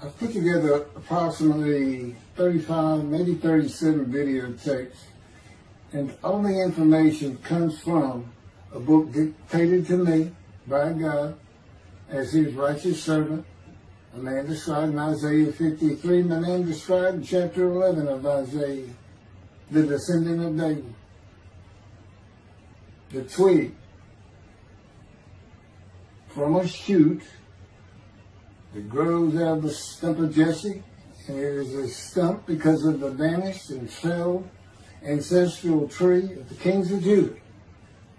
I've put together approximately 35, maybe 37 videotapes, and all the information comes from a book dictated to me by God as his righteous servant, a man described in Isaiah 53, and a man described in chapter 11 of Isaiah, the descendant of David, the twig from a shoot that grows out of the stump of Jesse, and it is a stump because of the vanished and felled ancestral tree of the kings of Judah,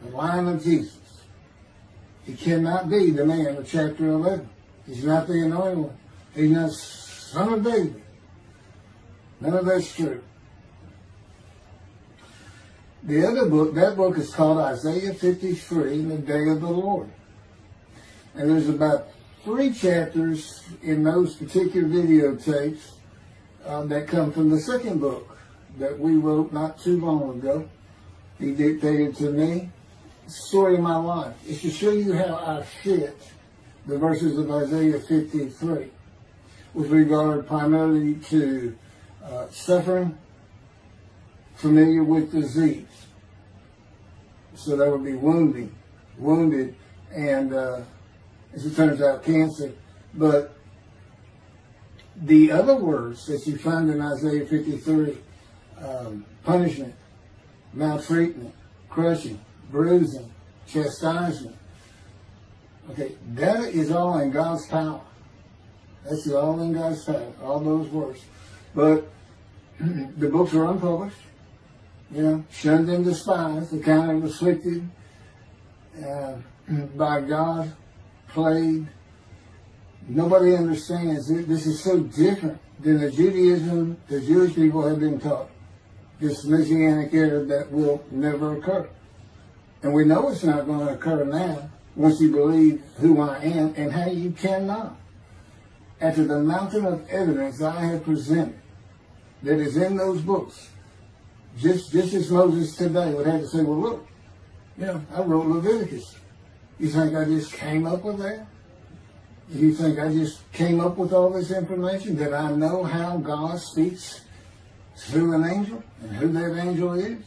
the line of Jesus. He cannot be the man of chapter 11. He's not the anointed one. He's not son of David. None of that's true. The other book, that book is called Isaiah 53, The Day of the Lord. And there's about 3 chapters in those particular videotapes that come from the second book that we wrote not too long ago. He dictated to me the story of my life. It's to show you how I fit the verses of Isaiah 53 with regard primarily to suffering, familiar with disease. So that would be wounded, and as it turns out, cancer. But the other words that you find in Isaiah 53, punishment, maltreatment, crushing, bruising, chastisement, okay, that is all in God's power. That's all in God's power, all those words. But the books are unpublished, shunned and despised, the kind of afflicted by God, plagued. Nobody understands it. This is so different than the Judaism the Jewish people have been taught. This Messianic era that will never occur. And we know it's not going to occur now once you believe who I am and how you cannot. After the mountain of evidence I have presented that is in those books, just as Moses today would have to say, well, look, I wrote Leviticus. You think I just came up with that? You think I just came up with all this information? That I know how God speaks through an angel and who that angel is?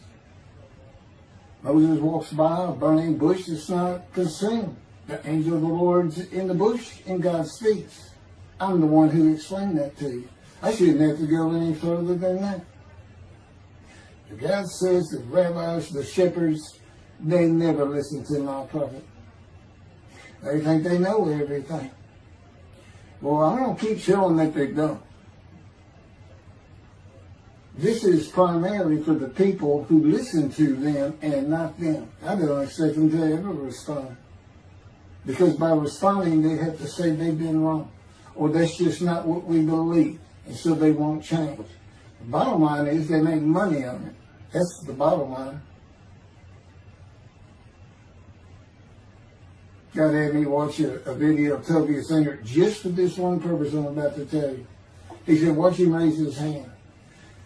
Moses walks by a burning bush that's not consumed. The angel of the Lord's in the bush and God speaks. I'm the one who explained that to you. I shouldn't have to go any further than that. God says the rabbis, the shepherds, they never listen to my prophet. They think they know everything. Well, I'm going to keep showing that they don't. This is primarily for the people who listen to them and not them. I don't expect them to ever respond. Because by responding, they have to say they've been wrong. Or that's just not what we believe. And so they won't change. The bottom line is they make money on it. That's the bottom line. God had me watch a video of Toby Singer just for this one purpose I'm about to tell you. He said, watch him raise his hand.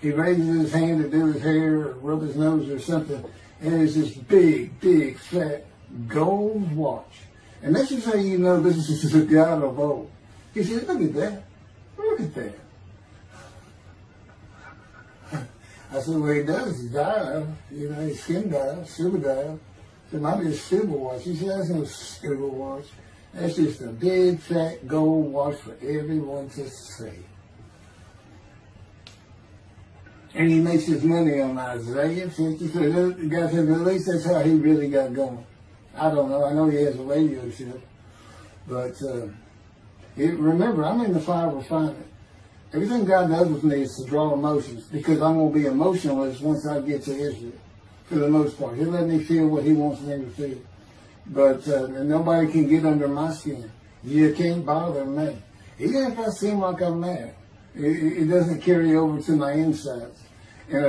He raises his hand to do his hair or rub his nose or something, and there's this big, fat gold watch. And that's just how you know this is the God of old. He said, look at that. Look at that. I said, well, he does. He's dial. His skin dial, silver dial. It might be a silver watch. He said, that's no silver watch. That's just a big, fat gold watch for everyone to see. And he makes his money on Isaiah 53. The guy said, at least that's how he really got going. I don't know. I know he has a radio show. But remember, I'm in the fire of refinement. Everything God does with me is to draw emotions, because I'm going to be emotionless once I get to Israel, for the most part. He'll let me feel what he wants me to feel. But nobody can get under my skin. You can't bother me. Even if I seem like I'm mad, it doesn't carry over to my insides. And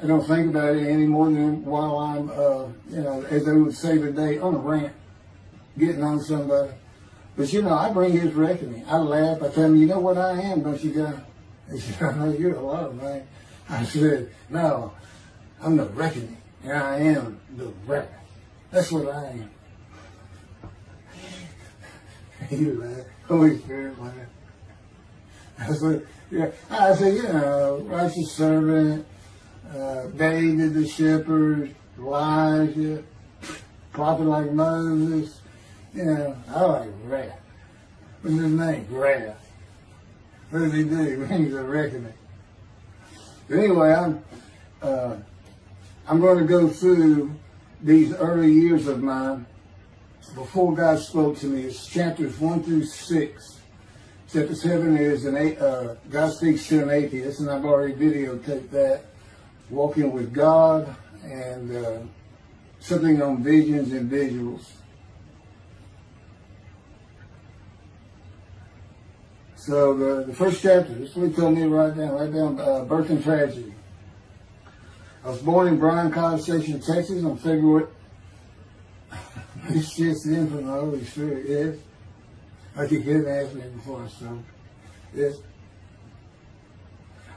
I don't think about it any more than while I'm, as they would say today, on a rant, getting on somebody. But I bring his reckoning. I laugh. I tell him, you know what I am, don't you, guys? He said, I know you're a lot of man. I said, no, I'm the reckoning. And I am the reckoning. That's what I am. He laughed. Holy Spirit laughed. I said, yeah. I said, you know, righteous servant, David the shepherd, Elijah, prophet like Moses. You know, I like wrath. What's his name? Wrath. What does he do? He's a reckoning. But anyway, I'm going to go through these early years of mine before God spoke to me. It's chapters 1 through 6. Chapter 7 is God speaks to an atheist, and I've already videotaped that. Walking with God, and something on visions and visuals. So the first chapter, this is what he told me to write down birth and tragedy. I was born in Bryan College Station, Texas on February. This shit's in from the Holy Spirit, yes. Like you couldn't ask me before I started. Yes.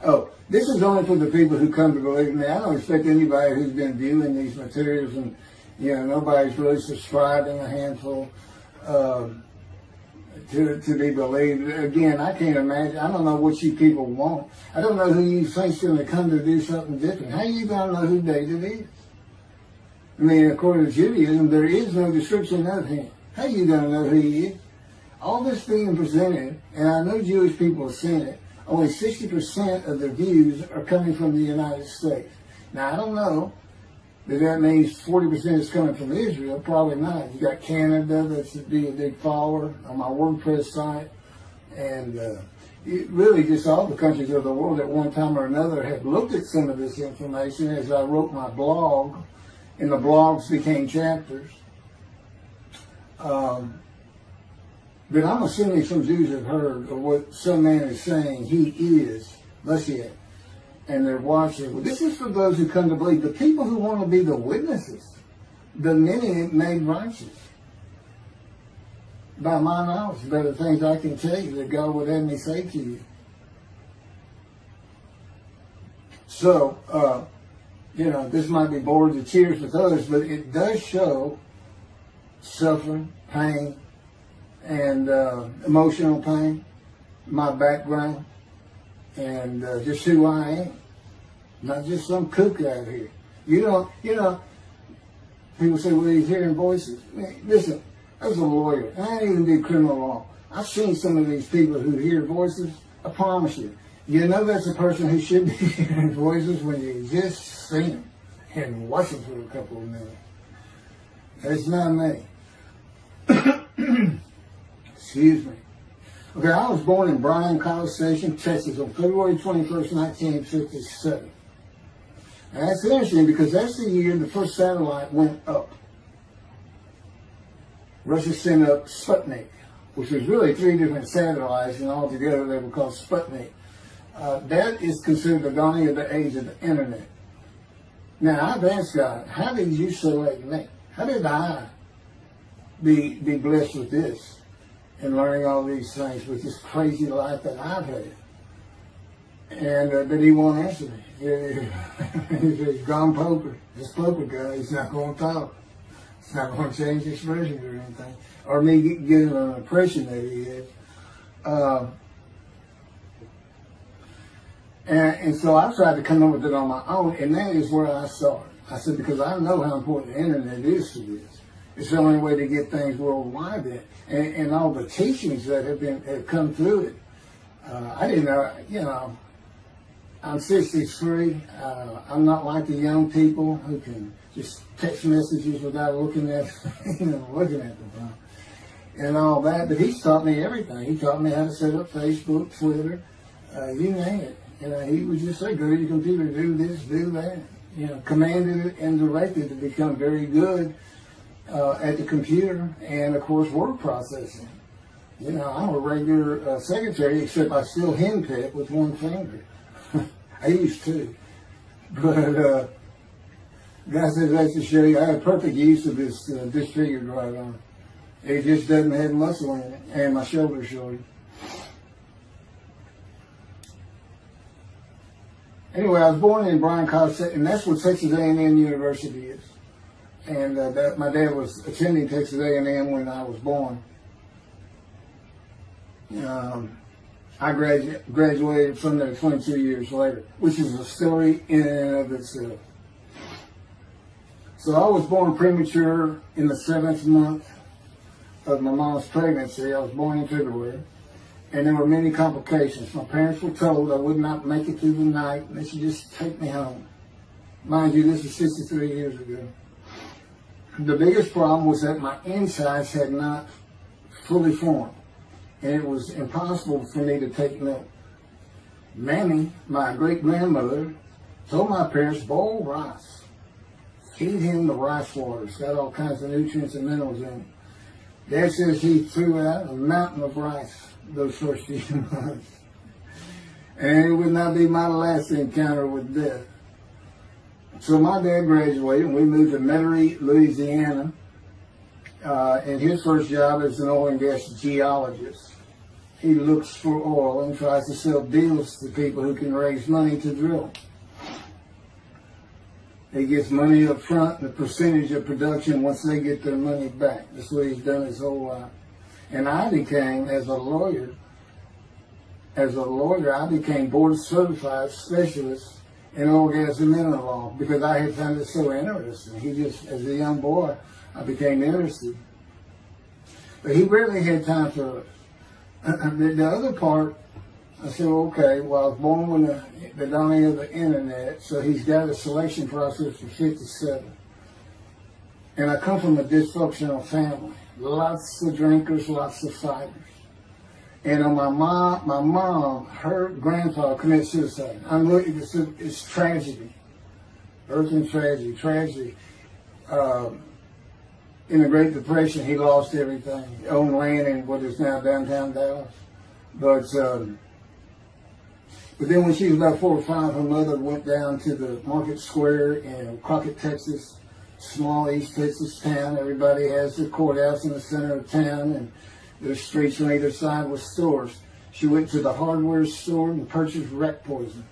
Oh, this is only for the people who come to believe me. I don't expect anybody who's been viewing these materials and, you know, nobody's really subscribing, a handful, to be believed. Again, I can't imagine. I don't know what you people want. I don't know who you think's going to come to do something different. How are you going to know who David is? I mean, according to Judaism, there is no description of him. How are you going to know who he is? All this being presented, and I know Jewish people have seen it, only 60% of the views are coming from the United States. Now, I don't know if that means 40% is coming from Israel. Probably not. You got Canada, that's be a big follower on my WordPress site. And really just all the countries of the world at one time or another have looked at some of this information as I wrote my blog, and the blogs became chapters. But I'm assuming some Jews have heard of what some man is saying he is Moshiach, and they're watching. Well, this is for those who come to believe, the people who want to be the witnesses, the many made righteous. By my knowledge, by the things I can tell you that God would have me say to you. So, you know, this might be bored to tears with others, but it does show suffering, pain, and emotional pain, my background, and just who I am. Not just some kook out here. You know, people say, well, he's hearing voices. Listen, as a lawyer, and I didn't even do criminal law. I've seen some of these people who hear voices. I promise you. You know that's a person who should be hearing voices when you just see them and watch them for a couple of minutes. It's not me. Excuse me. Okay, I was born in Bryan College Station, Texas on February 21st, 1957. And that's interesting because that's the year the first satellite went up. Russia sent up Sputnik, which was really 3 different satellites, and altogether they were called Sputnik. That is considered the dawning of the age of the internet. Now, I've asked God, how did you select me? How did I be blessed with this and learning all these things with this crazy life that I've had? And but he won't answer me. He's gone poker. This poker guy, he's not going to talk. It's not going to change expression or anything, or me getting an impression that he is. And so I tried to come up with it on my own, and that is where I started. I said, because I know how important the internet is to this. It's the only way to get things worldwide in. And all the teachings that have come through it. I didn't know, you know, I'm 63. I'm not like the young people who can just text messages without looking at, looking at the phone and all that. But he's taught me everything. He taught me how to set up Facebook, Twitter, you name it. He would just say, go to your computer, do this, do that. Commanded it and directed to become very good at the computer and, of course, word processing. I'm a regular secretary, except I still henpeck with one finger. I used to. But God says that to show you I have perfect use of this disfigured right arm. It just doesn't have muscle in it, and my shoulder's short. Anyway, I was born in Bryan College, and that's what Texas A&M University is. And my dad was attending Texas A&M when I was born. I I graduated from there 22 years later, which is a story in and of itself. So I was born premature in the 7th month of my mom's pregnancy. I was born in February, and there were many complications. My parents were told I would not make it through the night, and they should just take me home. Mind you, this is 63 years ago. The biggest problem was that my insides had not fully formed, and it was impossible for me to take milk. Mammy, my great-grandmother, told my parents, boil rice. Feed him the rice water. It's got all kinds of nutrients and minerals in it. Dad says he threw out a mountain of rice those first few months. And it would not be my last encounter with death. So my dad graduated and we moved to Metairie, Louisiana. And his first job is an oil and gas geologist. He looks for oil and tries to sell deals to people who can raise money to drill. He gets money up front and a percentage of production once they get their money back. That's what he's done his whole life. And I became, as a lawyer, I became board certified specialist in oil, gas, and mineral law because I had found it so interesting. As a young boy, I became interested. But he rarely had time for us. The other part, I said, okay, well, I was born with the dawning of the internet, so he's got a selection process for 57. And I come from a dysfunctional family. Lots of drinkers, lots of fighters. And on my mom, her grandfather committed suicide. It's tragedy. Earth and tragedy. In the Great Depression, he lost everything. He owned land in what is now downtown Dallas. But then when she was about 4 or 5, her mother went down to the Market Square in Crockett, Texas, small East Texas town. Everybody has their courthouse in the center of town, and there's streets on either side with stores. She went to the hardware store and purchased rat poison.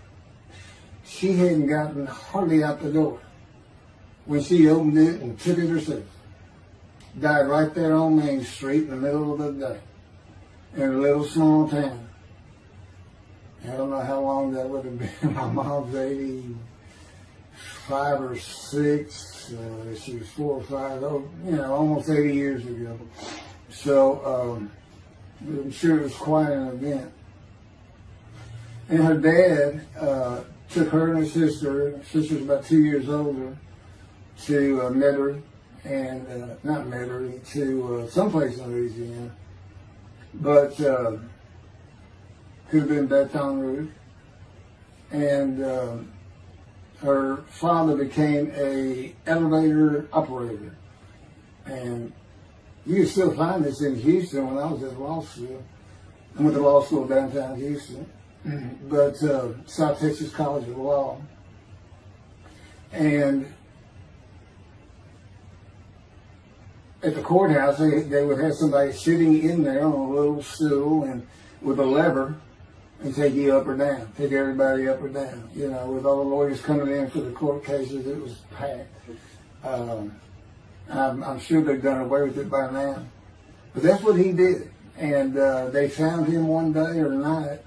She hadn't gotten hardly out the door when she opened it and took it herself. Died right there on Main Street in the middle of the day in a little small town. I don't know how long that would have been. My mom's 85 or 6. She was 4 or 5. Almost 80 years ago. So I'm sure it was quite an event. And her dad took her and her sister. Her sister's about 2 years older, to Metairie, and not Metairie, to someplace in Louisiana. But could have been Baton Rouge. And her father became a elevator operator. And you can still find this in Houston when I was at law school. I went to law school downtown Houston, but South Texas College of Law. And at the courthouse, they would have somebody sitting in there on a little stool and with a lever and take you up or down, take everybody up or down. With all the lawyers coming in for the court cases, it was packed. I'm sure they've done away with it by now. But that's what he did. And they found him one day or night.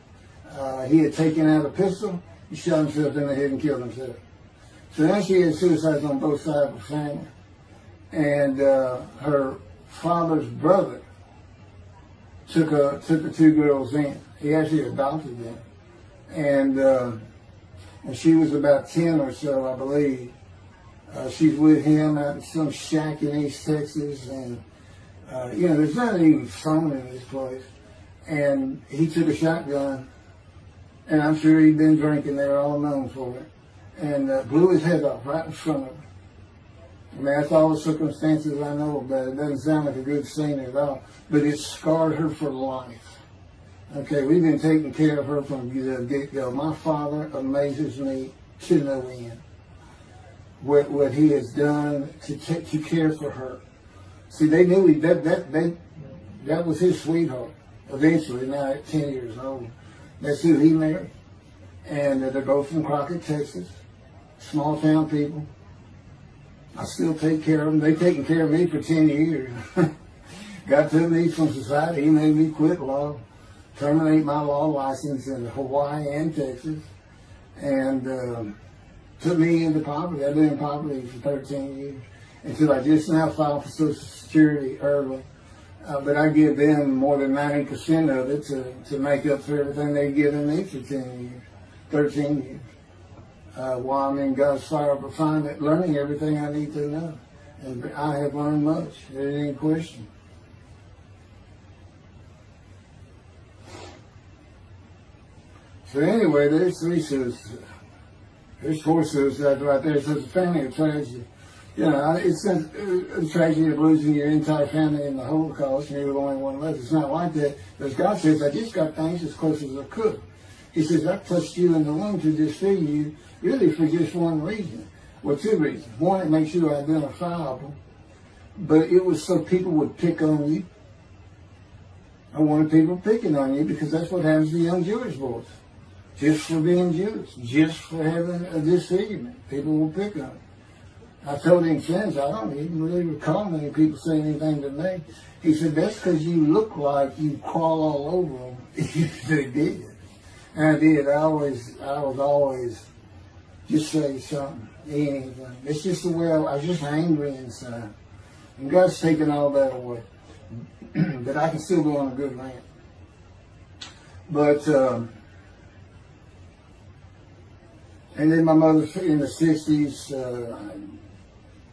He had taken out a pistol, he shot himself in the head and killed himself. So now she had suicides on both sides of the family. And her father's brother took the 2 girls in. He actually adopted them. And she was about 10 or so, I believe. She's with him out in some shack in East Texas. And, there's not even phone in this place. And he took a shotgun. And I'm sure he'd been drinking. They were all known for it. And blew his head off right in front of her. I mean, that's all the circumstances I know about it. It doesn't sound like a good scene at all, but it scarred her for life. Okay, we've been taking care of her from the get-go. My father amazes me to no end. What he has done to care for her. See, they knew that was his sweetheart. Eventually, now at 10 years old, that's who he married. And they're both from Crockett, Texas. Small town people. I still take care of them. They've taken care of me for 10 years. Got to me from society. He made me quit law. terminate my law license in Hawaii and Texas, and took me into poverty. I've been in poverty for 13 years until I just now filed for Social Security early. But I give them more than 90% of it to make up for everything they've given me for 13 years. While I'm in God's fire of refinement, learning everything I need to know. And I have learned much. There ain't any question. So anyway, there's 3 suicides. There's 4 suicides right there. So it's a family of tragedy. You know, it's a tragedy of losing your entire family in the Holocaust, and you're the only one left. It's not like that. Because God says, I just got things as close as I could. He says, I touched you in the womb to disfigure you, really for just one reason. Well, 2 reasons. One, it makes you identifiable. But it was so people would pick on you. I wanted people picking on you because that's what happens to young Jewish boys. Just for being Jewish. Just for having a disfigurement. People will pick on you. I told him since, I don't even really recall many people saying anything to me. He said, that's because you look like you crawl all over them. They did. And I did. I was always just say something, anything. It's just the way I was just angry inside. And God's taken all that away. But I can still go on a good rant. But, and then my mother in the 60s,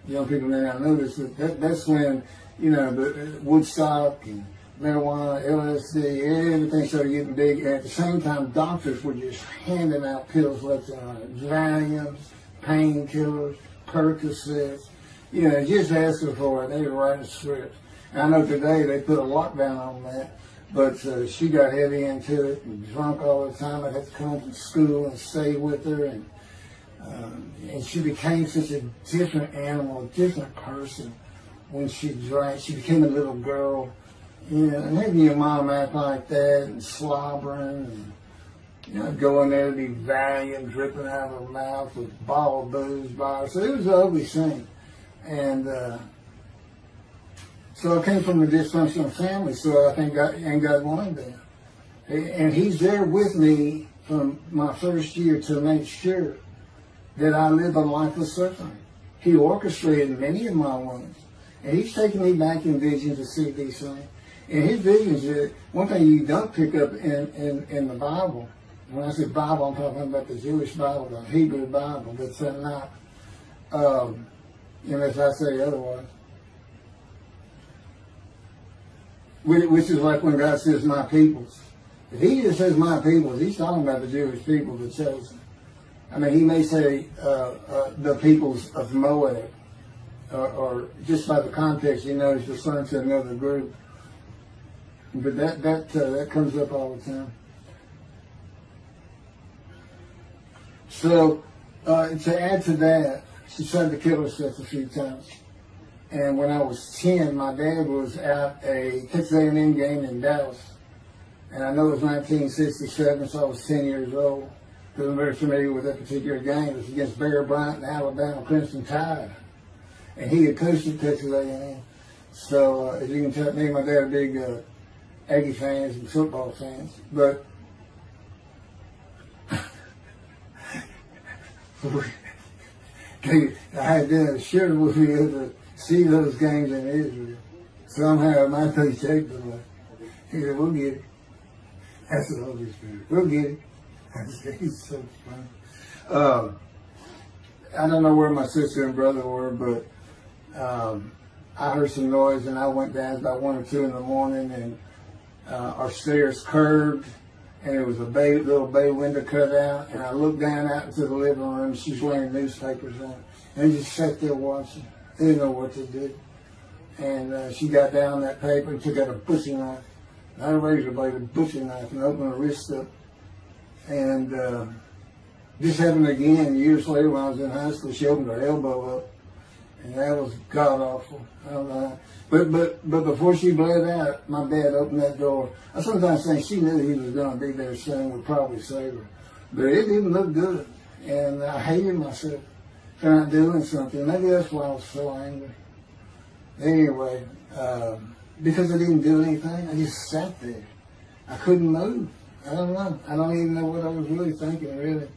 young people may not know this, that's when, you know, the Woodstock and marijuana, LSD, everything started getting big. And at the same time, doctors were just handing out pills left and right. Valiums, painkillers, Percocets, you know, just asking for it. They were writing scripts. And I know today they put a lockdown on that, but she got heavy into it and drunk all the time. I had to come home from school and stay with her, and she became such a different animal, a different person when she drank. She became a little girl. You know, and having your mom act like that and slobbering and, you know, going there to be Valium dripping out of her mouth with a bottle of booze by her. So it was an ugly scene. And so I came from a dysfunctional family, so I think God wanted that. And He's there with me from my first year to make sure that I live a life of suffering. He orchestrated many of my wounds. And He's taken me back in vision to see these things. And His visions, one thing you don't pick up in the Bible, when I say Bible, I'm talking about the Jewish Bible, the Hebrew Bible, that's not, unless I say otherwise. Which is like when God says, my peoples. If He just says my peoples, He's talking about the Jewish people, the chosen. I mean, He may say the peoples of Moab, or just by the context, you know, He's referring to another group. But that comes up all the time. So, to add to that, she tried to kill herself a few times. And when I was 10, my dad was at a Texas A&M game in Dallas. And I know it was 1967, so I was 10 years old. Because I'm very familiar with that particular game. It was against Bear Bryant and Alabama Crimson Tide. And he had coached at Texas A&M. So, as you can tell, me and my dad are big Aggie fans and football fans. But I had to sure would be able to see those games in Israel. Somehow my paycheck was like, he said, we'll get it. That's the Holy Spirit. We'll get it. He's so funny. I don't know where my sister and brother were, but I heard some noise and I went down about 1 or 2 in the morning, and our stairs curved, and there was a little bay window cut out, and I looked down out into the living room, and she's laying newspapers on it, and I just sat there watching. I didn't know what to do. And she got down that paper and took out a butcher knife, not a razor blade, a butcher knife, and opened her wrist up. And this happened again years later when I was in high school. She opened her elbow up, and that was god awful. I don't know. But before she bled out, my dad opened that door. I sometimes think she knew he was going to be there soon, would probably save her. But it didn't look good, and I hated myself for not doing something. Maybe that's why I was so angry. Anyway, because I didn't do anything, I just sat there. I couldn't move. I don't know. I don't even know what I was really thinking, really.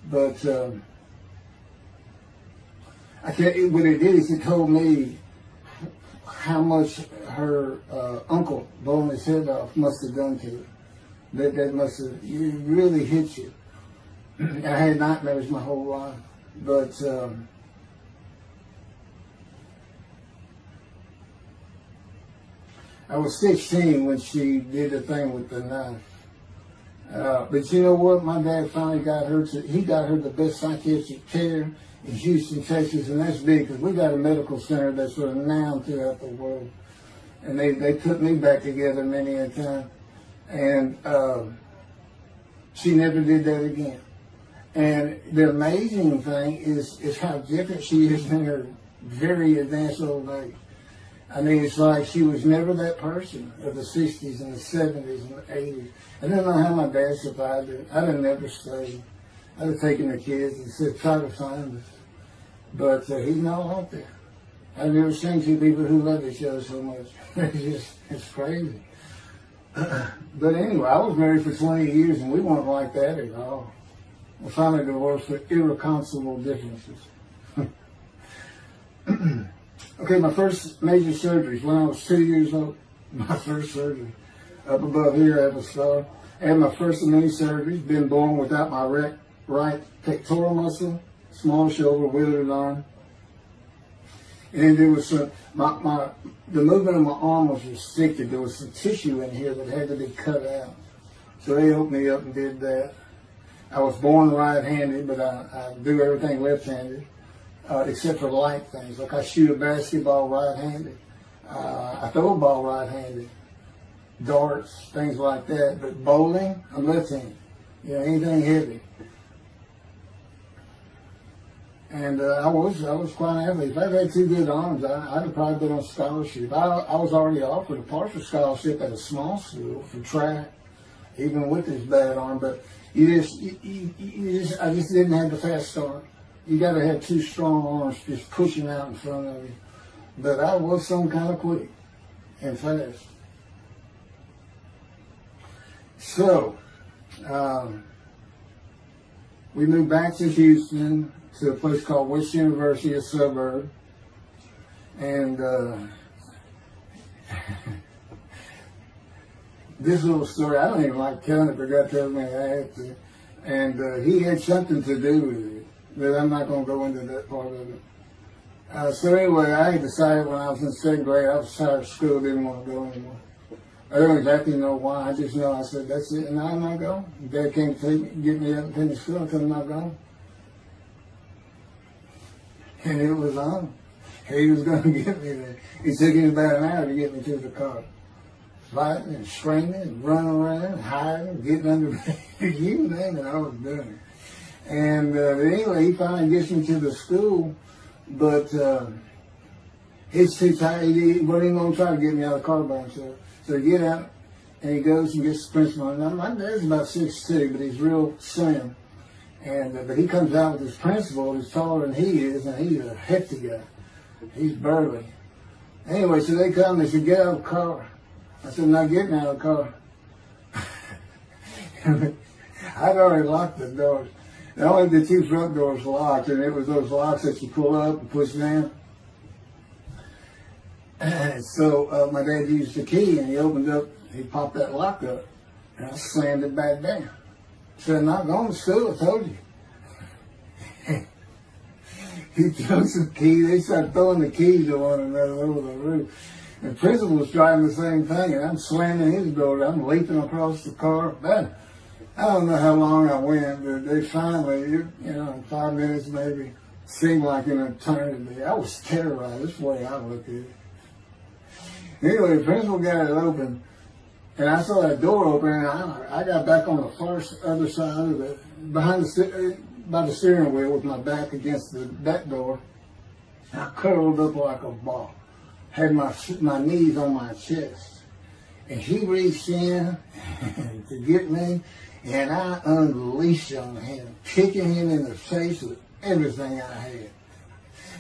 But I can't. What it did is it told me how much her uncle blowing his head off must have done to her. That must have really hit you. I had nightmares my whole life, but I was 16 when she did the thing with the knife. But you know what? My dad finally got her he got her the best psychiatric care in Houston, Texas, and that's big because we got a medical center that's renowned throughout the world. And they put me back together many a time. And she never did that again. And the amazing thing is how different she is in her very advanced old age. I mean, it's like she was never that person of the 60s and the 70s and the 80s. I don't know how my dad survived it. I'd have never stayed. I'd have taken the kids and said, try to find us. But he's not out there. I've never seen two people who love each other so much. It's crazy. But anyway, I was married for 20 years and we weren't like that at all. We finally divorced for irreconcilable differences. Okay, my first major surgeries when I was 2 years old. My first surgery. Up above here, I have a scar. I had my first of many surgeries. Been born without my right pectoral muscle, small shoulder, withered arm. And there was the movement of my arm was restricted. There was some tissue in here that had to be cut out. So they opened me up and did that. I was born right-handed, but I do everything left-handed. Except for light things. Like I shoot a basketball right-handed. I throw a ball right-handed. Darts, things like that. But bowling, I'm left-handed. You know, anything heavy. And I was quite happy. If I'd had two good arms, I'd have probably been on scholarship. I was already offered a partial scholarship at a small school for track, even with this bad arm. But I just didn't have the fast start. You got to have two strong arms just pushing out in front of you. But I was some kind of quick and fast. So, we moved back to Houston to a place called West University, a suburb. And this little story, I don't even like telling it, but God told me I had to. And he had something to do with it. But I'm not going to go into that part of it. So anyway, I had decided when I was in second grade, I was tired of school, didn't want to go anymore. I don't exactly know why. I just know I said, that's it, and now I'm not going. Dad came to get me up and finish school until I'm not going. And it was on. He was going to get me there. It took him about an hour to get me to the car. Fighting and screaming and running around and hiding, getting under bed. You name it, I was doing it. And anyway, he finally gets me to the school, but he's too tired. He wasn't even going to try to get me out of the car by himself. So he get out, and he goes and gets the principal. And my dad's about 6'2", but he's real slim. And but he comes out with his principal, who's taller than he is, and he's a hefty guy. He's burly. Anyway, so they come, they said, get out of the car. I said, I'm not getting out of the car. I'd already locked the doors. Only the two front doors locked, and it was those locks that you pull up and push down. And so my dad used the key, and he opened up, he popped that lock up, and I slammed it back down. Said, I'm not going to school, I told you. He throws the key, they started throwing the keys at one another over the roof. The principal was trying the same thing, and I'm slamming his door, I'm leaping across the car. Man, I don't know how long I went, but they finally, in 5 minutes maybe, seemed like an eternity. I was terrorized, that's the way I looked at it. Anyway, the principal got it open, and I saw that door open, and I got back on the far other side of it, by the steering wheel with my back against the back door. I curled up like a ball, had my knees on my chest, and he reached in to get me, and I unleashed on him, kicking him in the face with everything I had.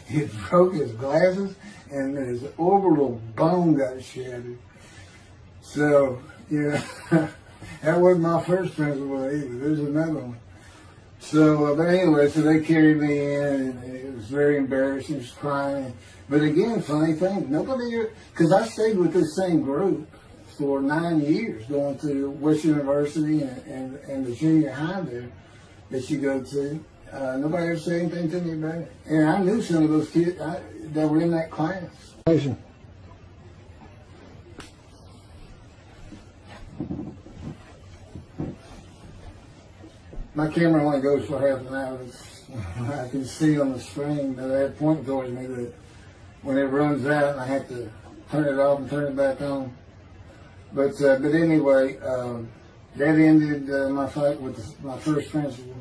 It broke his glasses, and his orbital bone got shattered. So, That wasn't my first principal either. There's another one. So, but anyway, so they carried me in, and it was very embarrassing. I was crying. But again, funny thing, nobody, because I stayed with this same group for 9 years, going to West University and the junior high there that you go to. Nobody ever said anything to me about it. And I knew some of those kids that were in that class. My camera only goes for half an hour. I can see on the screen that they point towards me that when it runs out, I have to turn it off and turn it back on. But anyway, that ended my fight with my first principal.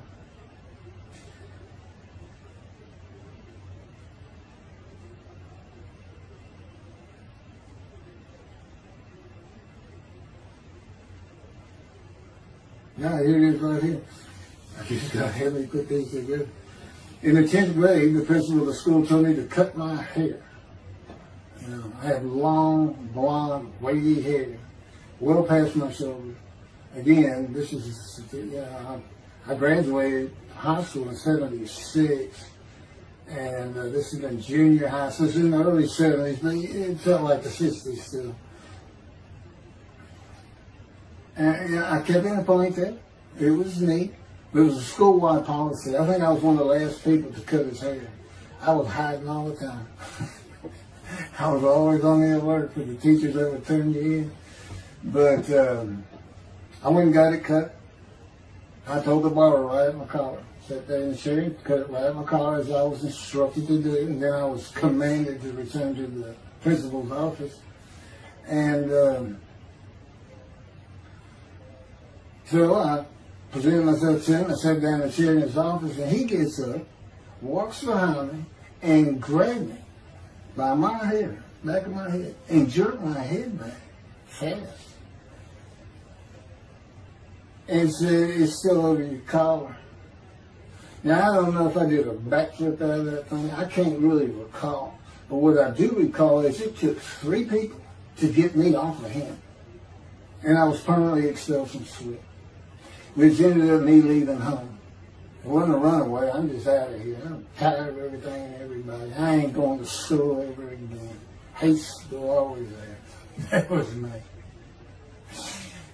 Yeah, here it is right here. I just got to have me put these together. In the 10th grade, the principal of the school told me to cut my hair. You know, I have long, blonde, wavy hair, well past my shoulders. Again, this is, I graduated high school in '76, and this is in junior high, so it's in the early '70s, but it felt like the '60s still. And I kept in a ponytail. It was neat. But it was a school-wide policy. I think I was one of the last people to cut his hair. I was hiding all the time. I was always on the alert for the teachers that would turn you in. But I went and got it cut. I told the barber right at my collar. Sat there in the chair, cut it right at my collar as I was instructed to do. And then I was commanded to return to the principal's office. And so I presented myself to him. I sat down in the chair in his office, and he gets up, walks behind me, and grabbed me by my hair, back of my head, and jerked my head back fast. And said, "It's still over your collar." Now, I don't know if I did a backflip out of that thing. I can't really recall. But what I do recall is it took 3 people to get me off of him. And I was permanently expelled from school, which ended up me leaving home. It wasn't a runaway. I'm just out of here. I'm tired of everything and everybody. I ain't going to school ever again. Hate school, always there. That was me.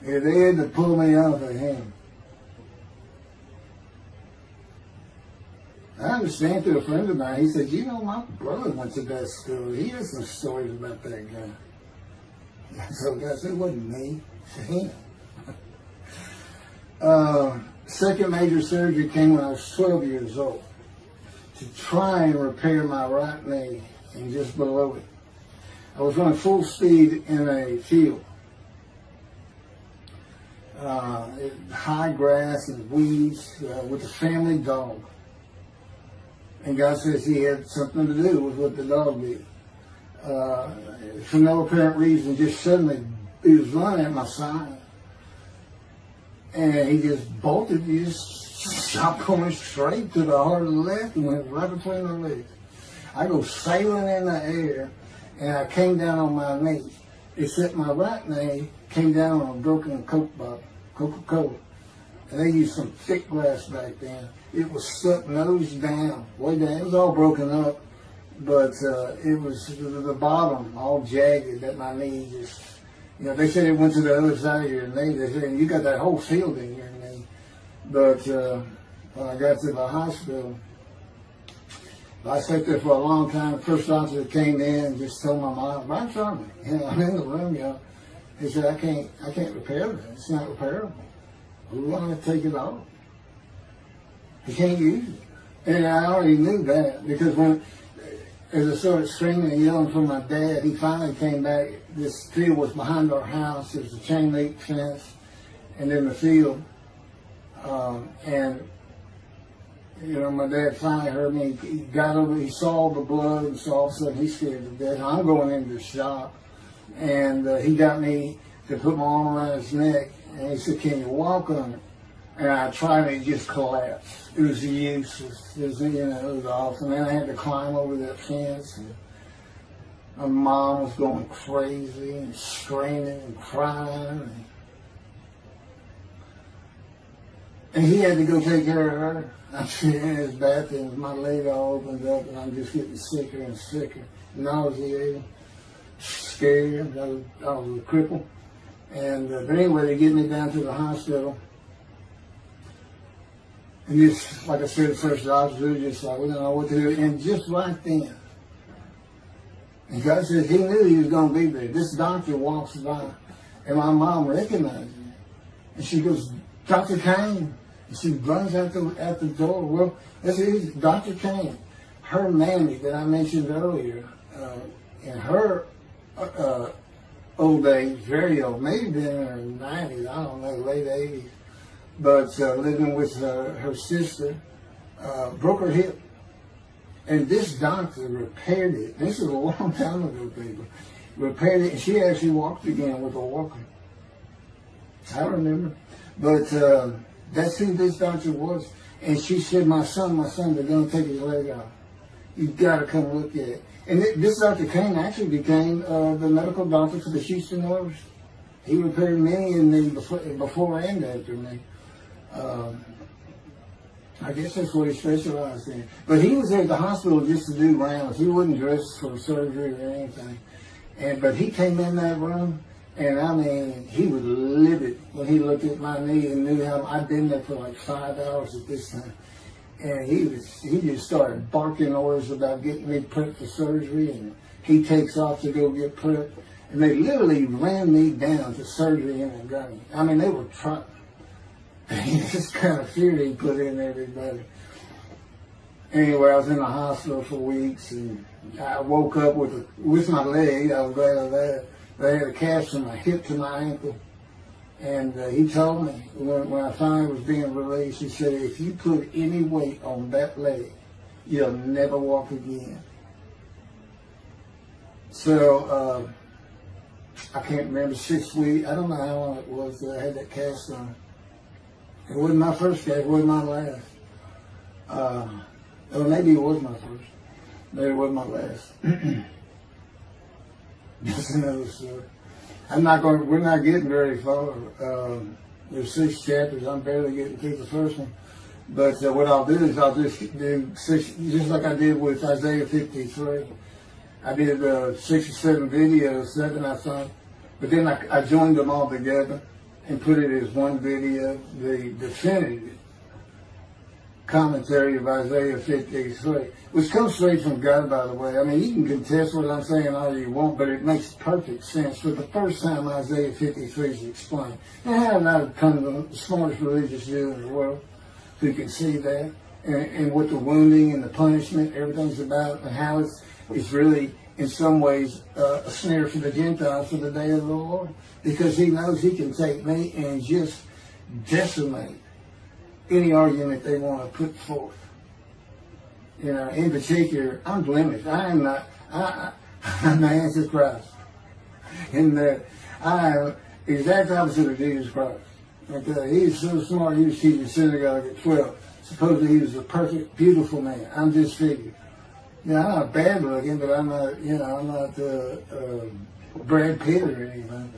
Yeah, they had to pull me off of him. I understand through a friend of mine, he said, "You know, my brother went to that school. He has some stories about that guy." So I said, "It wasn't me, it was him." Second major surgery came when I was 12 years old to try and repair my right knee and just below it. I was running full speed in a field. High grass and weeds with a family dog. And God says he had something to do with what the dog did. For no apparent reason, just suddenly he was running at my side. And he just bolted. He just stopped going straight to the heart of the left and went right between the legs. I go sailing in the air, and I came down on my knee. Except my right knee came down on a broken Coke bottle, Coca-Cola. And they used some thick glass back then. It was stuck nose down, way down. It was all broken up, but it was the bottom all jagged that my knee just, they said it went to the other side of your knee. They said, "You got that whole field in your knee." But when I got to the hospital, I sat there for a long time. The first doctor came in and just told my mom, right in front of me, I'm in the room, he said, I can't repair it. It's not repairable. We're going to take it off. You can't use it. And I already knew that because as I started screaming and yelling for my dad, he finally came back. This field was behind our house. There was a chain link fence and then the field. My dad finally heard me. He got over, he saw the blood, and so all of a sudden he's scared to death. I'm going into the shop, and he got me to put my arm around his neck, and he said, "Can you walk on it?" And I tried, and it just collapsed. It was useless. It was awful. And then I had to climb over that fence, and my mom was going crazy and screaming and crying. And he had to go take care of her. I'm sitting in his bathroom, my leg all opened up, and I'm just getting sicker and sicker, nauseated, scared. I was a cripple. And but anyway, they get me down to the hospital. And just, like I said, the first doctor was just like, we don't know what to do. And just right then, and God said he knew he was going to be there. This doctor walks by, and my mom recognized him. And she goes, Dr. Kane. And she runs out the door. Well, this is Dr. Kane. Her mammy that I mentioned earlier, in her old age, very old, maybe been in her 90s, I don't know, late 80s, but living with her sister, broke her hip. And this doctor repaired it. This is a long time ago, people. Repaired it, and she actually walked again with a walker. I remember. But that's who this doctor was. And she said, my son, they're going to take his leg off. You've got to come look at it. And this Dr. Kane actually became the medical doctor for the Houston Oilers. He repaired many in the before and after me. I guess that's what he specialized in. But he was at the hospital just to do rounds. He wasn't dressed for surgery or anything. But he came in that room, and I mean, he was livid when he looked at my knee and knew how I'd been there for like 5 hours at this time. And he just started barking orders about getting me prepped for surgery, and he takes off to go get prepped. And they literally ran me down to surgery in a gun. I mean, they were trying. This kind of fear he put in everybody. Anyway, I was in the hospital for weeks, and I woke up with my leg. I was glad of that. They had a cast from my hip to my ankle. And he told me, when I finally was being released, he said, if you put any weight on that leg, you'll never walk again. So, I can't remember, 6 weeks, I don't know how long it was that I had that cast on. It wasn't my first cast, it wasn't my last. Or maybe it was my first. Maybe it wasn't my last. That's another story. We're not getting very far. There's 6 chapters. I'm barely getting through the first one. But what I'll do is I'll just do 6, just like I did with Isaiah 53. I did 6 or 7 videos, 7 I thought. But then I joined them all together and put it as one video, the definitive commentary of Isaiah 53, which comes straight from God, by the way. I mean, you can contest what I'm saying all you want, but it makes perfect sense. For the first time, Isaiah 53 is explained. And how did I become the smartest religious Jew in the world who can see that? And what the wounding and the punishment, everything's about, and how it's really, in some ways, a snare for the Gentiles for the day of the Lord. Because he knows he can take me and just decimate any argument they want to put forth. You know, in particular, I'm blemished. I'm the Antichrist. In that I am the exact opposite of Jesus Christ. Okay, he's so smart, he was teaching the synagogue at 12. Supposedly he was a perfect, beautiful man. I'm disfigured. You know, I'm not bad looking, but I'm not, I'm not Brad Pitt or anything.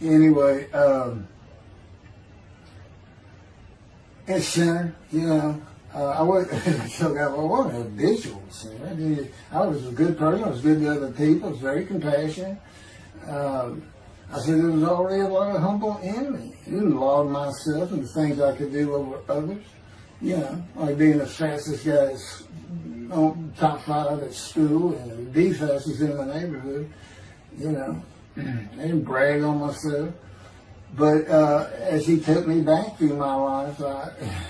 Anyway, as sinner, I wasn't a habitual sinner. I was a good person. I was good to other people. I was very compassionate. I said there was already a lot of humble in me. I didn't laud myself and the things I could do over others. Like being the fastest guy on top 5 at school and the fastest in the neighborhood. I didn't brag on myself. But as he took me back through my life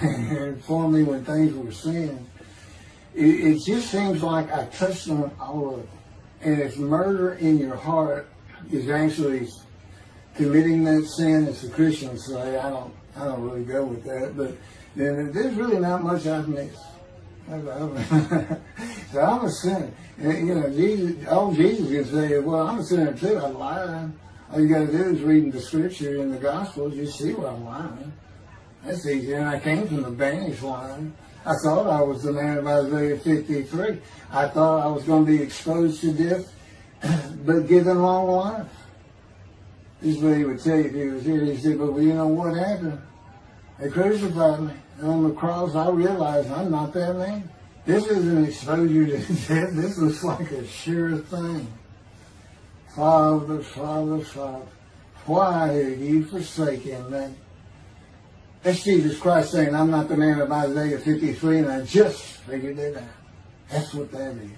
and informed me when things were sin, it just seems like I touched on all of it. And if murder in your heart is actually committing that sin, as the Christians say, I don't really go with that, but then there's really not much I've missed. So I'm a sinner. And, Jesus can say, well, I'm a sinner too. I lied. All you got to do is read the scripture in the Gospels. You see where I'm lying. That's easy. And I came from the banished line. I thought I was the man of Isaiah 53. I thought I was going to be exposed to death, but given long life. This is what he would say if he was here. He said, but you know what happened? They crucified me. And on the cross, I realized I'm not that man. This isn't exposure to death. This looks like a sure thing. Father, Father, Father, why have you forsaken me? That's Jesus Christ saying, I'm not the man of Isaiah 53, and I just figured it out. That's what that is.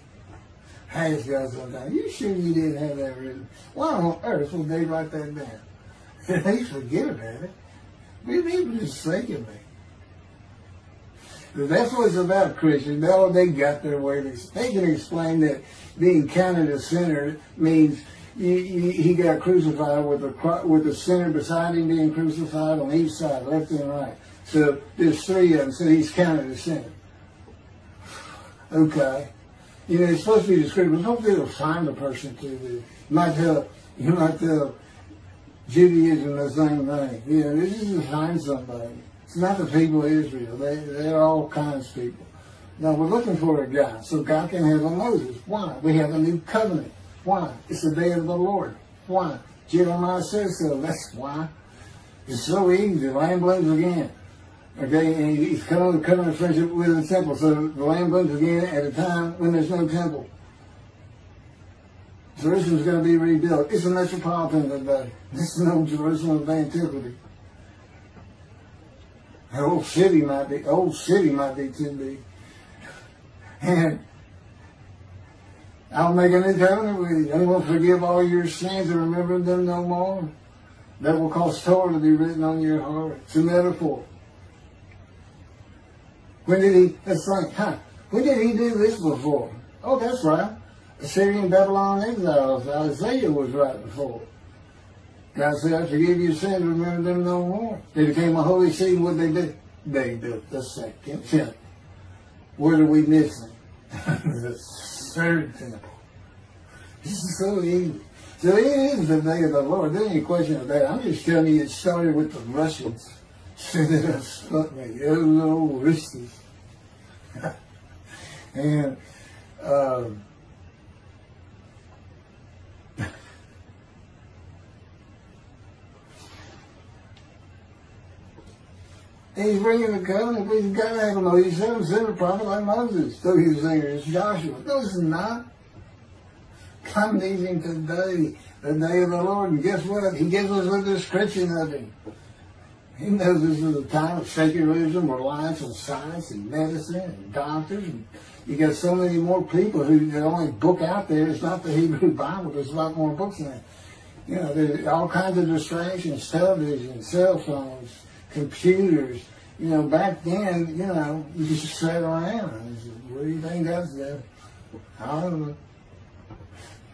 Has God sometimes? You sure you didn't have that written? Why on earth would they write that down? At least forget about it. We people just thinking me. That's what it's about, Christians. They got their way. They can explain that being counted a sinner means he got crucified with the sinner beside him being crucified on each side, left and right. So there's three of them, so he's counted a sinner. Okay. You know, it's supposed to be descriptive, but hopefully it'll find a person to do. You might tell Judaism the same thing. You know, this is to find somebody. It's not the people of Israel. They're all kinds of people. Now, we're looking for a guy so God can have a Moses. Why? We have a new covenant. Why? It's the day of the Lord. Why? Jeremiah says so. That's why. It's so easy. The lamb blooms again. Okay, and he's coming to covenant friendship with the temple. So the lamb blooms again at a time when there's no temple. Jerusalem's going to be rebuilt. It's a metropolitan today. This is no Jerusalem of antiquity. The old city might be too big. And I'll make a new covenant with you. I'm going to forgive all your sins and remember them no more. That will cause Torah to be written on your heart. It's a metaphor. When did he do this before? Oh, that's right. Assyrian Babylon exiles. Isaiah was right before. God said, I forgive your sins, remember them no more. They became a holy seed. What did they do? They built the second temple. What are we missing? The third temple. This is so easy. So it is the day of the Lord. There ain't any question of that. I'm just telling you it started with the Russians. So that have stuck me. Those little Russians. And he's bringing the covenant, but he's got to have a Moses. He's sent a prophet like Moses. So he was saying, it's Joshua. No, it's not. Come meeting today, the day of the Lord. And guess what? He gives us a description of him. He knows this is a time of secularism, reliance on science and medicine and doctors. And you got so many more people the only book out there is not the Hebrew Bible. There's a lot more books in it. You know, there's all kinds of distractions, television, cell phones, computers. You know, back then, you know, you just sat around and said, what do you think that's there? I don't know.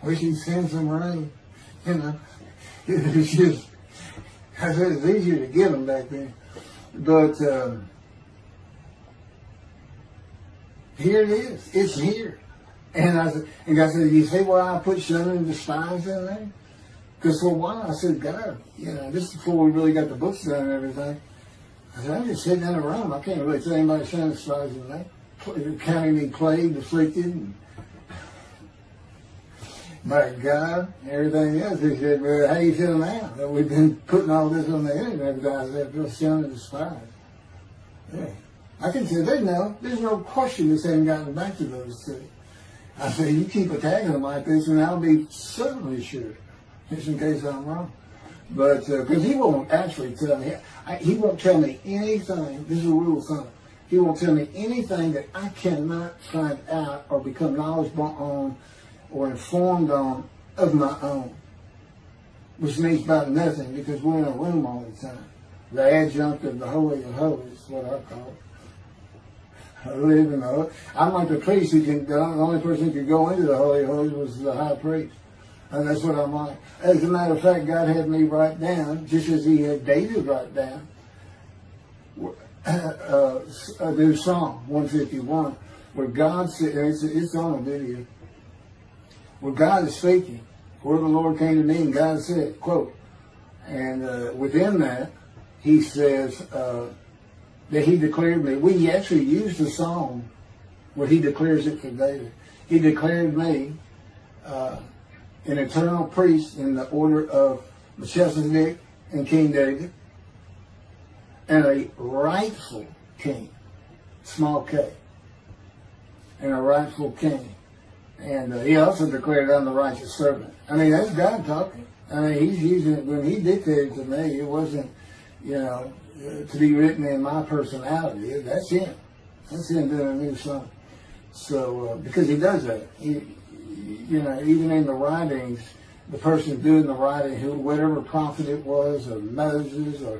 Wish he'd send some rain. You know, it's just, I said it's easier to get them back then. But here it is. It's here. And God said, you see why I put Son and the spies in there? Because for a while I said, God, you know, this is before we really got the books done and everything. I said, I'm just sitting in a room. I can't really tell anybody Son and spies in there. Counting me plagued, afflicted, and by God, and everything else. He said, well, how you feel now that we've been putting all this on the internet? Guys, that Son and the spies. Yeah. I can say there's no question this hasn't gotten back to those two. I say, you keep attacking them like this, and I'll be certainly sure, just in case I'm wrong. But, because he won't actually tell me, he won't tell me anything, this is a rule of thumb, he won't tell me anything that I cannot find out or become knowledgeable on or informed on of my own. Which means about nothing, because we're in a room all the time. The adjunct of the Holy of Holies is what I call it. I live in the Holy. I'm like the priest the only person who could go into the Holy of Holies was the high priest. And that's what I'm like. As a matter of fact, God had me write down, just as he had David write down, a new Psalm 151, where God said, it's on a video, where God is speaking. Where the Lord came to me and God said, quote, and within that, he says that he declared me. We actually used the psalm where he declares it for David. He declared me an eternal priest in the order of Melchizedek and King David. and a rightful king, small k, and a rightful king. And he also declared, I'm the righteous servant. I mean, that's God talking. I mean, he's using it. When he dictated to me, it wasn't, to be written in my personality. That's him. That's him doing a new song. So, because he does that. Even in the writings, the person doing the writing, whatever prophet it was, or Moses, or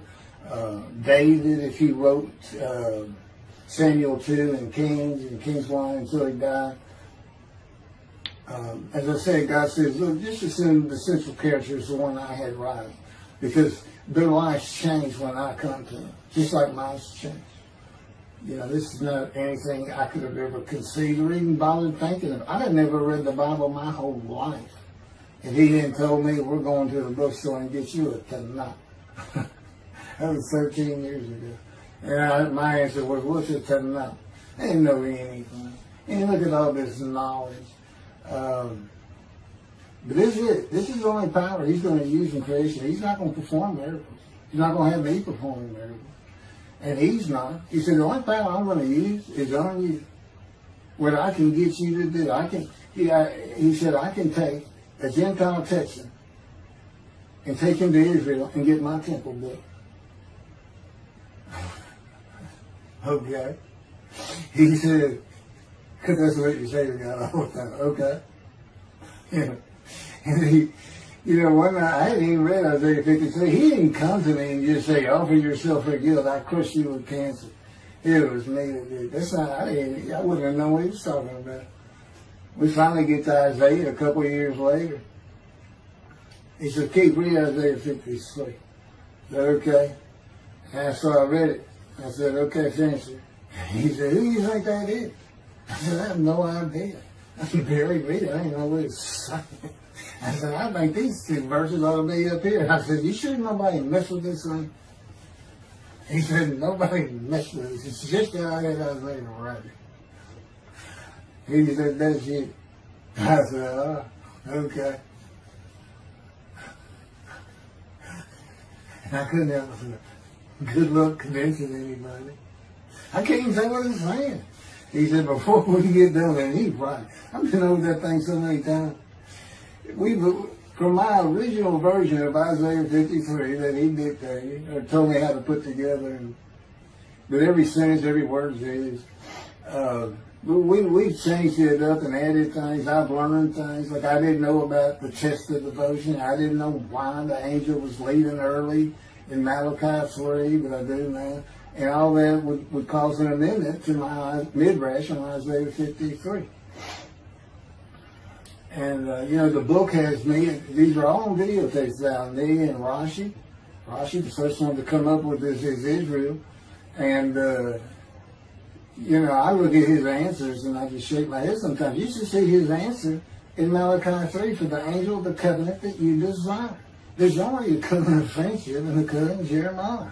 David, if he wrote Samuel 2 and Kings 1 until he died. As I said, God says, look, just assume the central character is the one I had writing, because their lives change when I come to them, just like mine changed. This is not anything I could have ever conceived or even bothered thinking of. I had never read the Bible my whole life. And he then told me, we're going to the bookstore and get you a Tanakh. That was 13 years ago. And my answer was, what's a Tanakh? I didn't know anything. And look at all this knowledge. But this is it. This is the only power he's going to use in creation. He's not going to perform miracles. He's not going to have me performing miracles. And he's not. He said, the only power I'm going to use is on you. What I can get you to do. He said, I can take a Gentile Texan and take him to Israel and get my temple built. Okay. He said, because that's what you say to God all the time. Okay. And one night, I hadn't even read Isaiah 53. He didn't come to me and just say, offer yourself for guilt. I crushed you with cancer. It was me that did. That's not, I wouldn't have known what he was talking about. We finally get to Isaiah a couple of years later. He said, Keith, read Isaiah 53. I said, okay. And so I read it. I said, okay, finish it. He said, who do you think that is? I said, I have no idea. I said, barely read it. I didn't know what it's saying. I said, I think these two verses ought to be up here. I said, you sure nobody messed with this thing? He said, nobody messed with this. It's just how I had Isaiah right. He said, that's you. I said, oh, okay. And I couldn't help but good luck convincing anybody. I can't even say what he's saying. He said, before we get done, and he's right. I've been over that thing so many times. From my original version of Isaiah 53 that he dictated, or told me how to put together, but every sentence, every word is, we've changed it up and added things. I've learned things. Like I didn't know about the chest of devotion. I didn't know why the angel was leaving early in Malachi 3, but I do now. And all that would cause an amendment to my midrash on Isaiah 53. And, the book has me, these are all on videotapes now, me and Rashi. Rashi, the first one to come up with this is Israel. And, I look at his answers and I just shake my head sometimes. You should see his answer in Malachi 3 for the angel of the covenant that you desire. There's already a covenant of friendship in the covenant of Jeremiah.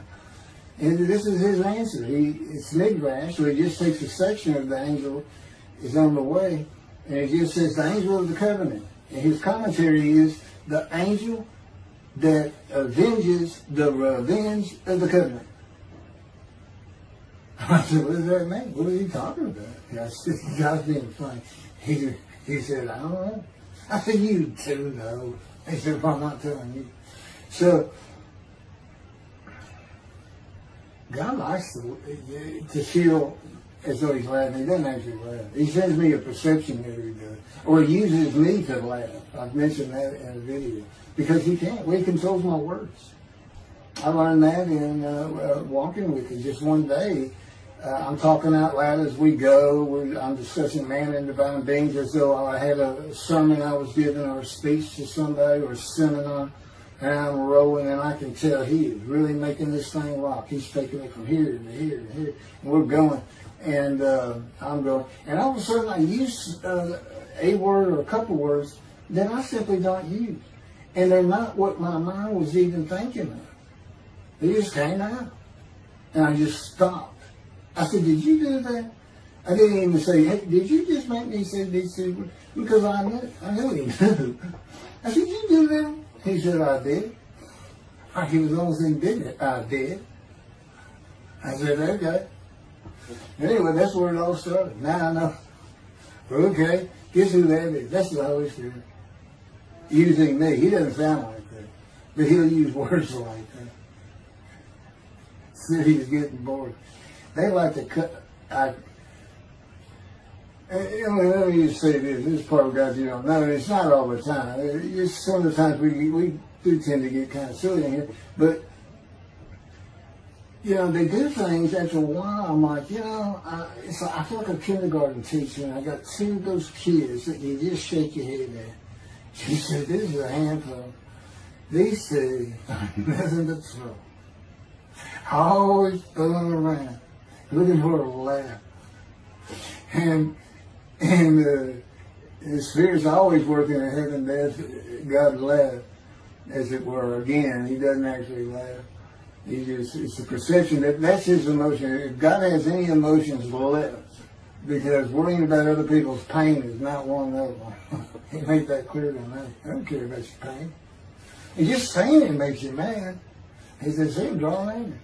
And this is his answer. It's midrash, so he just takes a section of the angel is on the way. And it just says the angel of the covenant. And his commentary is the angel that avenges the revenge of the covenant. I said, what does that mean? What are you talking about? I said, God's being funny. He said, I don't know. I said, you do know. He said, well, I'm not telling you. So, God likes to feel as though he's laughing. He doesn't actually laugh. He sends me a perception that he does. Or he uses me to laugh. I've mentioned that in a video. Because he can't. Well, he controls my words. I learned that in walking with him. Just one day, I'm talking out loud as we go. I'm discussing man and divine beings as though I had a sermon I was giving or a speech to somebody or a seminar. And I'm rolling, and I can tell he is really making this thing rock. He's taking it from here to here to here. And we're going. And I'm going. And all of a sudden, I use a word or a couple words that I simply don't use. And they're not what my mind was even thinking of. They just came out. And I just stopped. I said, did you do that? I didn't even say, hey, did you just make me say these two words? Because I knew he knew. I said, did you do that? He said, I did. He was almost indignant. I did. I said, okay. Anyway, that's where it all started. Now I know. Okay, guess who that is? That's the Holy Spirit. Using me. He doesn't sound like that. But he'll use words like that. So he's getting bored. They like to cut. Let me just say this. This part of God you don't know. It's not all the time. It's some of the times we do tend to get kind of silly in here. But, they do things after a while. I'm like, it's like, I feel like a kindergarten teacher, and I got two of those kids that you just shake your head at. She said, this is a handful. These two are nothing but trouble. Always fooling around, looking for a laugh. And the Spirit's always working in heaven and death. God laugh, as it were. Again, he doesn't actually laugh. It's a perception that's his emotion. If God has any emotions left, because worrying about other people's pain is not one of them. He made that clear to me. I don't care about your pain. And just saying it makes you mad. He says, he'll draw anger.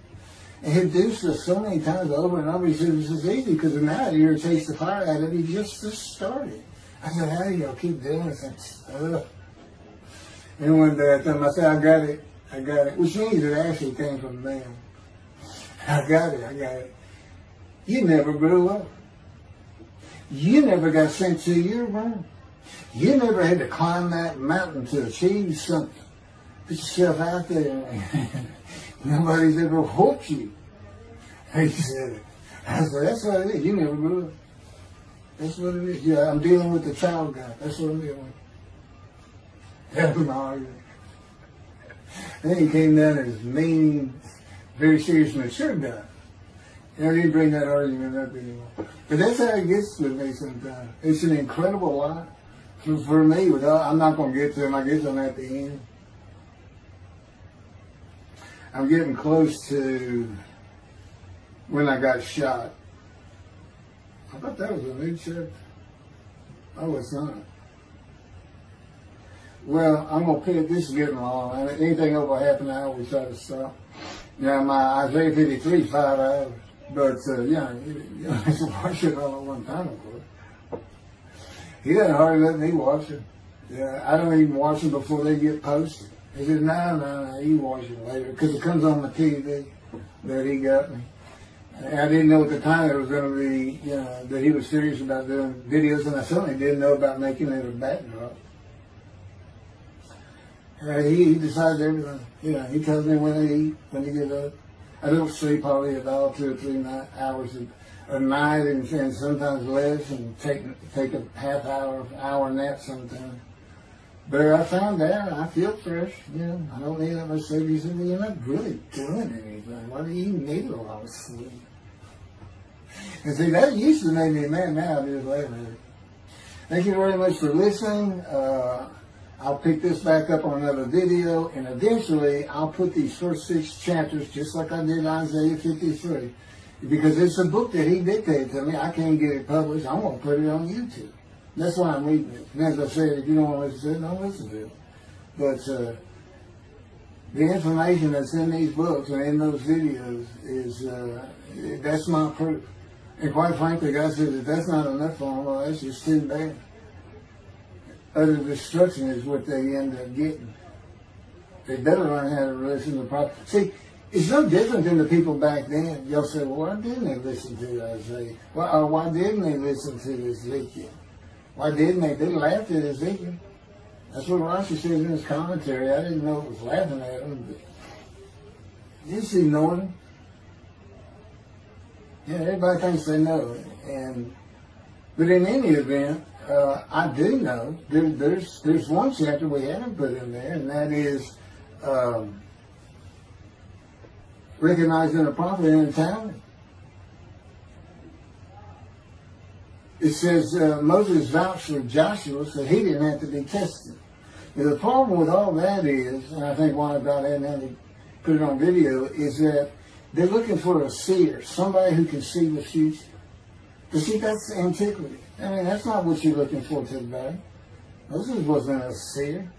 And he'll do so many times over and over. He says, this is easy because now it irritates the fire out of it. He just started. I said, how do y'all keep doing this? And one day I told him, I said, I got it. Which means it actually came from them. I got it. You never grew up. You never got sent to your room. You never had to climb that mountain to achieve something. Put yourself out there. Nobody's ever whooped you. He said, I said, that's what it is. You never grew up. That's what it is. Yeah, I'm dealing with the child God. That's what I'm dealing with. Having an argument. Then he came down as mean, very serious, mature guy. I didn't bring that argument up anymore. But that's how it gets with me sometimes. It's an incredible lot. For me, I'm not going to get to him. I get to him at the end. I'm getting close to when I got shot. I thought that was a new chapter. Oh, it's not. Well, I'm going to put it, this is getting long. And anything over half an hour, we try to stop. Now, my Isaiah 53 is 5 hours. But, you have to watch it all at one time, of course. He doesn't hardly let me watch it. Yeah, I don't even watch them before they get posted. He said, no, you watch it later. Because it comes on the TV that he got me. And I didn't know at the time it was going to be, that he was serious about doing videos. And I certainly didn't know about making it a backdrop. He decides everything. He tells me when to eat, when to get up. I don't sleep hardly at all, 2 or 3 hours a night, and sometimes less, and take a half hour nap sometimes. But I found out I feel fresh. I don't need that much sleep. He said, well, you're not really doing anything. Why do you need a lot of sleep? And see, that used to make me mad. Now I just laugh at it. Thank you very much for listening. I'll pick this back up on another video, and eventually I'll put these first 6 chapters, just like I did Isaiah 53, because it's a book that he dictated to me. I can't get it published. I'm going to put it on YouTube. That's why I'm reading it. And as I said, if you don't want to listen to it, don't listen to it. But the information that's in these books and in those videos is, that's my proof. And quite frankly, God says, if that's not enough for them, well, that's just too bad. Utter destruction is what they end up getting. They better learn how to listen to the prophet. See, it's no different than the people back then. You'll say, well, why didn't they listen to Isaiah? Why didn't they listen to Ezekiel? Why didn't they? They laughed at Ezekiel. That's what Rashi says in his commentary. I didn't know it was laughing at him, but just ignored him. Everybody thinks they know it. But in any event, I do know there's one chapter we haven't put in there, and that is recognizing a prophet in a talent. It says Moses vouched for Joshua, so he didn't have to be tested. Now, the problem with all that is, and I think why God hadn't had to put it on video, is that they're looking for a seer, somebody who can see the future. But see, that's antiquity. I mean, that's not what you're looking for today. Moses wasn't a seer.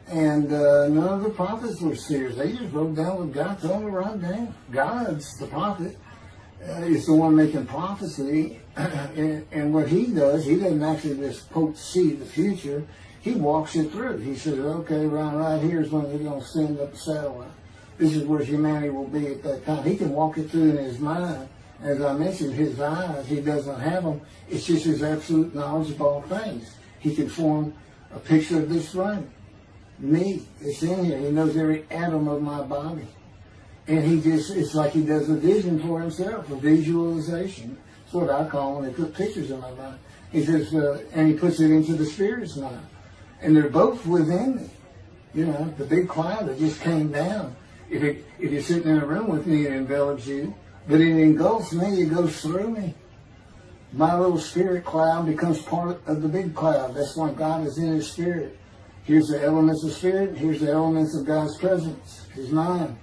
And none of the prophets were seers. They just wrote down what God told them to write down. God's the prophet. Is the one making prophecy. And what he does, he doesn't actually just quote see the future. He walks it through. He says, okay, right here is when they're going to send up a satellite. This is where humanity will be at that time. He can walk it through in his mind. As I mentioned, his eyes, he doesn't have them. It's just his absolute knowledge of all things. He can form a picture of this room. Me, it's in here. He knows every atom of my body. And it's like he does a vision for himself, a visualization. That's what I call when they put pictures in my mind. He says, and he puts it into the spirit's mind. And they're both within me. You know, the big cloud that just came down. If you're sitting in a room with me, it envelops you. But it engulfs me, it goes through me. My little spirit cloud becomes part of the big cloud. That's why God is in his spirit. Here's the elements of spirit, here's the elements of God's presence, his mind.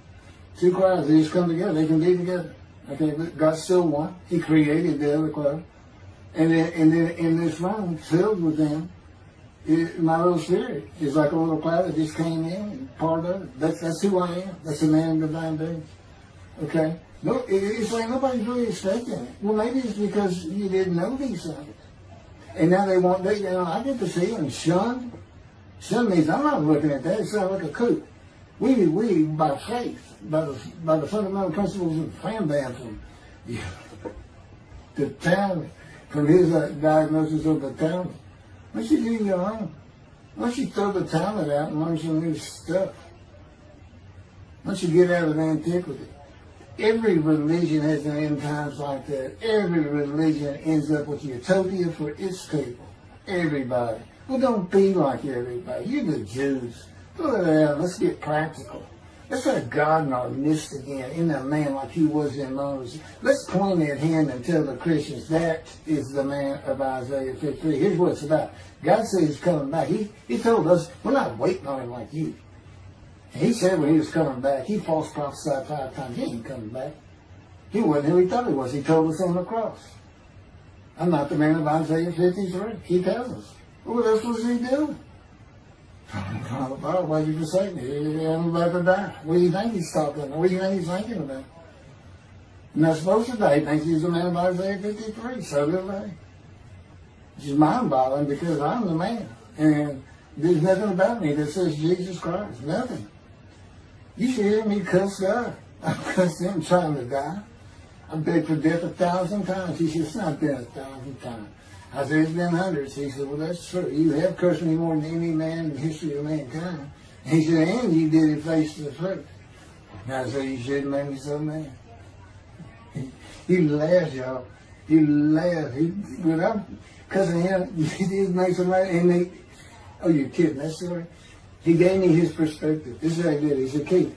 Two clouds, they just come together, they can be together. Okay, but God's still one. He created the other cloud. And then in this room, filled with them, my little spirit is like a little cloud that just came in and part of it. That's who I am. That's a man of divine being. Okay? No, it's like nobody's really expecting it. Well, maybe it's because you didn't know these things. And now I get the feeling shunned. Shunned means I'm not looking at that. It sounds like a coup. We by faith, by the fundamental principles of Fam Bam from the town, from his diagnosis of the town. Why don't you do your own? Why don't you throw the talent out and learn some new stuff? Why don't you get out of antiquity? Every religion has an end times like that. Every religion ends up with utopia for its people. Everybody. Well, don't be like everybody. You're the Jews. Throw that out. Let's get practical. Let's have God in our midst again, in a man like he was in Moses. Let's point at him and tell the Christians that is the man of Isaiah 53. Here's what it's about. God says he's coming back. He told us, we're not waiting on him like you. He said when he was coming back, he false prophesied 5 times. He ain't coming back. He wasn't who he thought he was. He told us on the cross. I'm not the man of Isaiah 53. He tells us. What else was he doing? Why did you say me? I'm about to die. What do you think he's talking about? What do you think he's thinking about? You're not supposed to die. He thinks he's the man of Isaiah 53. So do they. It's just mind-boggling because I'm the man. And there's nothing about me that says Jesus Christ. Nothing. You should hear me cuss God. I cussed him trying to die. I begged for death 1,000 times. He said, it's not been 1,000 times. I said, it's been hundreds. He said, well, that's true. You have cursed me more than any man in the history of mankind. And he said, and you did it face to face. And I said, you shouldn't make me so mad. He laughed, y'all. He laughed. Without cussing him, he did make some mad. And oh, you're kidding. That's story. He gave me his perspective. This is what I did. He said, Keith,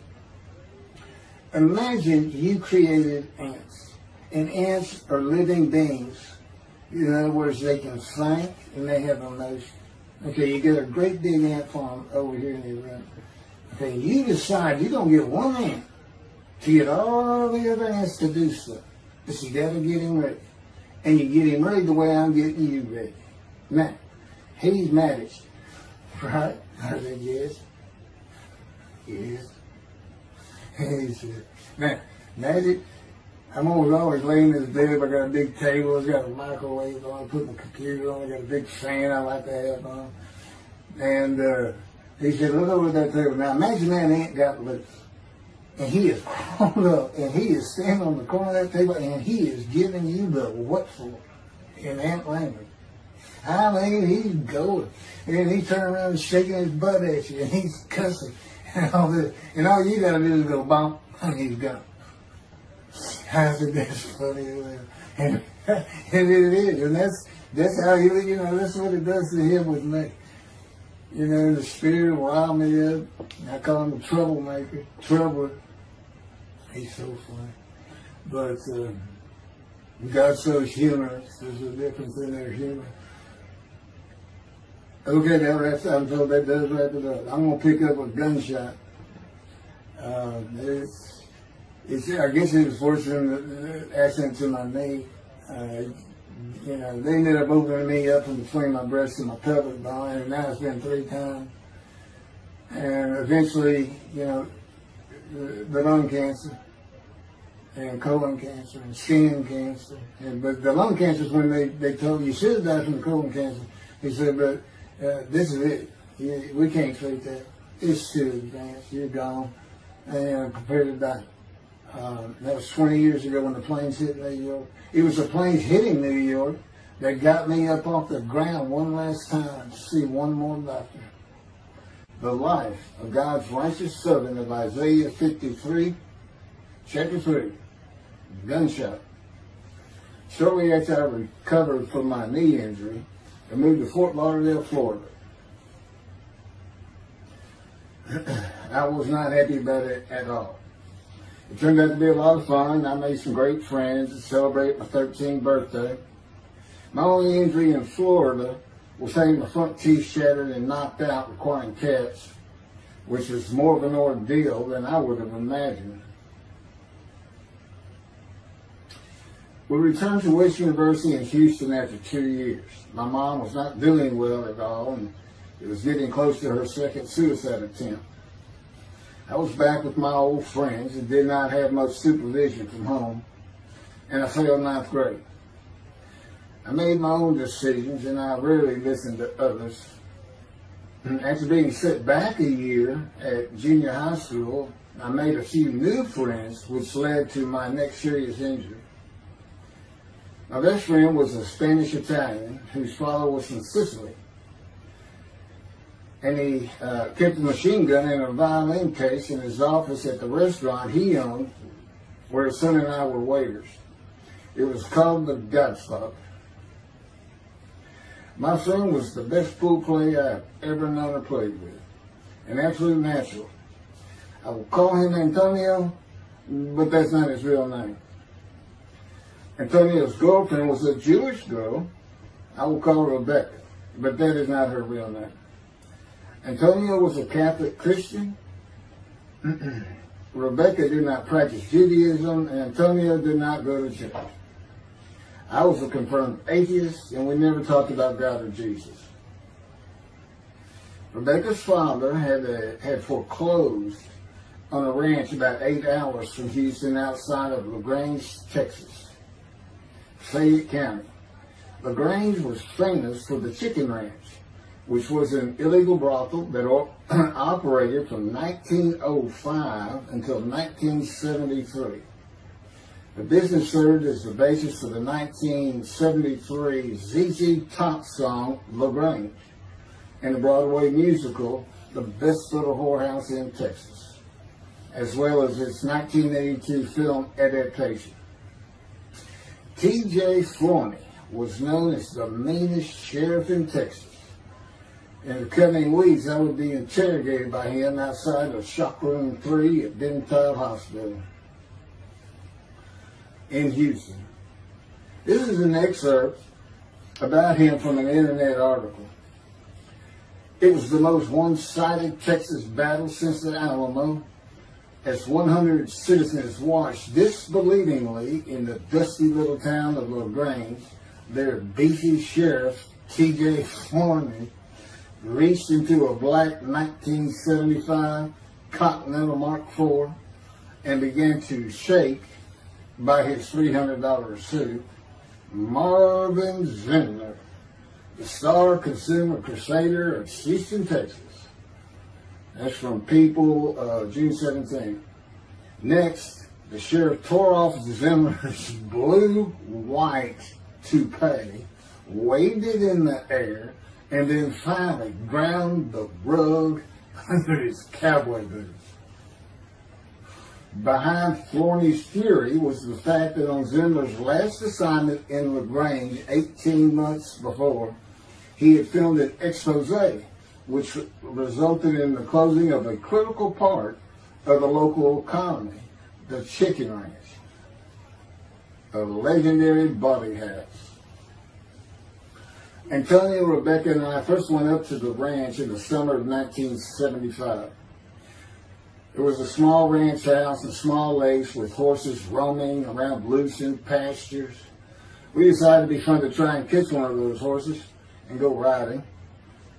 imagine you created ants. And ants are living beings. In other words, they can think and they have emotion. Okay, you get a great big ant farm over here in your room. Okay, you decide you're going to get one ant to get all the other ants to do stuff. But you got to get him ready. And you get him ready the way I'm getting you ready. Now, he's managed. Right? I said, yes. Yes. He said, now, magic. I'm always laying in this bed. I got a big table. It's got a microwave on. I put my computer on. I got a big fan I like to have on. And he said, look over at that table. Now imagine that ant got loose. And he is crawled up. And he is standing on the corner of that table. And he is giving you the what for in ant language. I mean, he's going. And he turned around and shaking his butt at you. And he's cussing. And all this. And all you got to do is go bump. And he's gone. I said, that's funny. And it is. And that's how that's what it does to him with me. You know, the spirit will rile me up. I call him a troublemaker. Troubler. He's so funny. But God's so humorous. There's a difference in their humor. Okay, I'm told that does wrap it up. I'm going to pick up a gunshot. I guess it was forcing the accident to my knee. They ended up opening me up in between my breast and my pelvic bone, and now it's been 3 times. And eventually, the lung cancer and colon cancer and skin cancer. But the lung cancer is when they told you should have died from the colon cancer. He said, but this is it. We can't treat that. It's too advanced. You're gone. And prepare to die. That was 20 years ago when the planes hit New York. It was the planes hitting New York that got me up off the ground one last time to see one more doctor. The life of God's righteous servant of Isaiah 53, chapter 3, gunshot. Shortly after I recovered from my knee injury, I moved to Fort Lauderdale, Florida. I was not happy about it at all. It turned out to be a lot of fun. I made some great friends to celebrate my 13th birthday. My only injury in Florida was having my front teeth shattered and knocked out, requiring caps, which was more of an ordeal than I would have imagined. We returned to West University in Houston after 2 years. My mom was not doing well at all, and it was getting close to her second suicide attempt. I was back with my old friends and did not have much supervision from home, and I failed ninth grade. I made my own decisions, and I rarely listened to others. After being set back a year at junior high school, I made a few new friends, which led to my next serious injury. My best friend was a Spanish Italian whose father was from Sicily. And he kept a machine gun in a violin case in his office at the restaurant he owned, where his son and I were waiters. It was called the Godfather. My friend was the best pool player I've ever known or played with, an absolute natural. I will call him Antonio, but that's not his real name. Antonio's girlfriend was a Jewish girl. I will call her Rebecca, but that is not her real name. Antonio was a Catholic Christian. Rebecca did not practice Judaism, and Antonio did not go to church. I was a confirmed atheist, and we never talked about God or Jesus. Rebecca's father had foreclosed on a ranch about 8 hours from Houston outside of LaGrange, Texas, Fayette County. LaGrange was famous for the Chicken Ranch, which was an illegal brothel that operated from 1905 until 1973. The business served as the basis for the 1973 ZZ Top song, LaGrange, and the Broadway musical, The Best Little Whorehouse in Texas, as well as its 1982 film adaptation. T.J. Florney was known as the meanest sheriff in Texas. In the coming weeks, I would be interrogated by him outside of Shock Room 3 at Dental Hospital in Houston. This is an excerpt about him from an internet article. It was the most one-sided Texas battle since the Alamo, as 100 citizens watched disbelievingly in the dusty little town of LaGrange, their beefy sheriff, T.J. Florney, reached into a black 1975 Continental Mark IV and began to shake by his $300 suit Marvin Zindler, the star consumer crusader of Houston, Texas. That's from People, June 17. Next, the sheriff tore off Zindler's blue-white toupee, waved it in the air, and then finally ground the rug under his cowboy boots. Behind Florney's fury was the fact that on Zindler's last assignment in LaGrange 18 months before, he had filmed an expose which resulted in the closing of a critical part of the local economy, the Chicken Ranch, a legendary body house. Antonio, Rebecca, and I first went up to the ranch in the summer of 1975. It was a small ranch house and small lakes with horses roaming around loosened pastures. We decided it'd be fun to try and catch one of those horses and go riding.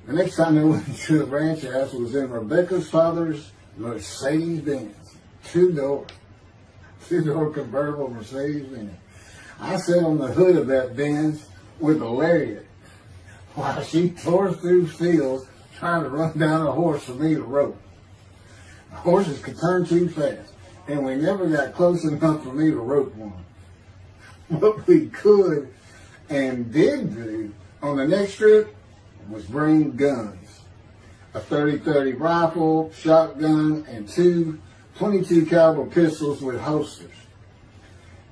The next time they went to the ranch house was in Rebecca's father's Mercedes-Benz. Two-door convertible Mercedes-Benz. I sat on the hood of that Benz with a lariat while she tore through fields trying to run down a horse for me to rope. The horses could turn too fast, and we never got close enough for me to rope one. What we could and did do on the next trip was bring guns. A 30-30 rifle, shotgun, and two 22 caliber pistols with holsters.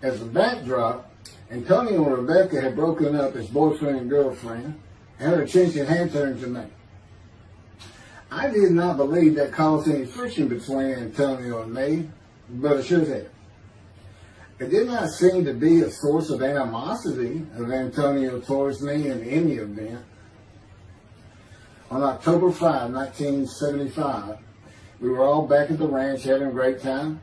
As a backdrop, Antonio and Rebecca had broken up as boyfriend and girlfriend, and her attention had turned to me. I did not believe that caused any friction between Antonio and me, but it should have. It did not seem to be a source of animosity of Antonio towards me in any event. On October 5, 1975, we were all back at the ranch having a great time.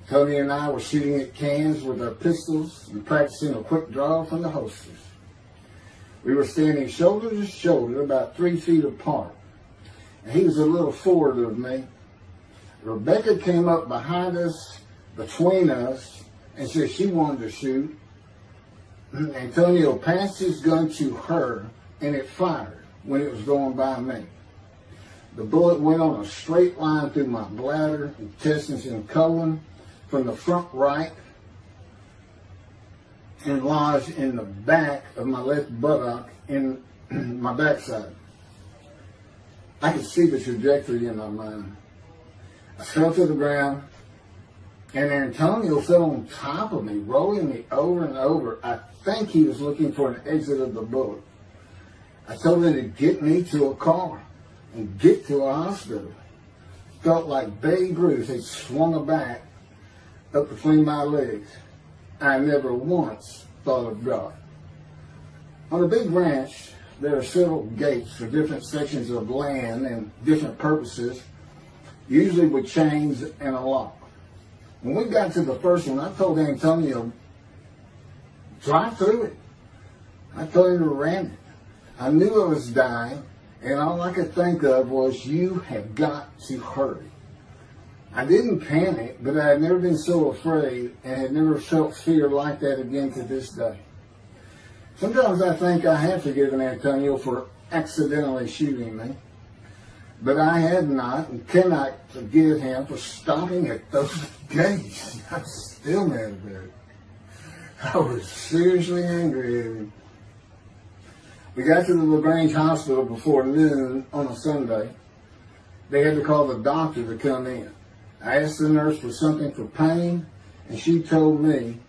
Tony and I were shooting at cans with our pistols and practicing a quick draw from the holsters. We were standing shoulder to shoulder, about 3 feet apart, and he was a little forward of me. Rebecca came up behind us, between us, and said she wanted to shoot. Antonio passed his gun to her, and it fired when it was going by me. The bullet went on a straight line through my bladder, intestines, and colon from the front right and lodged in the back of my left buttock in my backside. I could see the trajectory in my mind. I fell to the ground, and Antonio fell on top of me, rolling me over and over. I think he was looking for an exit of the bullet. I told him to get me to a car and get to a hospital. Felt like Babe Ruth had swung a bat up between my legs. I never once thought of God. On a big ranch, there are several gates for different sections of land and different purposes, usually with chains and a lock. When we got to the first one, I told Antonio, drive through it. I told him to ram it. I knew I was dying, and all I could think of was, you have got to hurry. I didn't panic, but I had never been so afraid and had never felt fear like that again to this day. Sometimes I think I have forgiven Antonio for accidentally shooting me, but I had not and cannot forgive him for stopping at those gates. I'm still mad about it. I was seriously angry at him. We got to the LaGrange Hospital before noon on a Sunday. They had to call the doctor to come in. I asked the nurse for something for pain, and she told me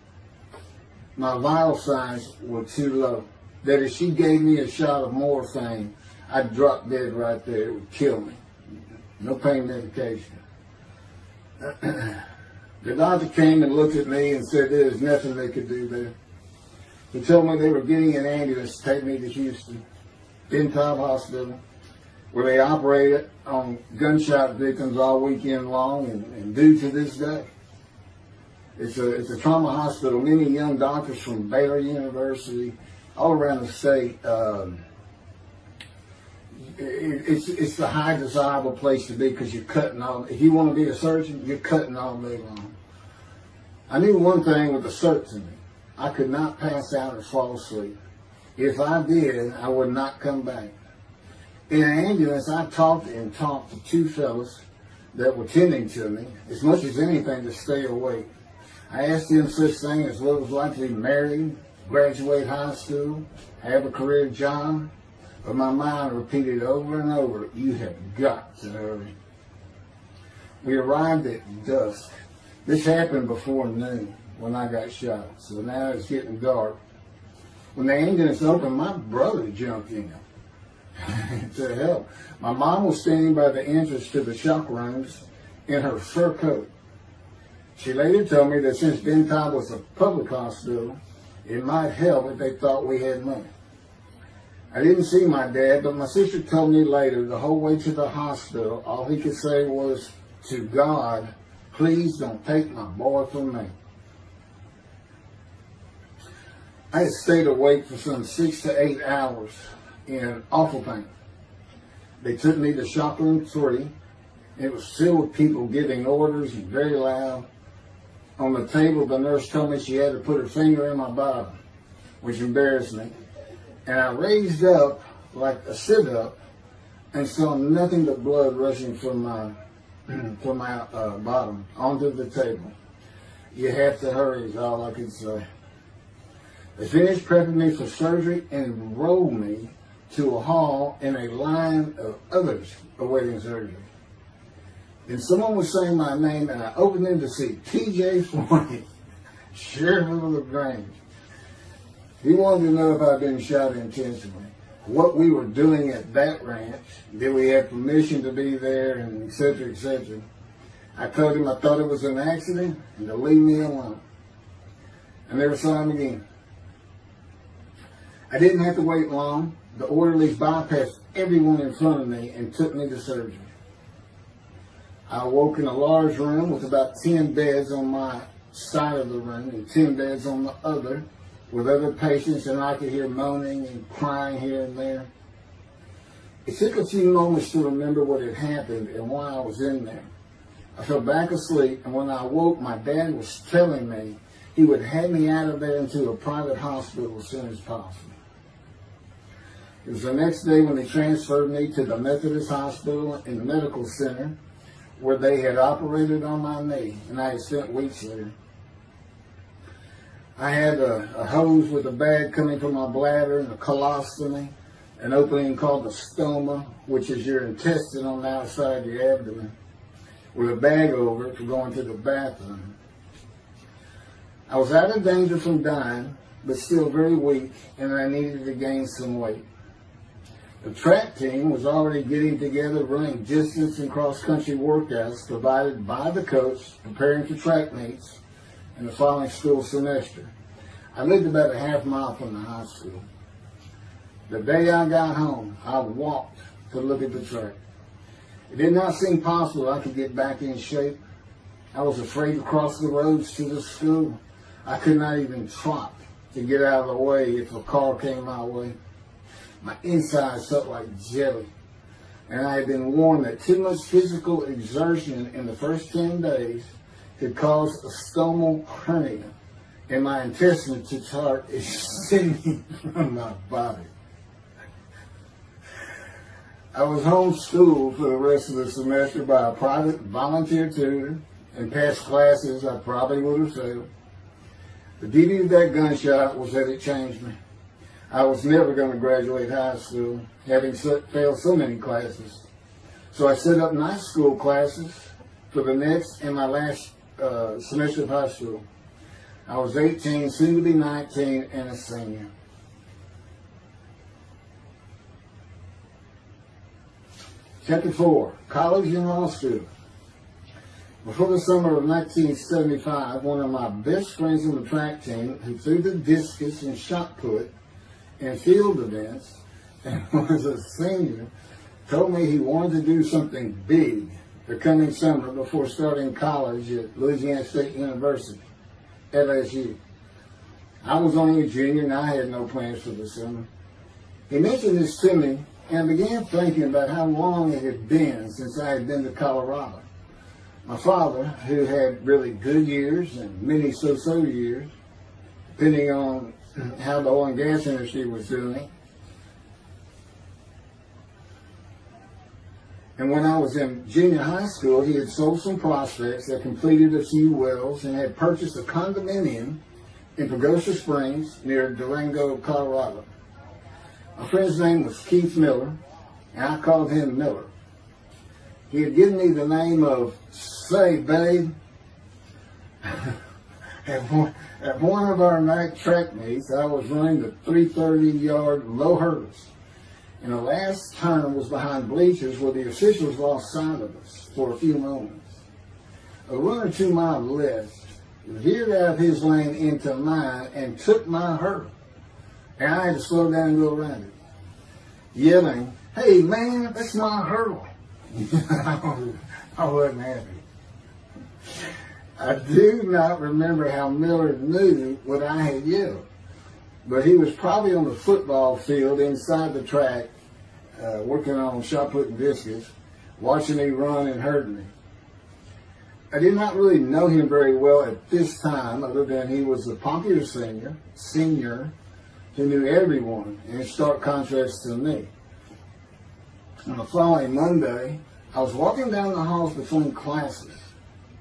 my vital signs were too low. That if she gave me a shot of morphine, I'd drop dead right there. It would kill me. No pain medication. The doctor came and looked at me and said there was nothing they could do there. They told me they were getting an ambulance to take me to Houston, Untitled Hospital, where they operated on gunshot victims all weekend long and do to this day. It's a trauma hospital. Many young doctors from Baylor University, all around the state. It's the high desirable place to be because you're cutting all. If you want to be a surgeon, you're cutting all day long. I knew one thing with the certainty. I could not pass out or fall asleep. If I did, I would not come back. In an ambulance, I talked to two fellas that were tending to me, as much as anything to stay awake. I asked them such things as what it was like to be married, graduate high school, have a career job, but my mind repeated over and over, you have got to hurry. We arrived at dusk. This happened before noon when I got shot, so now it's getting dark. When the ambulance opened, my brother jumped in to help. My mom was standing by the entrance to the shock rooms in her fur coat. She later told me that since Benton was a public hospital, it might help if they thought we had money. I didn't see my dad, but my sister told me later, the whole way to the hospital, all he could say was, to God, please don't take my boy from me. I had stayed awake for some 6 to 8 hours in awful pain. They took me to shop room 3. It was filled with people giving orders and very loud. On the table, the nurse told me she had to put her finger in my bottom, which embarrassed me. And I raised up like a sit-up and saw nothing but blood rushing from my bottom onto the table. You have to hurry is all I could say. They finished prepping me for surgery and enrolled me to a hall in a line of others awaiting surgery. And someone was saying my name, and I opened in to see T.J. Forney, Sheriff of LaGrange. He wanted to know if I'd been shot intentionally, what we were doing at that ranch, did we have permission to be there, and et cetera, et cetera. I told him I thought it was an accident and to leave me alone. I never saw him again. I didn't have to wait long. The orderlies bypassed everyone in front of me and took me to surgery. I awoke in a large room with about 10 beds on my side of the room and 10 beds on the other with other patients, and I could hear moaning and crying here and there. It took a few moments to remember what had happened and why I was in there. I fell back asleep, and when I awoke, my dad was telling me he would have me out of there into a private hospital as soon as possible. It was the next day when they transferred me to the Methodist Hospital in the medical center where they had operated on my knee, and I had spent weeks there. I had a hose with a bag coming from my bladder and a colostomy, an opening called the stoma, which is your intestine on the outside of your abdomen, with a bag over it for going to the bathroom. I was out of danger from dying, but still very weak, and I needed to gain some weight. The track team was already getting together, running distance and cross-country workouts provided by the coach, preparing for track meets in the following school semester. I lived about a half mile from the high school. The day I got home, I walked to look at the track. It did not seem possible I could get back in shape. I was afraid to cross the roads to the school. I could not even trot to get out of the way if a car came my way. My insides felt like jelly, and I had been warned that too much physical exertion in the first 10 days could cause a stomal hernia, and my intestine to start extending from my body. I was homeschooled for the rest of the semester by a private volunteer tutor, and passed classes I probably would have failed. The beauty of that gunshot was that it changed me. I was never going to graduate high school, having failed so many classes. So I set up night school classes for the next and my last semester of high school. I was 18, soon to be 19, and a senior. Chapter 4, College and Law School. Before the summer of 1975, one of my best friends on the track team, who threw the discus and shot put in field events and was a senior, told me he wanted to do something big the coming summer before starting college at Louisiana State University, LSU. I was only a junior and I had no plans for the summer. He mentioned this to me, and I began thinking about how long it had been since I had been to Colorado. My father, who had really good years and many so-so years, depending on how the oil and gas industry was doing. And when I was in junior high school, he had sold some prospects that completed a few wells and had purchased a condominium in Pagosa Springs near Durango, Colorado. My friend's name was Keith Miller, and I called him Miller. He had given me the name of Say Babe. At one of our night track meets, I was running the 330-yard low hurdles, and the last turn was behind bleachers where the officials lost sight of us for a few moments. A runner to my left veered out of his lane into mine and took my hurdle, and I had to slow down and go around it, yelling, "Hey man, that's my hurdle." I wasn't happy. I do not remember how Miller knew what I had yelled, but he was probably on the football field inside the track working on shot putting biscuits, watching me run and hurting me. I did not really know him very well at this time, other than he was a popular senior who knew everyone, in stark contrast to me. On the following Monday, I was walking down the halls between classes,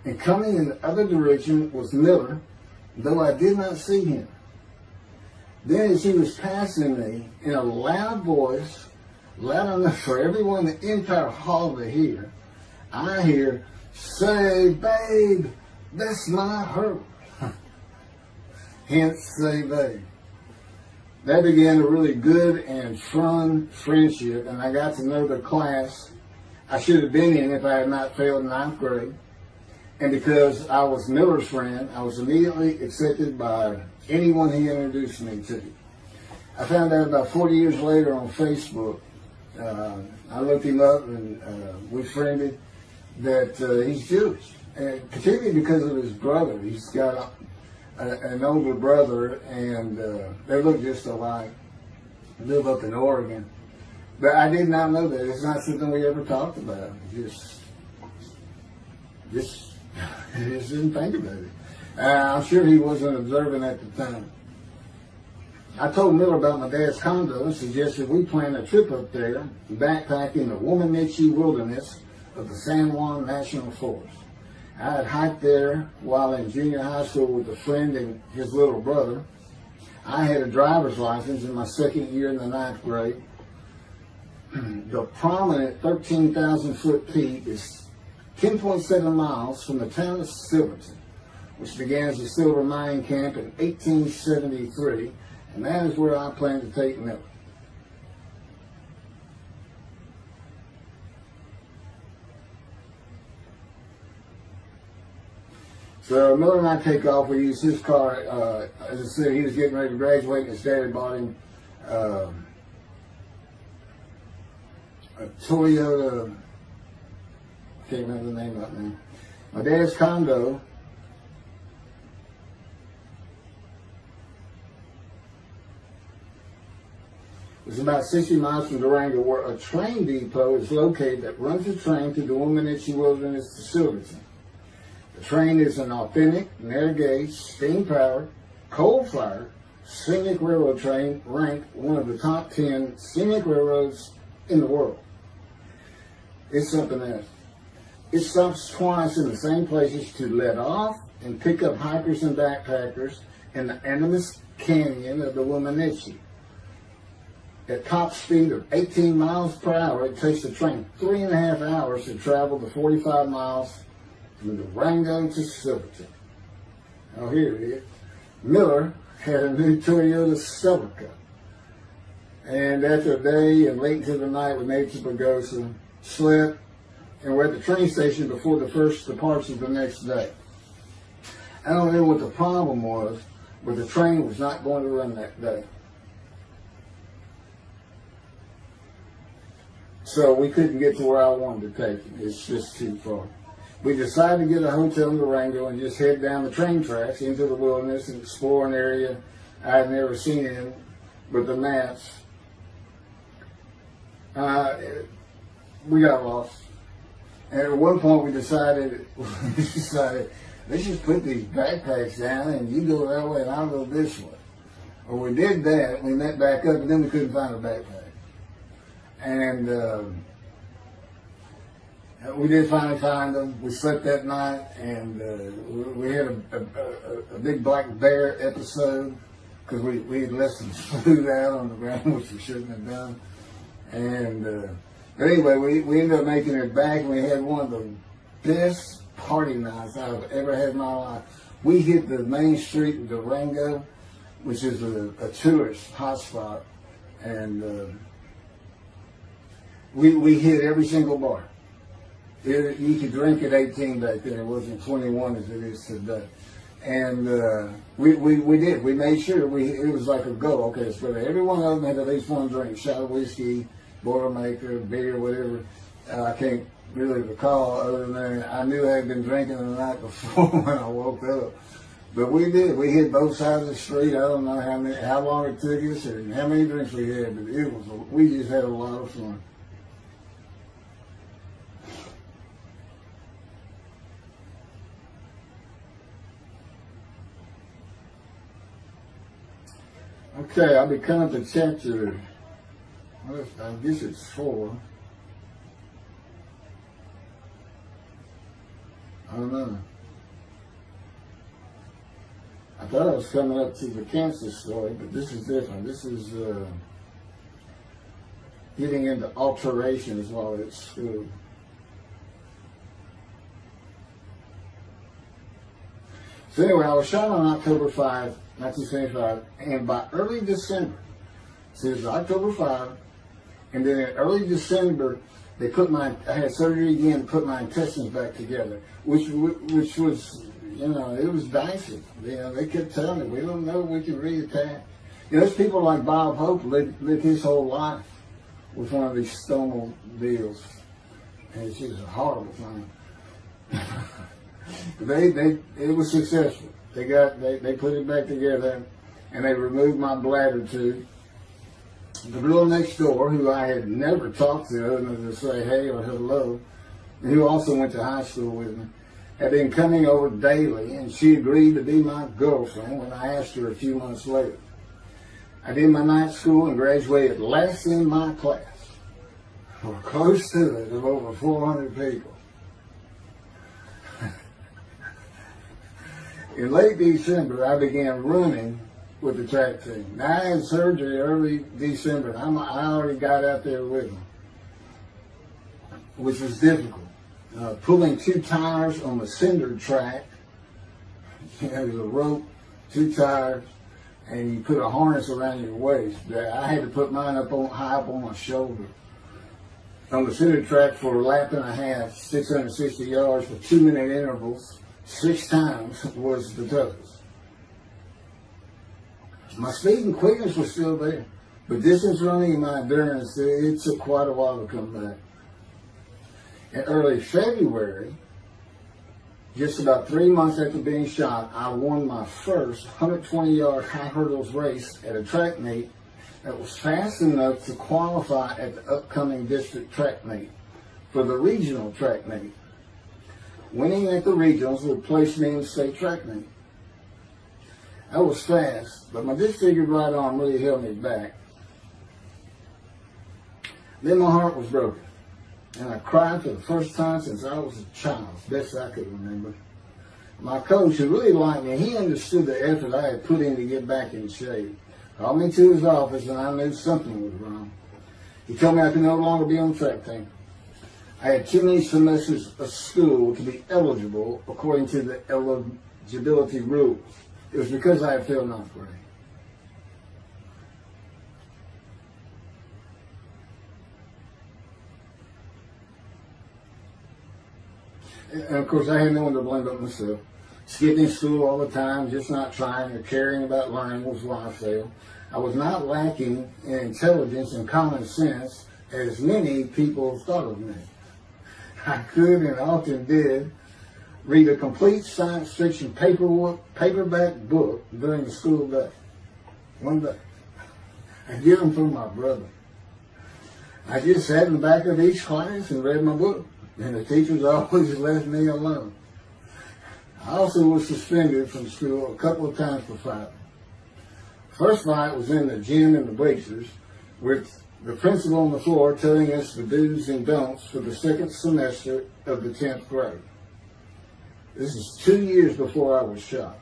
and coming in the other direction was Miller, though I did not see him. Then as he was passing me, in a loud voice, loud enough for everyone in the entire hall to hear, I hear, "Say, babe, that's my hurt." Hence, say, babe. That began a really good and fun friendship, and I got to know the class I should have been in if I had not failed ninth grade. And because I was Miller's friend, I was immediately accepted by anyone he introduced me to. I found out about 40 years later on Facebook. I looked him up and we friended that he's Jewish, and particularly because of his brother. He's got an older brother, and they look just alike. Live up in Oregon. But I did not know that. It's not something we ever talked about. Just didn't think about it. I'm sure he wasn't observant at the time. I told Miller about my dad's condo and suggested we plan a trip up there, backpacking the Womanichi wilderness of the San Juan National Forest. I had hiked there while in junior high school with a friend and his little brother. I had a driver's license in my second year in the ninth grade. The prominent 13,000-foot peak is 10.7 miles from the town of Silverton, which began as a silver mining camp in 1873, and that is where I plan to take Miller. So Miller and I take off. We use his car. As I said, he was getting ready to graduate, and his dad bought him a Toyota. I can't remember the name of it now. My dad's condo was about 60 miles from Durango, where a train depot is located that runs a train through the Womanichi Wilderness to Silverton. The train is an authentic, narrow gauge, steam-powered, coal-fired, scenic railroad train ranked one of the top 10 scenic railroads in the world. It's something else. It stops twice in the same places to let off and pick up hikers and backpackers in the Animus Canyon of the Womanichi. At top speed of 18 miles per hour, it takes the train 3.5 hours to travel the 45 miles from Durango to Silverton. Oh, here it is. Miller had a new Toyota Celica. And after a day and late into the night, we made to Pagosa, slept, and we're at the train station before the first departure the next day. I don't know what the problem was, but the train was not going to run that day. So we couldn't get to where I wanted to take it. It's just too far. We decided to get a hotel in Durango and just head down the train tracks into the wilderness and explore an area I had never seen in with the maps. We got lost. And at one point we decided, let's just put these backpacks down and you go that way and I'll go this way. Well, we did that. We met back up and then we couldn't find a backpack. And we did finally find them. We slept that night, and we had a big black bear episode because we had left some food out on the ground, which we shouldn't have done. And but anyway, we ended up making it back, and we had one of the best party nights I've ever had in my life. We hit the main street in Durango, which is a tourist hotspot, and we hit every single bar. You could drink at 18 back then. It wasn't 21 as it is today. And we did. We made sure it was like a go. Okay, so every one of them had at least one drink: shot of whiskey, Boilermaker, beer, whatever. I can't really recall other than that. I knew I had been drinking the night before when I woke up. But we did. We hit both sides of the street. I don't know how long it took us or how many drinks we had, but we just had a lot of fun. Okay, I'll be coming to chapter, I guess it's 4. I don't know. I thought I was coming up to the cancer story, but this is different. This is getting into alterations while at school. So anyway, I was shot on October 5, 1975, and by early December, so it was October 5, and then in early December, I had surgery again to put my intestines back together, which was, it was dicey. They kept telling me, we don't know if we can reattach. There's people like Bob Hope lived his whole life with one of these stomal deals, and it's just a horrible thing. It was successful. They put it back together, and they removed my bladder tube. The girl next door, who I had never talked to other than to say hey or hello, and who also went to high school with me, had been coming over daily, and she agreed to be my girlfriend when I asked her a few months later. I did my night school and graduated last in my class, or close to it, of over 400 people. In late December, I began running with the track team. Now, I had surgery early December, and I already got out there with them, which was difficult. Pulling 2 tires on the cinder track, there's a rope, 2 tires, and you put a harness around your waist. I had to put mine high up on my shoulder. On the cinder track for a lap and a half, 660 yards with 2-minute intervals, 6 times was the toughest. My speed and quickness was still there, but distance running and my endurance, it took quite a while to come back. In early February, just about 3 months after being shot, I won my first 120-yard high hurdles race at a track meet that was fast enough to qualify at the upcoming district track meet for the regional track meet. Winning at the regionals would place me in the state track meet. I was fast, but my disfigured right arm really held me back. Then my heart was broken, and I cried for the first time since I was a child, best I could remember. My coach, who really liked me, he understood the effort I had put in to get back in shape. Called me to his office, and I knew something was wrong. He told me I could no longer be on the track team. I had too many semesters of school to be eligible according to the eligibility rules. It was because I had failed 9th grade. And of course, I had no one to blame but myself. Skipping school all the time, just not trying or caring about learning was why I failed. I was not lacking in intelligence and common sense as many people thought of me. I could and often did read a complete science fiction paperback book during the school day. One day. I'd get them from my brother. I just sat in the back of each class and read my book, and the teachers always left me alone. I also was suspended from school a couple of times for fighting. First fight was in the gym in the bleachers with the principal on the floor telling us the do's and don'ts for the second semester of the 10th grade. This is 2 years before I was shot.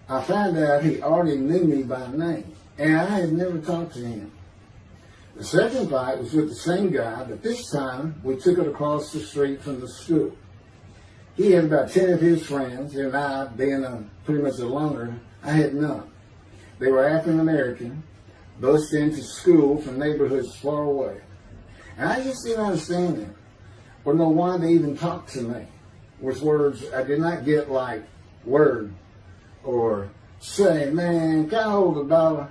I found out he already knew me by name, and I had never talked to him. The second fight was with the same guy, but this time we took it across the street from the school. He had about 10 of his friends, and I, being pretty much a loner, I had none. They were African American, bused into school from neighborhoods far away. And I just didn't understand them, or know why they even talked to me with words I did not get, like word, or say, man, can I hold $1?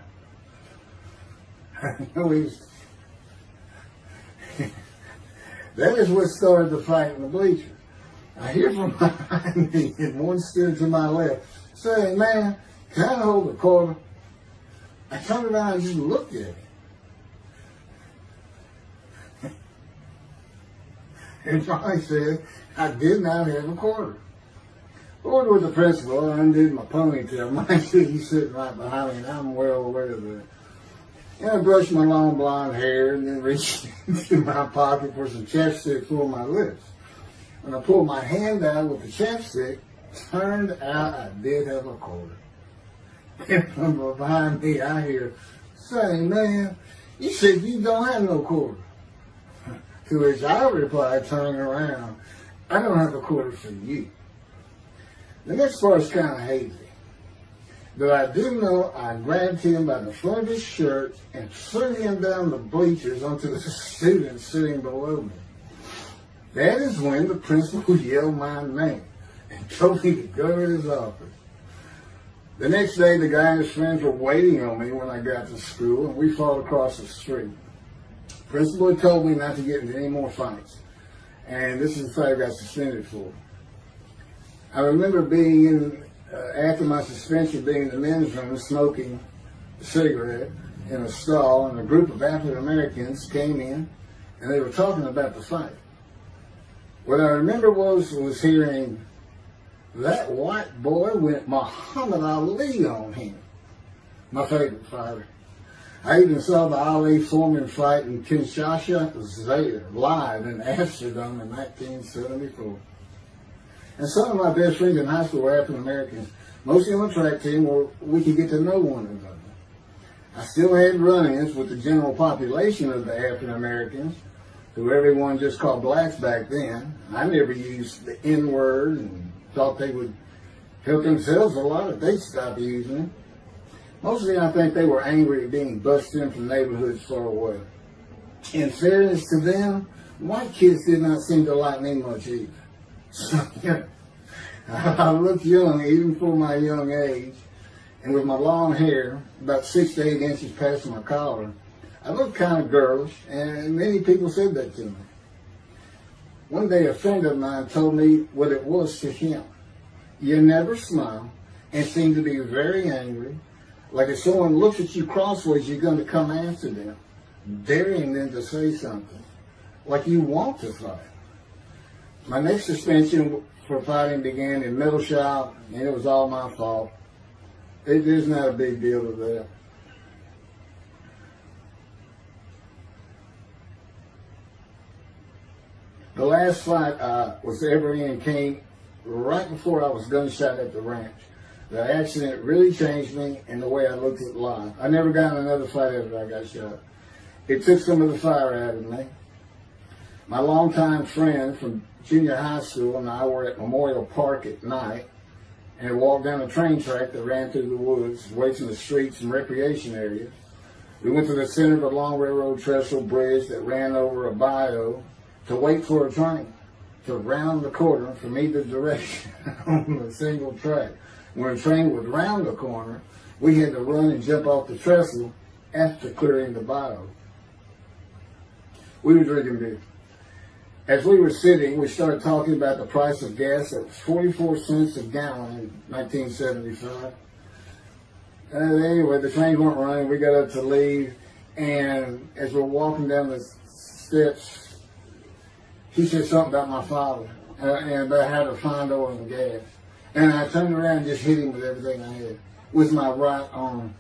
That is what started the fight in the bleachers. I hear from behind me, and one stood to my left, saying, man, can I hold a quarter? I turned around and just looked at him. And finally said, I did not have a quarter. Ordered with the principal, I undid my ponytail. Mind you, he's sitting right behind me, and I'm well aware of that. And I brushed my long blonde hair and then reached into my pocket for some chapstick for my lips. When I pulled my hand out with the chapstick, turned out I did have a quarter. And from behind me, I hear, "Say, man, you said you don't have no quarter." To which I replied, turning around, "I don't have a quarter for you." The next part is kind of hazy. But I do know I grabbed him by the front of his shirt and threw him down the bleachers onto the students sitting below me. That is when the principal yelled my name and told me to go to his office. The next day, the guy and his friends were waiting on me when I got to school, and we fought across the street. The principal had told me not to get into any more fights, and this is the fight I got suspended for. I remember being in, after my suspension, being in the men's room smoking a cigarette in a stall, and a group of African Americans came in, and they were talking about the fight. What I remember was hearing, "That white boy went Muhammad Ali on him." My favorite fighter. I even saw the Ali Foreman fight in Kinshasa live in Amsterdam in 1974. And some of my best friends in high school were African Americans, mostly on the track team where we could get to know one another. I still had run-ins with the general population of the African Americans, who everyone just called blacks back then. I never used the N-word and thought they would help themselves a lot if they stopped using it. Mostly I think they were angry at being busted in from neighborhoods far away. In fairness to them, white kids did not seem to like me much either. So, I looked young even for my young age, and with my long hair, about 6 to 8 inches past my collar, I looked kind of girlish, and many people said that to me. One day a friend of mine told me what it was to him. You never smile and seem to be very angry, like if someone looks at you crossways, you're going to come after them, daring them to say something, like you want to fight. My next suspension for fighting began in middle shop, and it was all my fault. There's not a big deal to that. The last fight I was ever in came right before I was gunshot at the ranch. The accident really changed me and the way I looked at life. I never got in another fight after I got shot. It took some of the fire out of me. My longtime friend from junior high school and I were at Memorial Park at night and walked down a train track that ran through the woods, away from the streets and recreation areas. We went to the center of a long railroad trestle bridge that ran over a bayou to wait for a train to round the corner from either direction on a single track. When a train would round the corner, we had to run and jump off the trestle after clearing the bayou. We were drinking beer. As we were sitting, we started talking about the price of gas at 44 cents a gallon in 1975. Anyway, the trains weren't running. We got up to leave, and as we're walking down the steps, he said something about my father and about how to find oil and gas. And I turned around and just hit him with everything I had, with my right arm.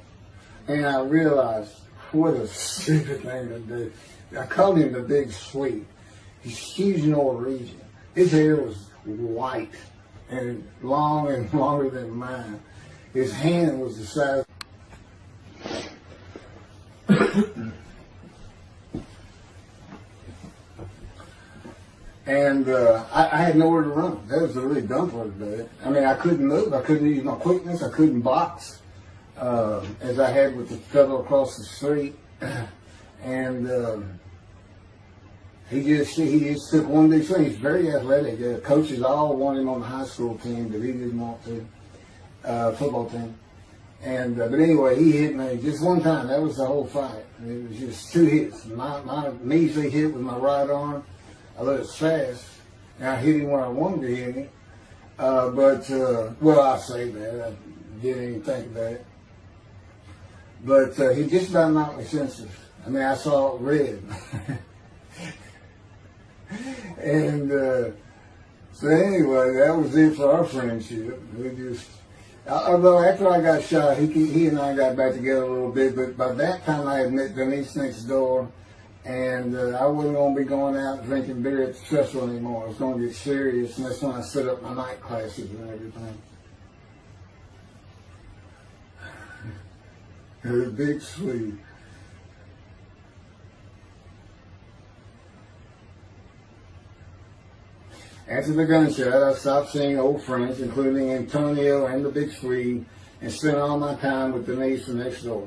And I realized what a stupid thing to do. I called him the Big Sweet. He's huge Norwegian. His hair was white and long and longer than mine. His hand was the size. And I had nowhere to run. That was the really dumb part of it. I mean, I couldn't move. I couldn't use my quickness. I couldn't box as I had with the fellow across the street. And he just took one big thing. He's very athletic. The coaches all wanted him on the high school team, but he didn't want to. Football team. And but anyway, he hit me just one time. That was the whole fight. It was just 2 hits. My measly hit with my right arm. I let it fast, and I hit him where I wanted to hit him. Well, I say that. I didn't even think about it. But he just about knocked me senseless. I mean, I saw red. And So anyway, that was it for our friendship. We just, although after I got shot, he and I got back together a little bit, but by that time I had met Denise next door, and I wasn't going to be going out drinking beer at the trestle anymore. I was going to get serious, and that's when I set up my night classes and everything. Her big Swede. After the gunshot, I stopped seeing old friends, including Antonio and the big Swede, and spent all my time with Denise next door.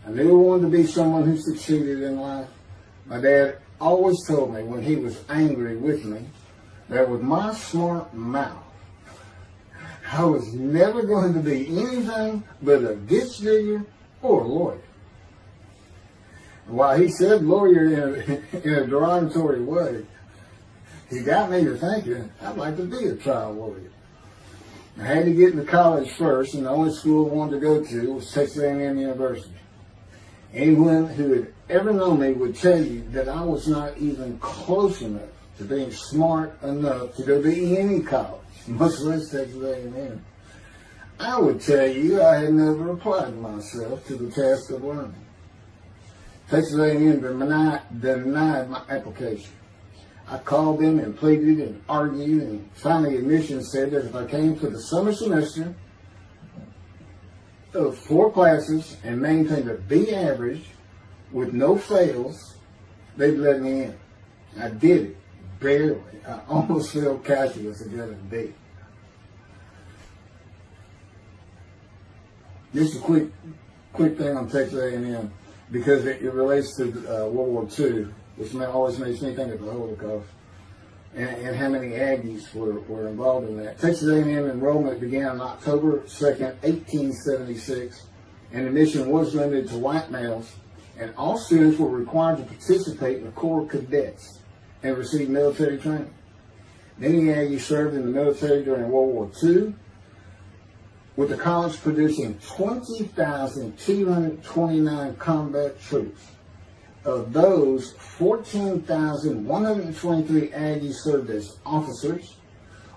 I knew I wanted to be someone who succeeded in life. My dad always told me when he was angry with me that with my smart mouth, I was never going to be anything but a ditch digger or a lawyer. While he said lawyer in a derogatory way, he got me to thinking I'd like to be a trial lawyer. I had to get into college first, and the only school I wanted to go to was Texas A&M University. Anyone who had ever known me would tell you that I was not even close enough to being smart enough to go to any college, much less Texas A&M. I would tell you I had never applied myself to the task of learning. Texas A&M denied my application. I called them and pleaded and argued, and finally admissions said that if I came to the summer semester of 4 classes and maintained a B average with no fails, they'd let me in. I did it, barely. I almost failed calculus and got a B. Just a quick thing on Texas A&M, because it relates to World War II, which always makes me think of the Holocaust, and how many Aggies were involved in that. Texas A&M enrollment began on October 2nd, 1876, and admission was limited to white males, and all students were required to participate in the Corps of Cadets and receive military training. Many Aggies served in the military during World War II, with the college producing 20,229 combat troops. Of those, 14,123 Aggies served as officers,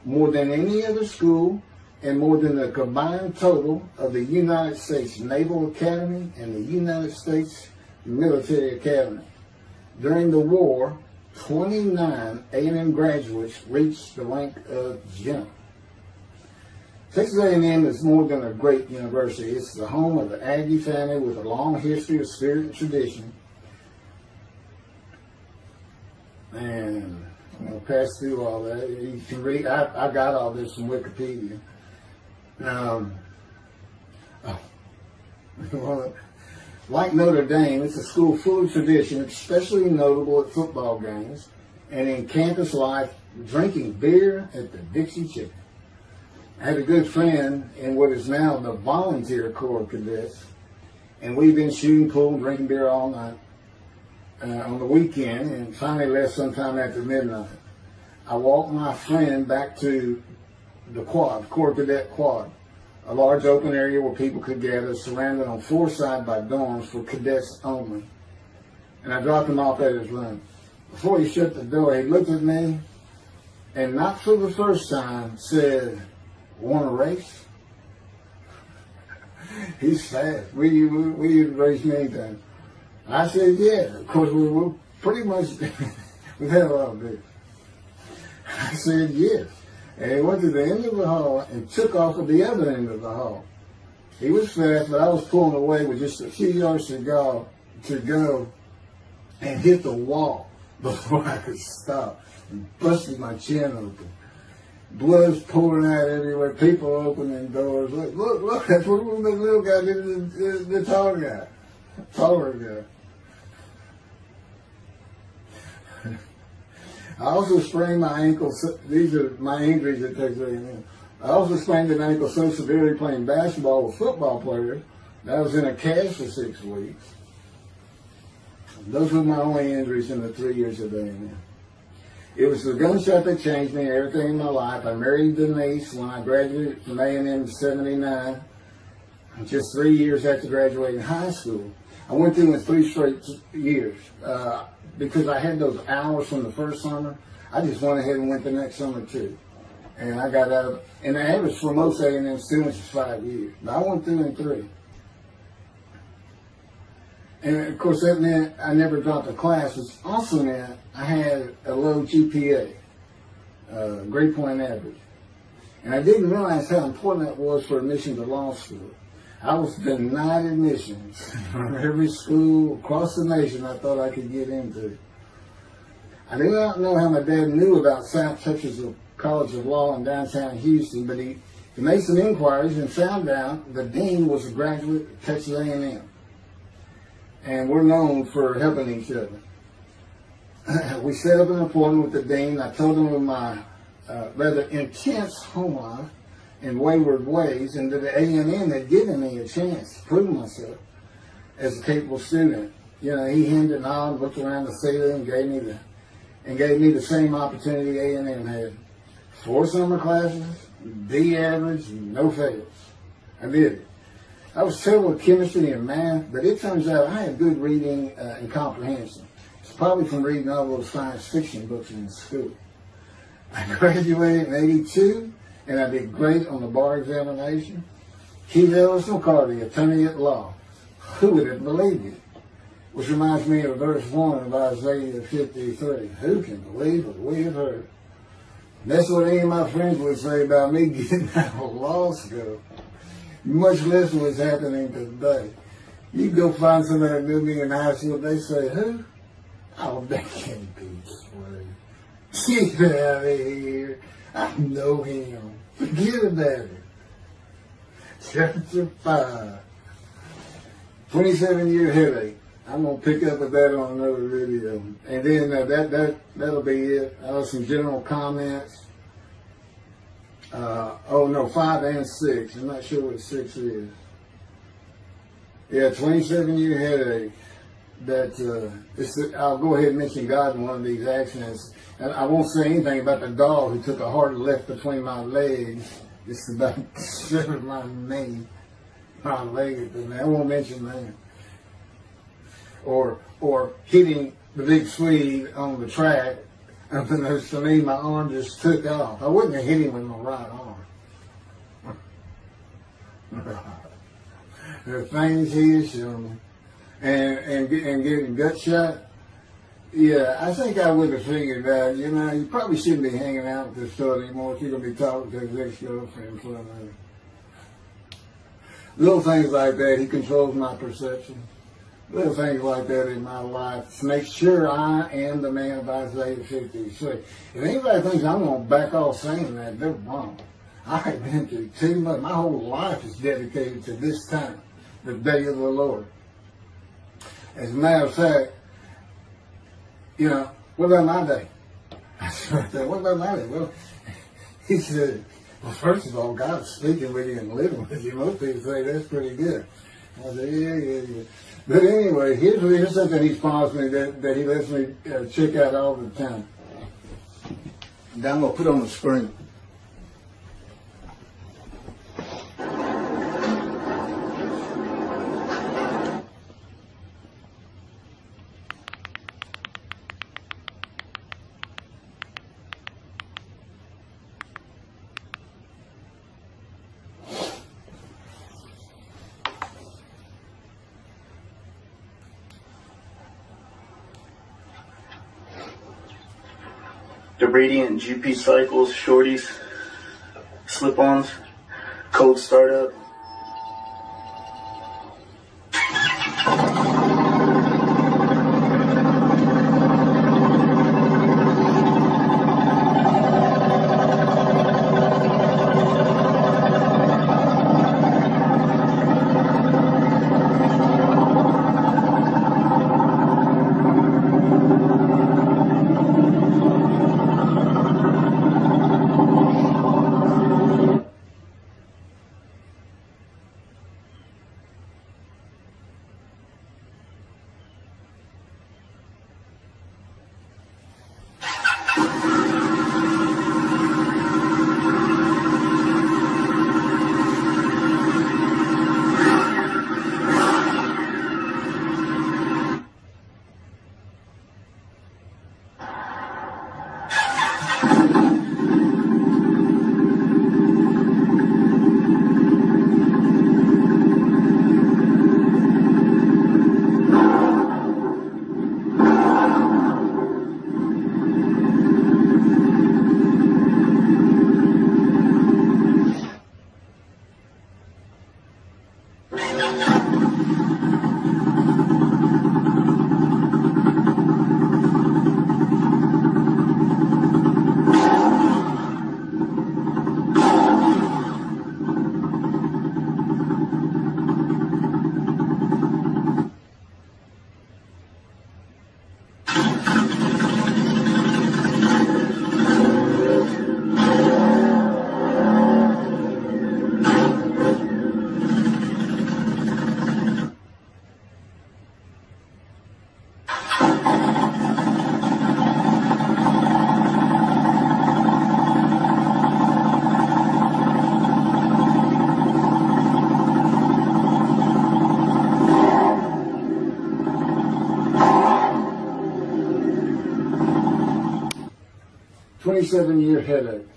more than any other school, and more than the combined total of the United States Naval Academy and the United States Military Academy. During the war, 29 A&M graduates reached the rank of general. Texas A&M is more than a great university. It's the home of the Aggie family with a long history of spirit and tradition. And I'm going to pass through all that. You can read, I got all this from Wikipedia. Like Notre Dame, it's a school full of tradition, especially notable at football games and in campus life, drinking beer at the Dixie Chicken. I had a good friend in what is now the Volunteer Corps of Cadets, and we've been shooting pool and drinking beer all night on the weekend, and finally left sometime after midnight. I walked my friend back to the quad, Corps Cadet Quad, a large open area where people could gather, surrounded on 4 sides by dorms for cadets only. And I dropped him off at his room. Before he shut the door, he looked at me, and not for the first time, said, "Want to race?" He's fast. We used to race many times. I said, yeah. Of course, we were pretty much, we've had a lot of beer. I said, yes. And he went to the end of the hall and took off at the other end of the hall. He was fast, but I was pulling away with just a few yards to go and hit the wall before I could stop and busted my chin open. Blood's pouring out everywhere. People opening doors. Look, that's what the little guy did to the tall guy. Taller guy. I also sprained my ankle. These are my injuries at Texas A&M. I also sprained an ankle so severely playing basketball with football players that I was in a cast for 6 weeks. Those were my only injuries in the 3 years of A&M. It was the gunshot that changed me and everything in my life. I married Denise when I graduated from A&M in '79, just 3 years after graduating high school. I went through in 3 straight years. Because I had those hours from the first summer, I just went ahead and went the next summer too. And I got out, and the average for most A&M students is 5 years. But I went through in 3. And of course that meant I never dropped a class, which also meant I had a low GPA, grade point average. And I didn't realize how important that was for admission to law school. I was denied admissions from every school across the nation I thought I could get into. I do not know how my dad knew about South Texas College of Law in downtown Houston, but he made some inquiries and found out the dean was a graduate of Texas A&M. And we're known for helping each other. We set up an appointment with the dean. I told him of my rather intense home life and wayward ways, and that the A&M had given me a chance to prove myself as a capable student. You know, he hemmed and hawed, looked around the theater, and gave me the same opportunity A&M had. 4 summer classes, D average, no fails. I did it. I was terrible at chemistry and math, but it turns out I had good reading and comprehension. It's probably from reading all those science fiction books in school. I graduated in '82, and I did great on the bar examination. Keith Ellis McCarty, attorney at law. Who would have believed it? Which reminds me of verse 1 of Isaiah 53. Who can believe what we have heard? That's what any of my friends would say about me getting out of law school. Much less what's happening today. You go find somebody that knew me in high school, they say, who? Oh, that can't be true. Get out of here. I know him. Forget about it. Chapter 5. 27-year headache. I'm going to pick up with that on another video. And then that'll be it. Some general comments. 5 and 6. I'm not sure what 6 is. Yeah, 27-year headache. I'll go ahead and mention God in one of these accidents. And I won't say anything about the dog who took a hard left between my legs. Just about severed my knee. My leg. I won't mention that. Or hitting the big Swede on the track. Unbeknownst to me, my arm just took off. I wouldn't have hit him with my right arm. There are things he has shown me. And getting gut shot. Yeah, I think I would have figured out, you probably shouldn't be hanging out with this fellow anymore if you're going to be talking to his ex-girlfriend for a minute. Little things like that, he controls my perception. Little things like that in my life to make sure I am the man of Isaiah 53. If anybody thinks I'm going to back off saying that, they're wrong. I have been through too much. My whole life is dedicated to this time, the day of the Lord. As a matter of fact, what about my day? I said, what about my day? Well, he said, well, first of all, God's speaking with you and living with you. Most people say that's pretty good. I said, yeah. But anyway, here's something he promised me that he lets me check out all the time. And I'm going to put on the screen. The Radiant GP Cycles, Shorties, Slip-Ons, Cold Startup. 27-year headache.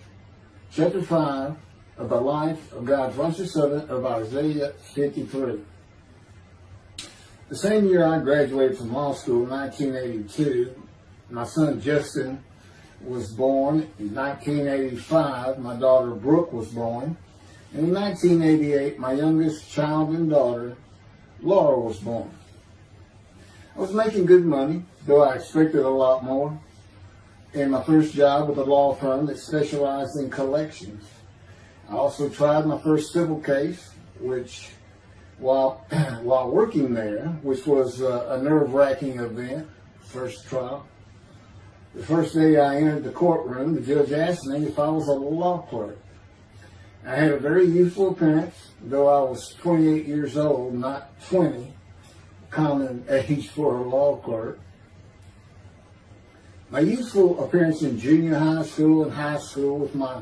Chapter 5 of the life of God's righteous servant of Isaiah 53. The same year I graduated from law school in 1982, my son Justin was born. In 1985, my daughter Brooke was born. And in 1988, my youngest child and daughter, Laura, was born. I was making good money, though I expected a lot more, in my first job with a law firm that specialized in collections. I also tried my first civil case, which, while working there, which was a nerve-wracking event, first trial. The first day I entered the courtroom, the judge asked me if I was a law clerk. I had a very youthful appearance, though I was 28 years old, not 20, common age for a law clerk. My youthful appearance in junior high school and high school with my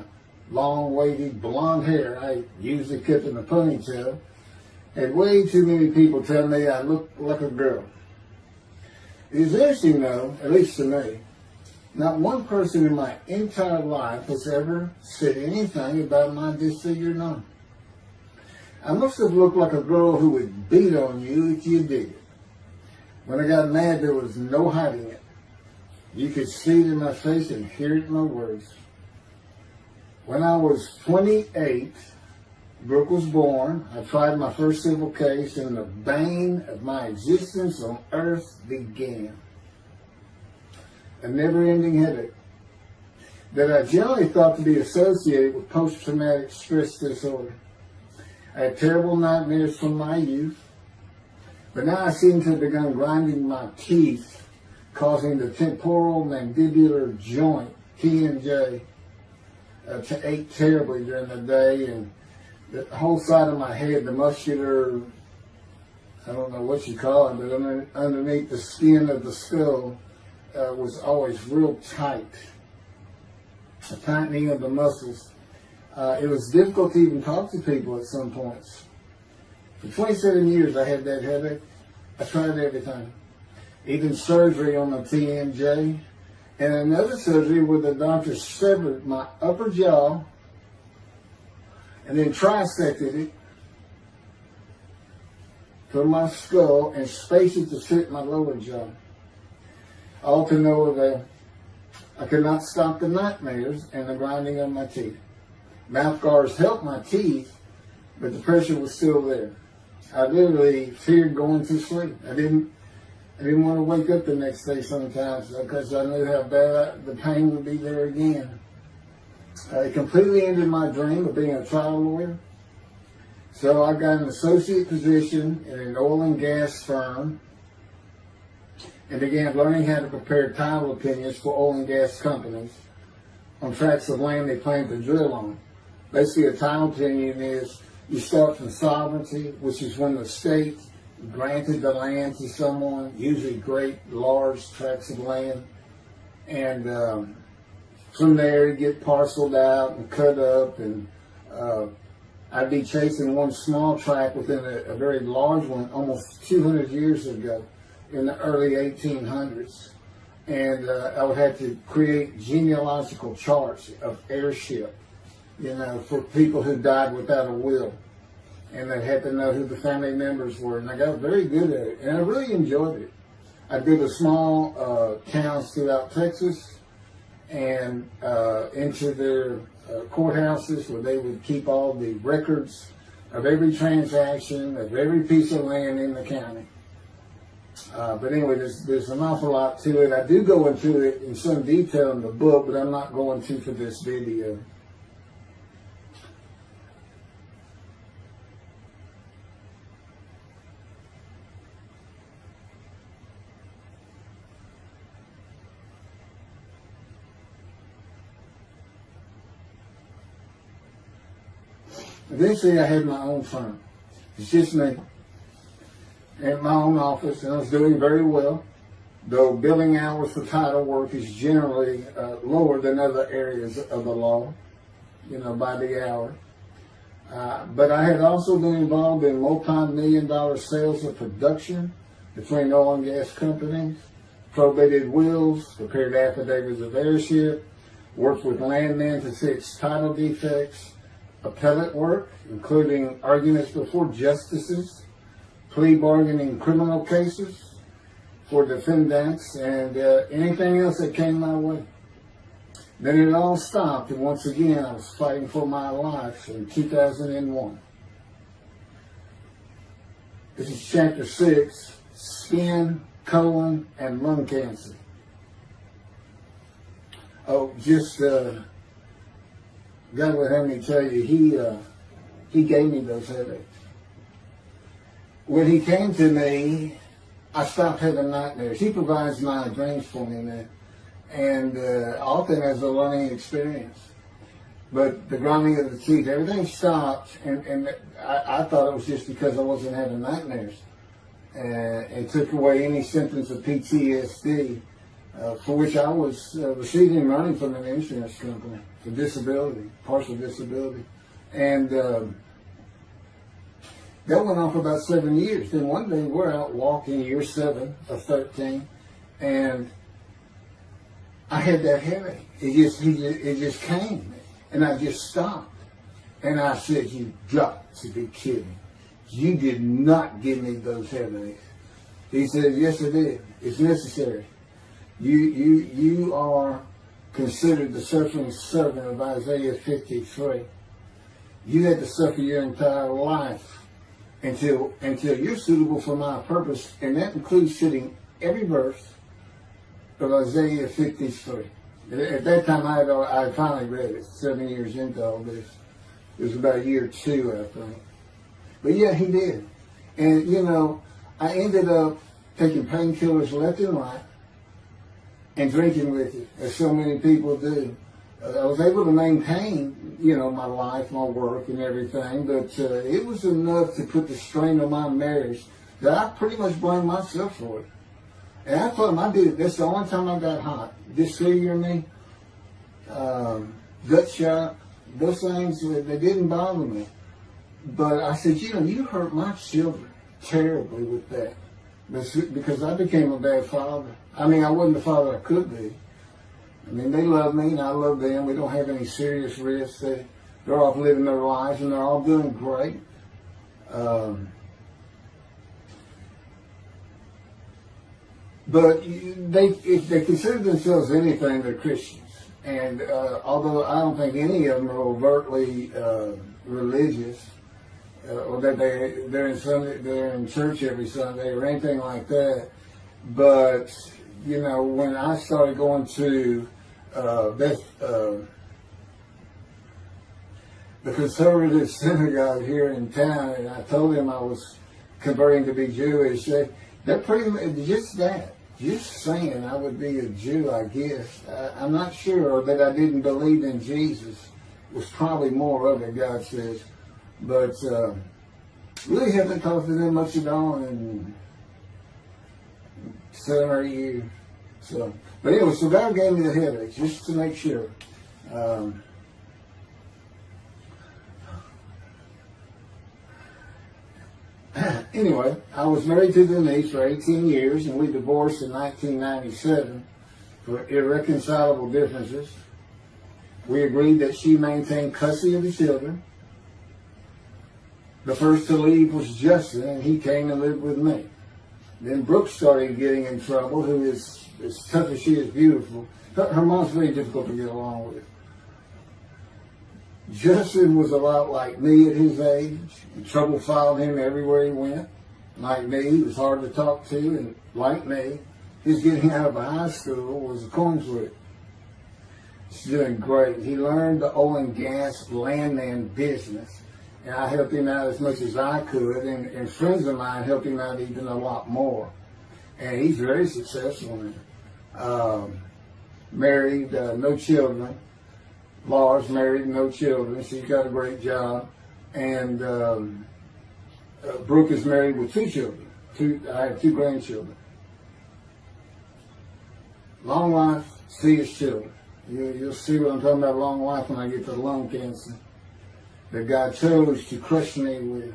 long, wavy blonde hair, I usually kept in a ponytail, had way too many people tell me I looked like a girl. It is interesting, though, at least to me, not one person in my entire life has ever said anything about my disfigured arm. I must have looked like a girl who would beat on you if you did it. When I got mad, there was no hiding it. You could see it in my face and hear it in my words. When I was 28, Brooke was born. I tried my first civil case, and the bane of my existence on earth began. A never-ending headache that I generally thought to be associated with post-traumatic stress disorder. I had terrible nightmares from my youth, but now I seem to have begun grinding my teeth, causing the temporal mandibular joint, TMJ, to ache terribly during the day, and the whole side of my head, the muscular, I don't know what you call it, but underneath the skin of the skull, was always real tight, a tightening of the muscles. It was difficult to even talk to people at some points. For 27 years I had that headache. I tried everything, even surgery on the TMJ, and another surgery where the doctor severed my upper jaw and then trisected it from my skull and spaced it to fit my lower jaw. All to no avail. I could not stop the nightmares and the grinding of my teeth. Mouth guards helped my teeth, but the pressure was still there. I literally feared going to sleep. I didn't want to wake up the next day sometimes because I knew how bad the pain would be there again. It completely ended my dream of being a trial lawyer. So I got an associate position in an oil and gas firm and began learning how to prepare title opinions for oil and gas companies on tracts of land they plan to drill on. Basically, a title opinion is you start from sovereignty, which is when the state granted the land to someone, usually great, large tracts of land, and from there you get parceled out and cut up, and I'd be chasing one small tract within a very large one almost 200 years ago in the early 1800s, and I would have to create genealogical charts of heirship, for people who died without a will, and they had to know who the family members were, and I got very good at it, and I really enjoyed it. I did a small towns throughout Texas, and into their courthouses where they would keep all the records of every transaction, of every piece of land in the county. But anyway, there's an awful lot to it. I do go into it in some detail in the book, but I'm not going to for this video. Eventually, I had my own firm. It's just me. In my own office, and I was doing very well, though billing hours for title work is generally lower than other areas of the law, by the hour. But I had also been involved in multi-million-dollar sales of production between oil and gas companies, probated wills, prepared affidavits of heirship, worked with landmen to fix title defects, appellate work, including arguments before justices, plea bargaining in criminal cases for defendants, and anything else that came my way. Then it all stopped, and once again I was fighting for my life in 2001. This is chapter 6, skin, colon, and lung cancer. Oh, just, God would have me tell you, he gave me those headaches. When he came to me, I stopped having nightmares. He provides my dreams for me now. And often as a learning experience. But the grinding of the teeth, everything stopped, and I thought it was just because I wasn't having nightmares. It took away any symptoms of PTSD, for which I was receiving money from an insurance company for disability, partial disability. And that went on for about 7 years. Then one day we're out walking, year 7 of 13, and I had that headache. It just came, and I just stopped. And I said, "You got to be kidding. You did not give me those headaches." He said, "Yes, I did. It's necessary. You are considered the suffering servant of Isaiah 53. You had to suffer your entire life until you're suitable for my purpose," and that includes fitting every verse of Isaiah 53. At that time, I finally read it, 7 years into all this. It was about year 2, I think. But yeah, he did. And, you know, I ended up taking painkillers left and right and drinking with it, as so many people do. I was able to maintain, you know, my life, my work, and everything, but it was enough to put the strain on my marriage that I pretty much blamed myself for it. And I told him I did it. That's the only time I got hot. Disfiguring me, gut shot, those things, they didn't bother me. But I said, you know, you hurt my children terribly with that. Because I became a bad father. I mean, I wasn't the father I could be. I mean, they love me and I love them. We don't have any serious risks. They're off living their lives and they're all doing great. But if they consider themselves anything, they're Christians. And although I don't think any of them are overtly religious, or that they're in church every Sunday or anything like that, but you know, when I started going to the conservative synagogue here in town, and I told them I was converting to be Jewish, they're pretty much just that. Just saying I would be a Jew, I guess. I'm not sure that I didn't believe in Jesus. It was probably more of it, God says. But really haven't talked to them much at all in 7 or 8 years. So, but anyway, so God gave me the headache just to make sure. Anyway, I was married to Denise for 18 years, and we divorced in 1997 for irreconcilable differences. We agreed that she maintain custody of the children. The first to leave was Justin, and he came and lived with me. Then Brooke started getting in trouble, who is as tough as she is beautiful. Her mom's very difficult to get along with. Justin was a lot like me at his age. And trouble followed him everywhere he went. Like me, he was hard to talk to, and like me, his getting out of high school was a coin flip. He's doing great. He learned the oil and gas landman business, and I helped him out as much as I could, and friends of mine helped him out even a lot more. And he's very successful now. Married, no children. Laura's married, no children. She's got a great job. And Brooke is married with 2 children. I have 2 grandchildren. Long life, see his children. You'll see what I'm talking about, long life, when I get to lung cancer that God chose to crush me with.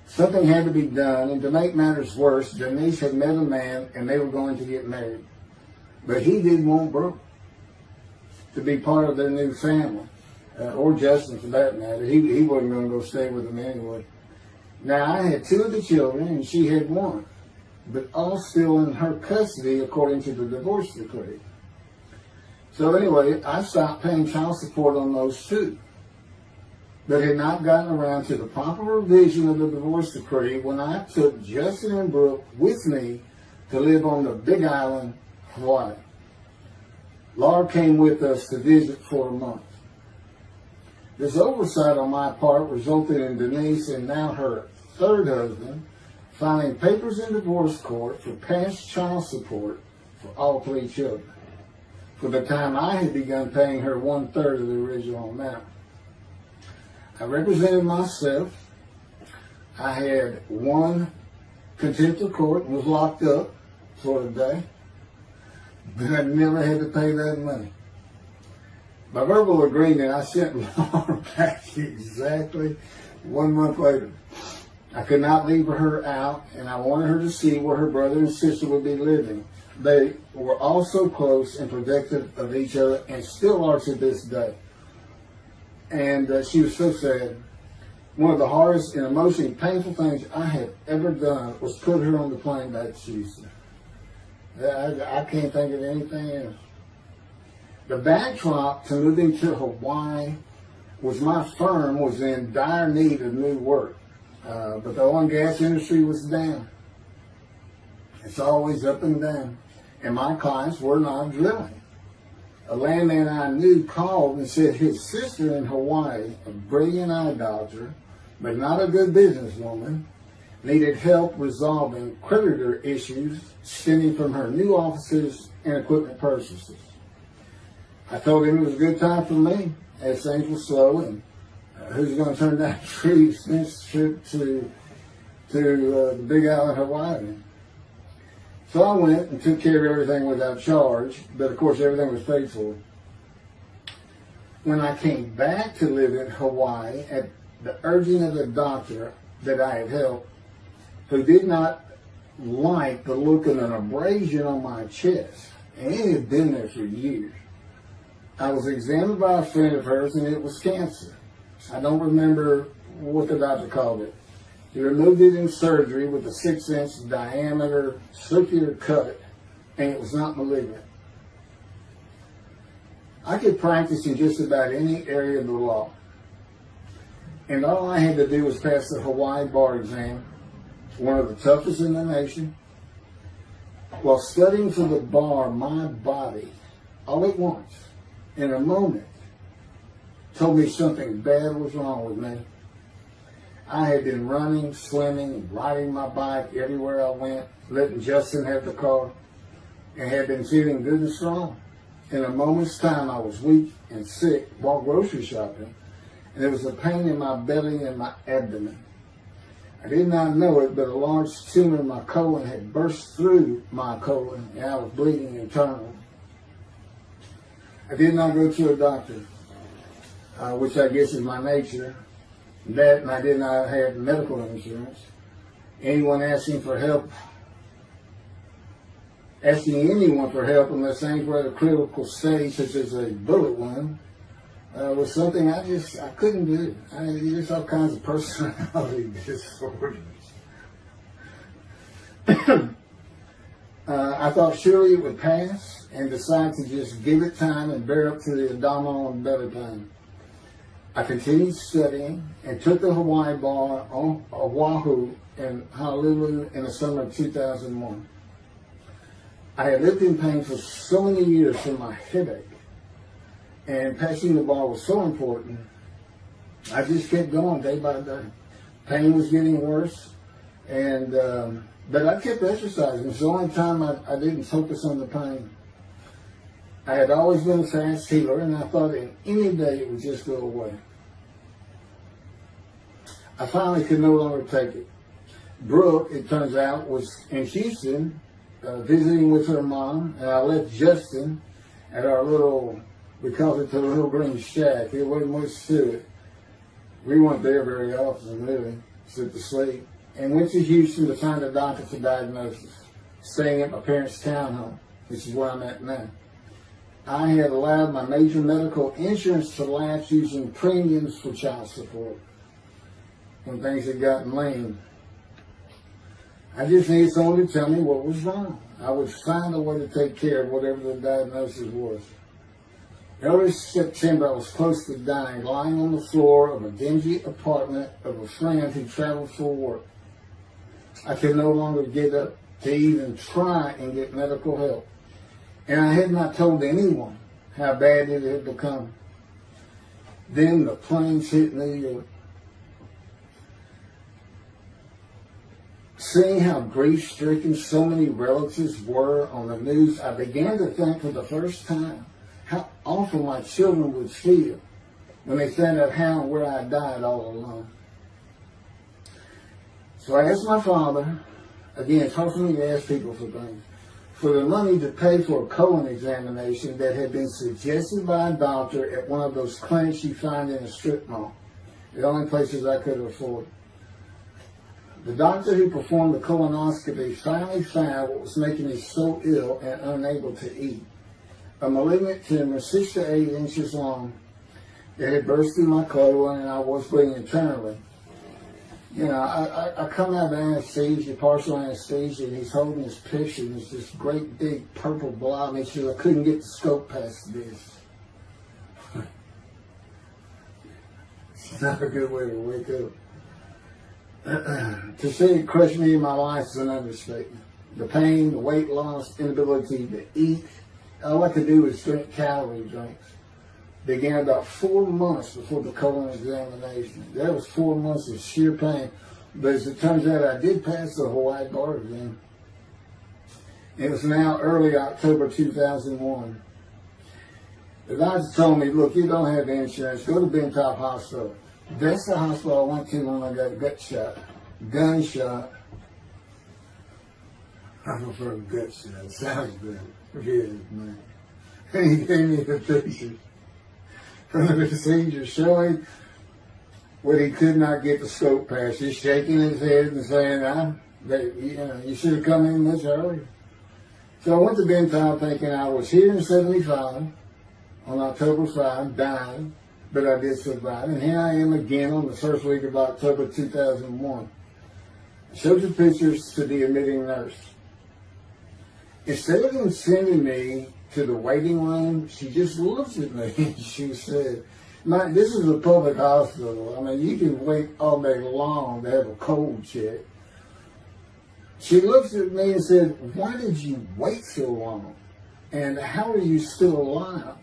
Something had to be done, and to make matters worse, Denise had met a man and they were going to get married. But he didn't want Brooke. to be part of their new family, or Justin for that matter. He wasn't going to go stay with them anyway. Now, I had 2 of the children, and she had 1, but all still in her custody according to the divorce decree. So anyway, I stopped paying child support on those 2, but had not gotten around to the proper revision of the divorce decree when I took Justin and Brooke with me to live on the Big Island, Hawaii. Laura came with us to visit for a month. This oversight on my part resulted in Denise and now her 3rd husband filing papers in divorce court for past child support for all 3 children, for the time I had begun paying her 1/3 of the original amount. I represented myself. I had 1 contempt of court and was locked up for a day, but I never had to pay that money. By verbal agreement, I sent Laura back exactly 1 month later. I could not leave her out, and I wanted her to see where her brother and sister would be living. They were all so close and protective of each other, and still are to this day. And she was so sad. One of the hardest and emotionally painful things I have ever done was put her on the plane back to Houston. I can't think of anything else. The backdrop to moving to Hawaii was my firm was in dire need of new work. But the oil and gas industry was down. It's always up and down. And my clients were not drilling. A landman I knew called and said his sister in Hawaii, a brilliant eye doctor, but not a good businesswoman, needed help resolving creditor issues stemming from her new offices and equipment purchases. I told him it was a good time for me, as things were slow, and who's going to turn down a free expensive trip to the Big Island, Hawaii. So I went and took care of everything without charge, but of course everything was paid for. When I came back to live in Hawaii at the urging of the doctor that I had helped, who did not like the look of an abrasion on my chest, and it had been there for years, I was examined by a friend of hers, and it was cancer. I don't remember what the doctor called it. He removed it in surgery with a 6-inch diameter circular cut, and it was not malignant. I could practice in just about any area of the law, and all I had to do was pass the Hawaii bar exam, one of the toughest in the nation. While studying for the bar, my body, all at once, in a moment, told me something bad was wrong with me. I had been running, swimming, riding my bike everywhere I went, letting Justin have the car, and had been feeling good and strong. In a moment's time, I was weak and sick while grocery shopping, and there was a pain in my belly and my abdomen. I did not know it, but a large tumor in my colon had burst through my colon, and I was bleeding internally. I did not go to a doctor, which I guess is my nature. That, and I did not have medical insurance. Anyone asking anyone for help unless things were at a critical stage, such as a bullet wound, was something I couldn't do. There's all kinds of personality disorders. I thought surely it would pass, and decided to just give it time and bear up to the abdominal and belly pain. I continued studying and took the Hawaii bar on Oahu and Honolulu in the summer of 2001. I had lived in pain for so many years from my headache, and passing the bar was so important. I just kept going day by day. Pain was getting worse, and but I kept exercising. It's the only time I didn't focus on the pain. I had always been a fast healer, and I thought in any day it would just go away. I finally could no longer take it. Brooke, it turns out, was in Houston visiting with her mom, and I left Justin at our little, we called it the little green shack. There wasn't much to it. We weren't there very often, really, except to sleep. And went to Houston to find a doctor for diagnosis, staying at my parents' townhome, which is where I'm at now. I had allowed my major medical insurance to lapse using premiums for child support when things had gotten lean. I just needed someone to tell me what was wrong. I would find a way to take care of whatever the diagnosis was. Early September, I was close to dying, lying on the floor of a dingy apartment of a friend who traveled for work. I could no longer get up to even try and get medical help. And I had not told anyone how bad it had become. Then the planes hit New York. Seeing how grief-stricken so many relatives were on the news, I began to think for the first time how awful my children would feel when they found out how and where I died all alone. So I asked my father, again, it's hard for me to ask people for things, for the money to pay for a colon examination that had been suggested by a doctor at one of those clinics you find in a strip mall, the only places I could afford. The doctor who performed the colonoscopy finally found what was making me so ill and unable to eat. A malignant tumor 6 to 8 inches long. It had burst through my colon and I was bleeding internally. You know, I come out of anesthesia, partial anesthesia, and he's holding this picture, and it's this great big purple blob, and he says, I couldn't get the scope past this. It's not a good way to wake up. To say it crushed me in my life is an understatement. The pain, the weight loss, inability to eat, all I could do was drink calorie drinks. Began about 4 months before the colon examination. That was 4 months of sheer pain. But as it turns out, I did pass the Hawaii bar exam. It was now early October 2001. The doctor told me, look, you don't have insurance. Go to Bentop Hospital. That's the hospital I went to when I got a gut shot. Gunshot. I prefer gut shot. Sounds better. Forget it, man. And he gave me the picture from the procedure showing what he could not get the scope past. He's shaking his head and saying, you should have come in much earlier. So I went to Bentop thinking I was here in 75, on October 5, dying, but I did survive. And here I am again on the first week of October 2001. I showed the pictures to the admitting nurse. Instead of them sending me to the waiting room, she just looked at me and she said, this is a public hospital. I mean, you can wait all day long to have a cold check. She looked at me and said, why did you wait so long? And how are you still alive?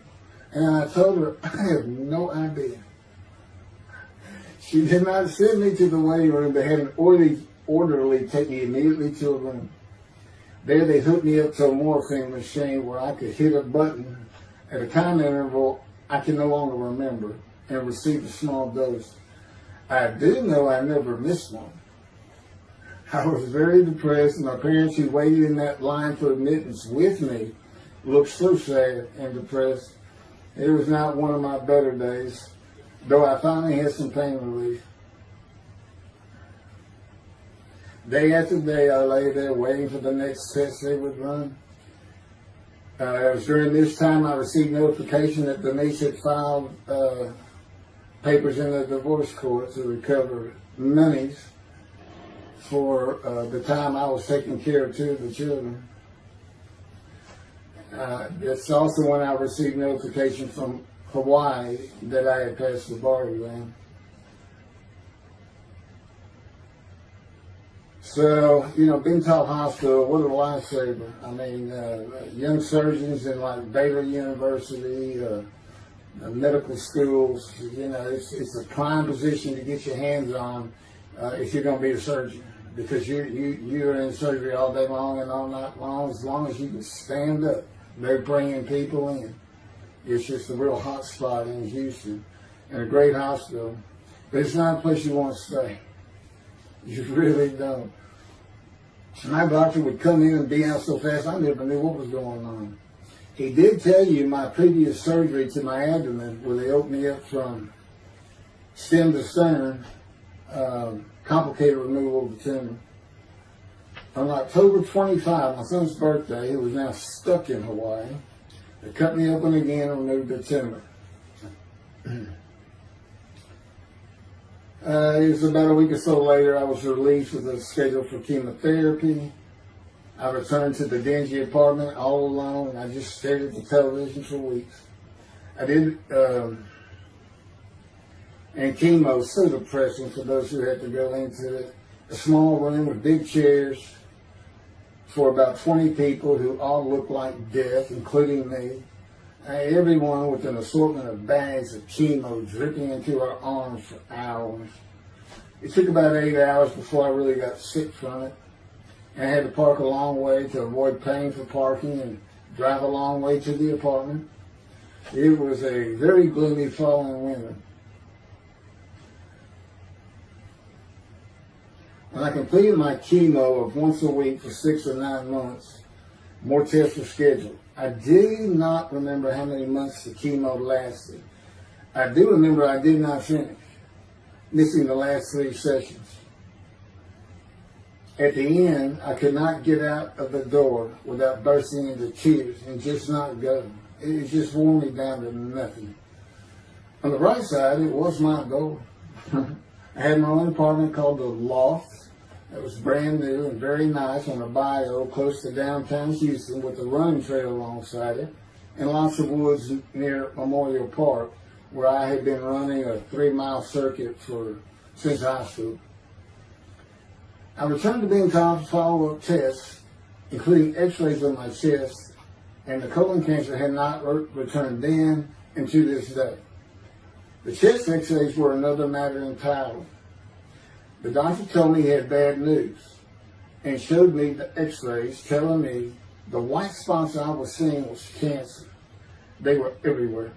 And I told her, I have no idea. She did not send me to the waiting room, but had an orderly take me immediately to a room. There they hooked me up to a morphine machine where I could hit a button at a time interval I can no longer remember and receive a small dose. I do know I never missed one. I was very depressed, and my parents who waited in that line for admittance with me looked so sad and depressed. It was not one of my better days, though I finally had some pain relief. Day after day, I lay there waiting for the next test they would run. It was during this time I received notification that Denise had filed papers in the divorce court to recover monies for the time I was taking care of 2 of the children. It's also when I received notification from Hawaii that I had passed the bar exam. So, Bentop Hospital, what a lifesaver. I mean, young surgeons in like Baylor University, medical schools, it's a prime position to get your hands on if you're going to be a surgeon. Because you're in surgery all day long and all night long, as long as you can stand up. They're bringing people in. It's just a real hot spot in Houston and a great hospital. But it's not a place you want to stay. You really don't. My doctor would come in and be out so fast, I never knew what was going on. He did tell you my previous surgery to my abdomen, where they opened me up from stem to sternum, complicated removal of the tumor. On October 25, my son's birthday, who was now stuck in Hawaii, They cut me open again and removed the tumor. It was about a week or so later, I was released with a schedule for chemotherapy. I returned to the dingy apartment all alone, and I just stared at the television for weeks. I did, and chemo was so depressing for those who had to go into it. A small room with big chairs for about 20 people who all looked like death, including me. Everyone with an assortment of bags of chemo dripping into our arms for hours. It took about 8 hours before I really got sick from it. And I had to park a long way to avoid paying for parking and drive a long way to the apartment. It was a very gloomy fall and winter. When I completed my chemo of once a week for 6 or 9 months, more tests were scheduled. I do not remember how many months the chemo lasted. I do remember I did not finish, missing the last 3 sessions. At the end, I could not get out of the door without bursting into tears and just not going. It just wore me down to nothing. On the right side, it was my goal. I had my own apartment called the Loft. It was brand new and very nice on a bayou close to downtown Houston with a running trail alongside it and lots of woods near Memorial Park where I had been running a 3-mile circuit since high school. I returned to being called for follow-up tests, including x-rays of my chest, and the colon cancer had not returned then and to this day. The chest x-rays were another matter entirely. The doctor told me he had bad news and showed me the x-rays telling me the white spots I was seeing was cancer. They were everywhere.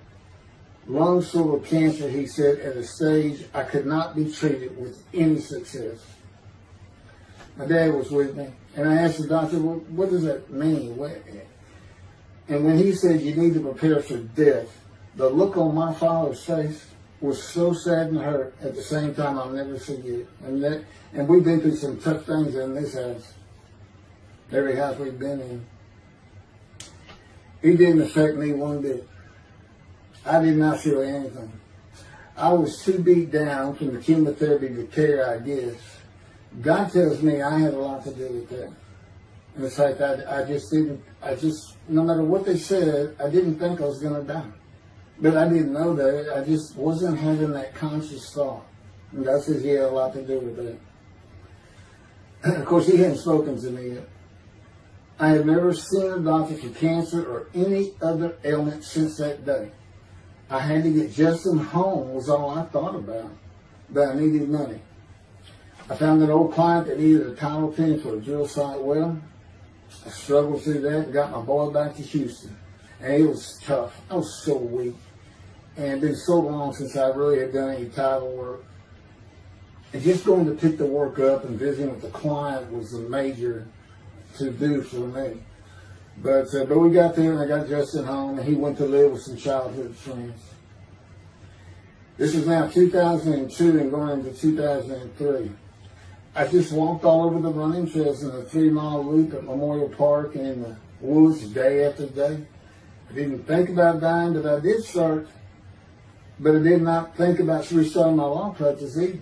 Lungs full of cancer, he said, at a stage I could not be treated with any success. My dad was with me, and I asked the doctor, well, what does that mean? And when he said you need to prepare for death, the look on my father's face was so sad and hurt at the same time I'll never forget. And we've been through some tough things in this house, every house we've been in. It didn't affect me one bit. I did not feel anything. I was too beat down from the chemotherapy to care, I guess. God tells me I had a lot to do with that. In fact, I just, no matter what they said, I didn't think I was going to die. But I didn't know that. I just wasn't having that conscious thought. And God says he had a lot to do with that. Of course, he hadn't spoken to me yet. I had never seen a doctor for cancer or any other ailment since that day. I had to get Justin home was all I thought about, but I needed money. I found an old client that needed a title pin for a drill site well. I struggled through that and got my boy back to Houston. And it was tough. I was so weak. And it had been so long since I really had done any title work. And just going to pick the work up and visiting with the client was a major to-do for me. But we got there and I got Justin home and he went to live with some childhood friends. This is now 2002 and going into 2003. I just walked all over the running trails in a 3-mile loop at Memorial Park and in the woods day after day. I didn't think about dying, but I did start. But I did not think about restarting my law practice either.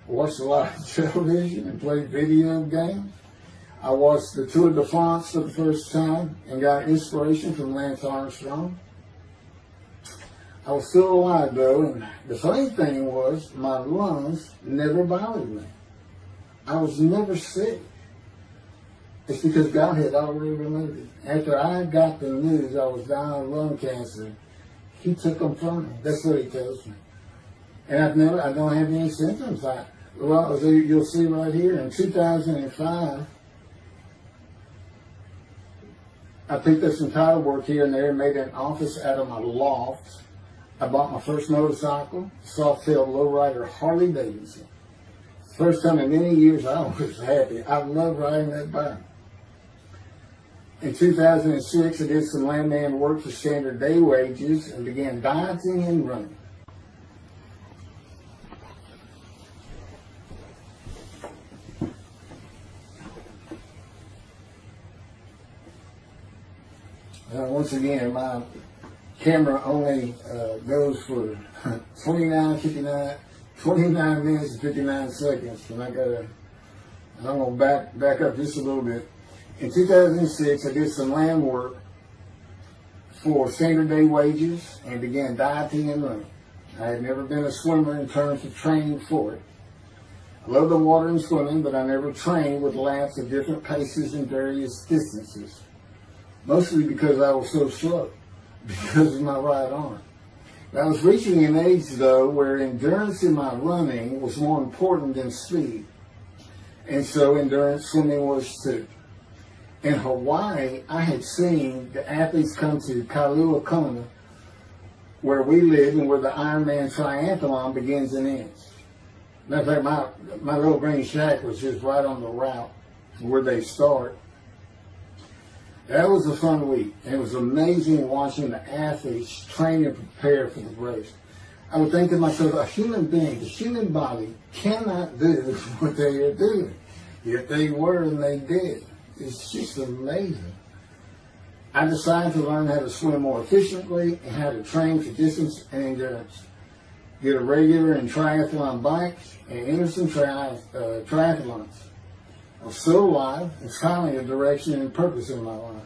I watched a lot of television and played video games. I watched the Tour de France for the first time and got inspiration from Lance Armstrong. I was still alive though, and the funny thing was my lungs never bothered me. I was never sick. It's because God had already removed it. After I got the news I was dying of lung cancer, he took them from me. That's what he tells me. And I don't have any symptoms. Well, you'll see right here, in 2005, I picked up some title work here and there, made an office out of my loft. I bought my first motorcycle, soft-tail lowrider Harley Davidson. First time in many years I was happy. I love riding that bike. In 2006, I did some landman work for standard day wages and began dieting and running. Once again, my camera only goes for 29 minutes and 59 seconds, and I'm going to back up just a little bit. In 2006, I did some land work for standard day wages and began dieting and running. I had never been a swimmer in terms of training for it. I love the water and swimming, but I never trained with laps of different paces and various distances. Mostly because I was so slow, because of my right arm. I was reaching an age, though, where endurance in my running was more important than speed. And so endurance swimming was too. In Hawaii, I had seen the athletes come to Kailua Kona, where we live and where the Ironman triathlon begins and ends. Matter of fact, my little green shack was just right on the route where they start. That was a fun week. And it was amazing watching the athletes train and prepare for the race. I would think to myself, a human being, the human body cannot do what they are doing. Yet they were and they did. It's just amazing. I decided to learn how to swim more efficiently and how to train for distance and endurance. Get a regular and triathlon bike and enter some triathlons. I was still alive and finding a direction and purpose in my life.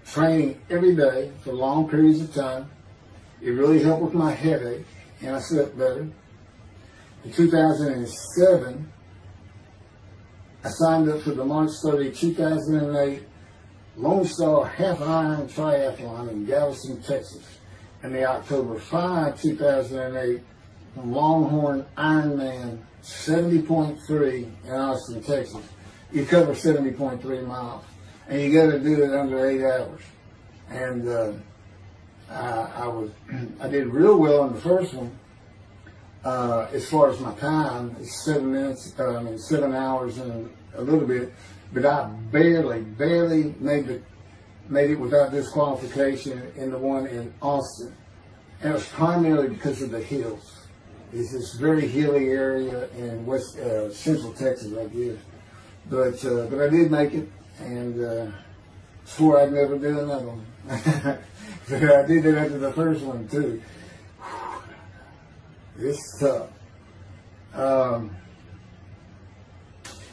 Training every day for long periods of time. It really helped with my headache and I slept better. In 2007, I signed up for the March 30, 2008 Lone Star Half Iron Triathlon in Galveston, Texas, and the October 5, 2008 Longhorn Ironman 70.3 in Austin, Texas. You cover 70.3 miles, and you got to do it under 8 hours. And I did real well in the first one. As far as my time, it's 7 hours and a little bit, but I barely made it without disqualification in the one in Austin. And it was primarily because of the hills. It's this very hilly area in central Texas, I guess. But I did make it, and swore I'd never do another one. But I did it after the first one too. It's tough.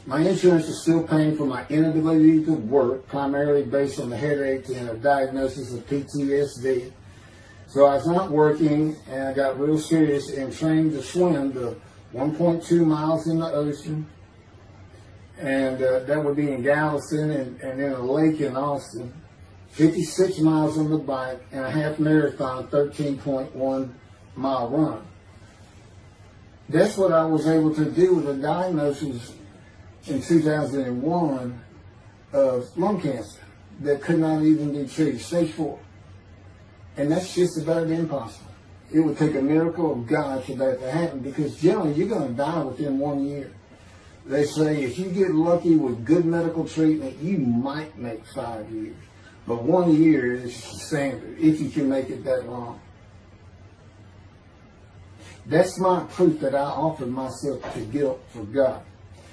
My insurance is still paying for my inability to work, primarily based on the headache and a diagnosis of PTSD. So I was not working, and I got real serious and trained to swim the 1.2 miles in the ocean, and that would be in Galveston and in a lake in Austin, 56 miles on the bike, and a half marathon, 13.1 mile run. That's what I was able to do with a diagnosis in 2001 of lung cancer that could not even be treated, stage 4. And that's just about impossible. It would take a miracle of God for that to happen, because generally you're going to die within 1 year. They say if you get lucky with good medical treatment, you might make 5 years. But 1 year is standard, if you can make it that long. That's my proof that I offered myself to guilt for God.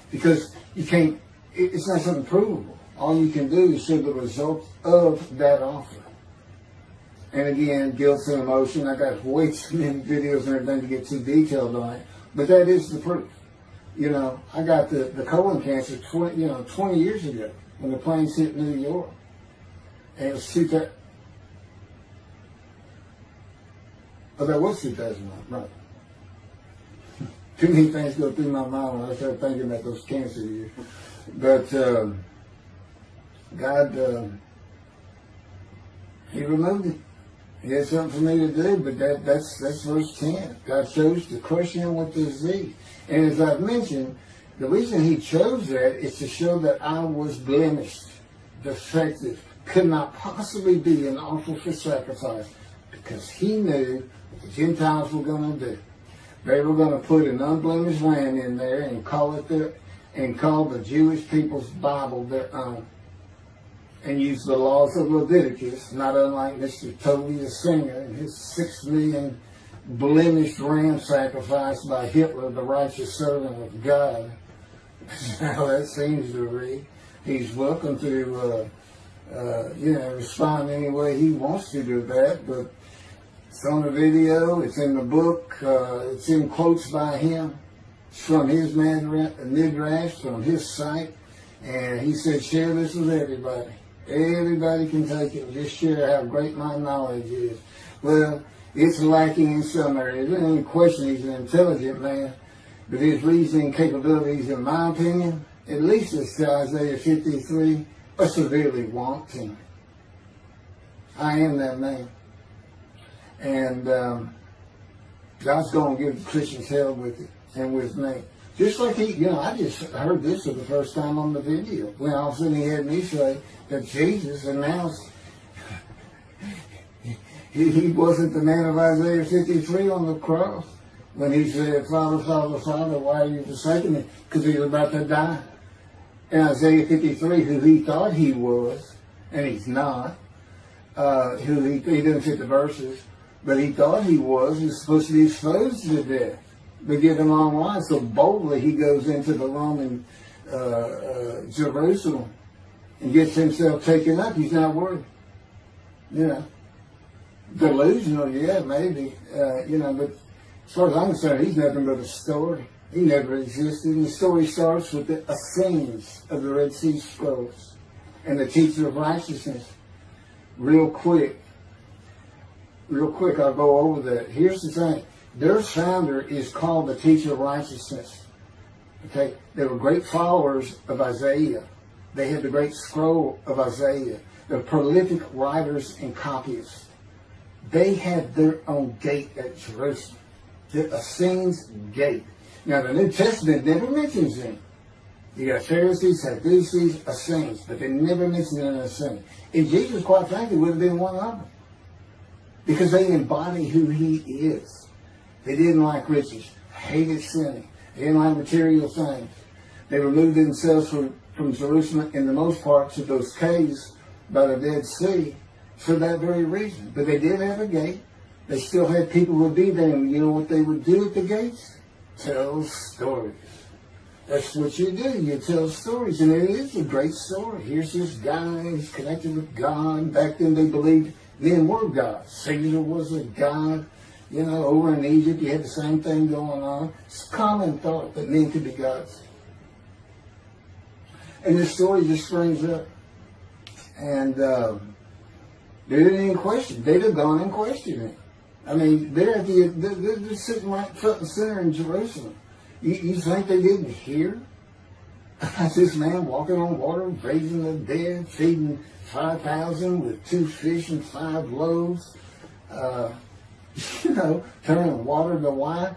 Because you can't, it's not something provable. All you can do is show the results of that offer. And again, guilt's an emotion. I got way too many videos and everything to get too detailed on it. But that is the proof. You know, I got the colon cancer 20 years ago when the planes hit New York. And it was 2000. Oh, that was 2009, right. Too many things go through my mind when I start thinking about those cancer years. But God, He removed it. He had something for me to do, but that's verse 10. God chose to crush him with disease. And as I've mentioned, the reason He chose that is to show that I was blemished, defective, could not possibly be an offer for sacrifice, because He knew what the Gentiles were going to do. They were going to put an unblemished lamb in there and call the Jewish people's Bible their own, and use the laws of Leviticus, not unlike Mr. Toby the singer and his 6 million blemished ram sacrifice by Hitler, the righteous servant of God. How that seems to read. He's welcome to respond any way he wants to do that. But it's on the video, it's in the book, it's in quotes by him. It's from his midrash, from his site. And he said, share this with everybody. Everybody can take it and just share how great my knowledge is. Well, it's lacking in some areas. There's any question he's an intelligent man. But his reasoning capabilities, in my opinion, at least as to Isaiah 53, are severely wanting. I am that man. And God's going to give the Christians hell with it and with me. Just like I just heard this for the first time on the video. When all of a sudden he had me say that Jesus announced he wasn't the man of Isaiah 53 on the cross. When he said, Father, Father, Father, why are you forsaking me? Because he was about to die. And Isaiah 53, who he thought he was, and he's not, who he didn't fit the verses, but he thought he was supposed to be exposed to death. But given long life, so boldly he goes into the Roman Jerusalem and gets himself taken up. He's not worried. Delusional, yeah, maybe. But as far as I'm concerned, he's nothing but a story. He never existed. And the story starts with the Essenes of the Red Sea Scrolls and the teacher of righteousness. Real quick, I'll go over that. Here's the thing. Their founder is called the teacher of righteousness. Okay? They were great followers of Isaiah. They had the great scroll of Isaiah. They're prolific writers and copyists. They had their own gate at Jerusalem. The Essenes gate. Now, the New Testament never mentions them. You got Pharisees, Sadducees, Essenes, but they never mention an Essene. And Jesus, quite frankly, would have been one of them. Because they embody who he is. They didn't like riches, hated sinning. They didn't like material things. They removed themselves from Jerusalem, in the most part, to those caves by the Dead Sea for that very reason. But they did have a gate. They still had people who would be there. And you know what they would do at the gates? Tell stories. That's what you do. You tell stories. And it is a great story. Here's this guy. He's connected with God. Back then they believed men were gods. Caesar was a god. Over in Egypt, you had the same thing going on. It's a common thought that men could be gods. And this story just springs up. And they didn't even question. They'd have gone and questioned it. I mean, they're sitting right front and center in Jerusalem. You think they didn't hear? This man walking on water, raising the dead, feeding 5,000 with 2 fish and 5 loaves. Turning water to wine.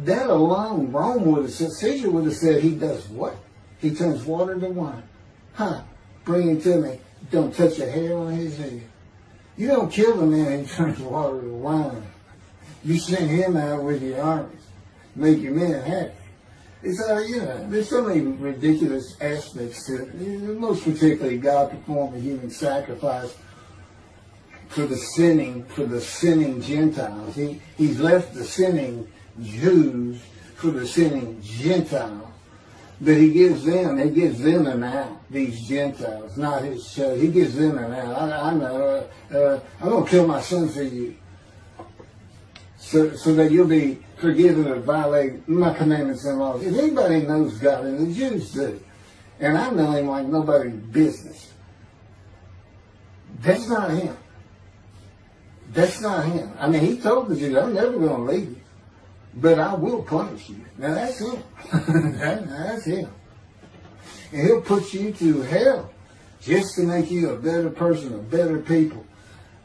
That alone, Rome would have said, Caesar would have said, he does what? He turns water to wine. Bring him to me. Don't touch a hair on his head. You don't kill the man who turns water to wine. You send him out with your armies. Make your men happy. It's there's so many ridiculous aspects to it. Most particularly, God performed a human sacrifice for the sinning Gentiles. He's left the sinning Jews for the sinning Gentiles. But he gives them an out, these Gentiles, not his church. He gives them an out. I'm going to kill my son for you. So that you'll be forgiven of violating my commandments and laws. If anybody knows God, and the Jews do, and I know him like nobody's business, that's not him. That's not him. I mean, he told the Jews, I'm never going to leave you, but I will punish you. Now, that's him. That's him. And he'll put you to hell just to make you a better person, a better people.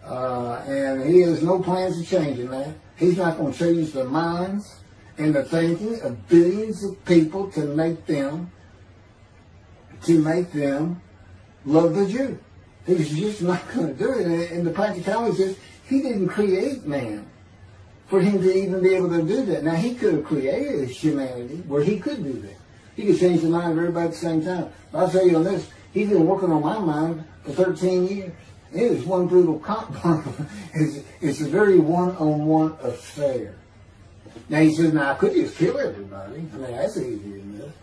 And he has no plans of changing that. He's not going to change the minds and the thinking of billions of people to make them love the Jew. He's just not going to do it. And the practicality is, he didn't create man for him to even be able to do that. Now, he could have created humanity where he could do that. He could change the mind of everybody at the same time. But I'll tell you on this, he's been working on my mind for 13 years. It is one brutal cop. It's a very one-on-one affair. Now, he says, I could just kill everybody. I mean, that's easy enough.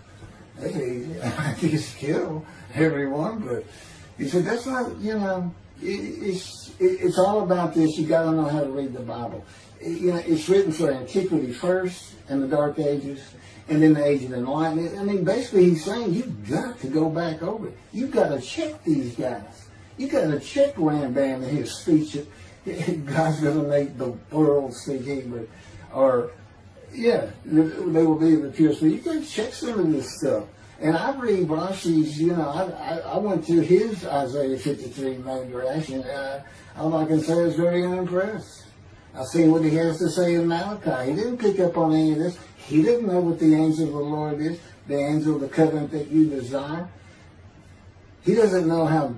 That's easy. I could just kill everyone, but He said, that's not, it's all about this. You got to know how to read the Bible. It's written for antiquity first, and the Dark Ages, and then the Age of Enlightenment. I mean, basically he's saying you've got to go back over it. You've got to check these guys. You've got to check Rambam and his speech. God's going to make the world speak Hebrew. Or, they will be the pure speech. You got to check some of this stuff. And I read Rashi's, I went to his Isaiah 53 mode reaction. All I can say is very unimpressed. I've seen what he has to say in Malachi. He didn't pick up on any of this. He didn't know what the angel of the Lord is, the angel of the covenant that you desire. He doesn't know how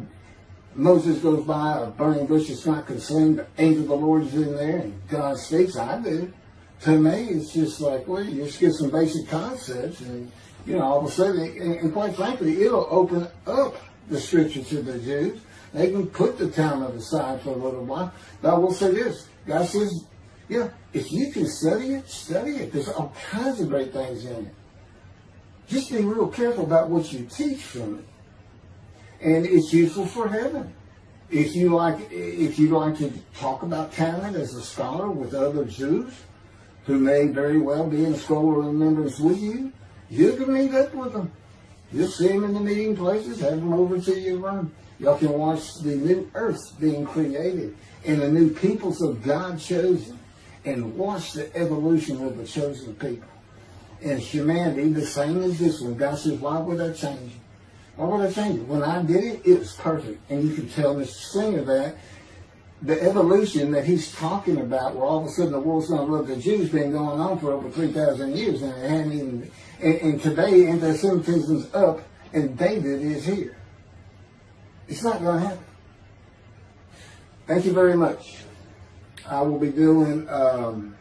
Moses goes by a burning bush that's not consumed. The angel of the Lord is in there and God speaks. I do. To me, it's just like, well, you just get some basic concepts and, all of a sudden, and quite frankly, it'll open up the scripture to the Jews. They can put the Talmud aside for a little while. But I will say this. God says, if you can study it, study it. There's all kinds of great things in it. Just be real careful about what you teach from it. And it's useful for heaven. If you like to talk about Talmud as a scholar with other Jews who may very well be in scroll of remembrance with you, you can meet up with them. You'll see them in the meeting places, have them over to your room. Y'all can watch the new earth being created and the new peoples of God chosen, and watch the evolution of the chosen people. And humanity, the same as this one. God says, why would I change it? Why would I change it? When I did it, it was perfect. And you can tell Mr. Singer that the evolution that he's talking about, where all of a sudden the world's going to love the Jews, been going on for over 3,000 years, and it hadn't even. And today, anti-Semitism's up, and David is here. It's not going to happen. Thank you very much. I will be doing. Was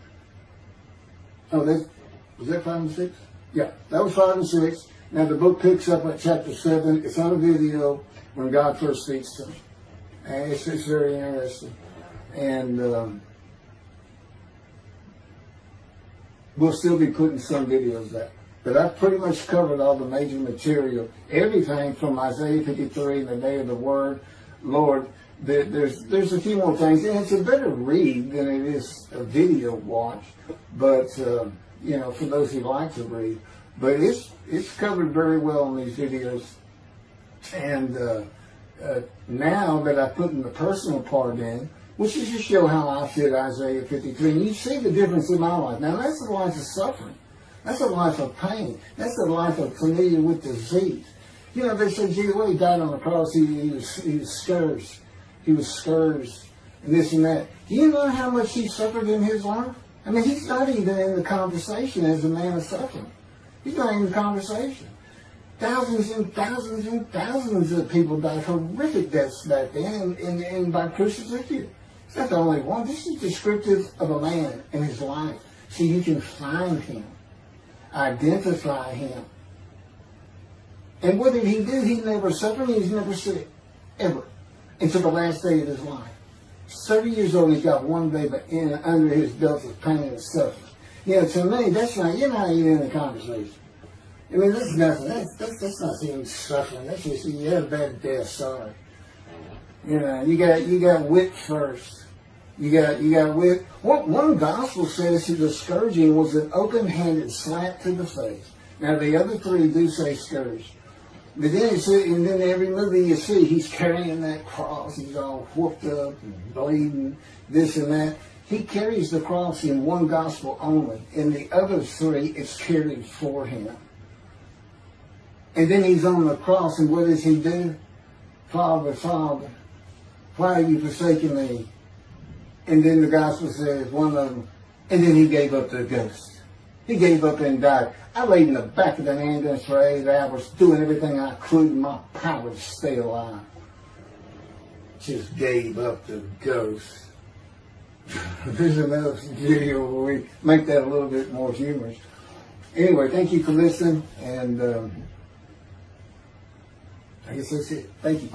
that 5 and 6? Yeah, that was 5 and 6. Now the book picks up at chapter 7. It's on a video when God first speaks to me. And it's very interesting. And we'll still be putting some videos out. But I've pretty much covered all the major material. Everything from Isaiah 53, the day of the word, Lord. There's a few more things. And it's a better read than it is a video watch. But, for those who like to read. But it's covered very well in these videos. And now that I put in the personal part in, which is to show how I fit Isaiah 53, and you see the difference in my life. Now that's a life of suffering. That's a life of pain. That's a life of familiar with disease. They said, gee, when he died on the cross, he was scourged. He was scourged and this and that. Do you know how much he suffered in his life? I mean, he's not even in the conversation as a man of suffering. He's not in the conversation. Thousands and thousands and thousands of people died horrific deaths back then and by crucifixion. It's not the only one. This is descriptive of a man and his life. So you can find him, identify him. And what did he do? He never suffered. He was never sick, ever, until the last day of his life. 30 years old, he's got one baby under his belt of pain and suffering. To me, that's not, you're not even in the conversation. I mean, that's nothing. That's not even suffering. That's just, you had a bad death, sorry. You got whipped first. You got whipped. One gospel says that the scourging was an open-handed slap to the face. Now, the other three do say scourge. But then and then every movie you see, he's carrying that cross. He's all whooped up and bleeding, this and that. He carries the cross in one gospel only. In the other three, it's carried for him. And then he's on the cross, and what does he do? Father, Father, why are you forsaking me? And then the gospel says, one of them, and then he gave up the ghost. He gave up and died. I laid in the back of the ambulance for 8 hours, doing everything I could in my power to stay alive. Just gave up the ghost. There's another video where we make that a little bit more humorous. Anyway, thank you for listening, and I guess that's it. Thank you.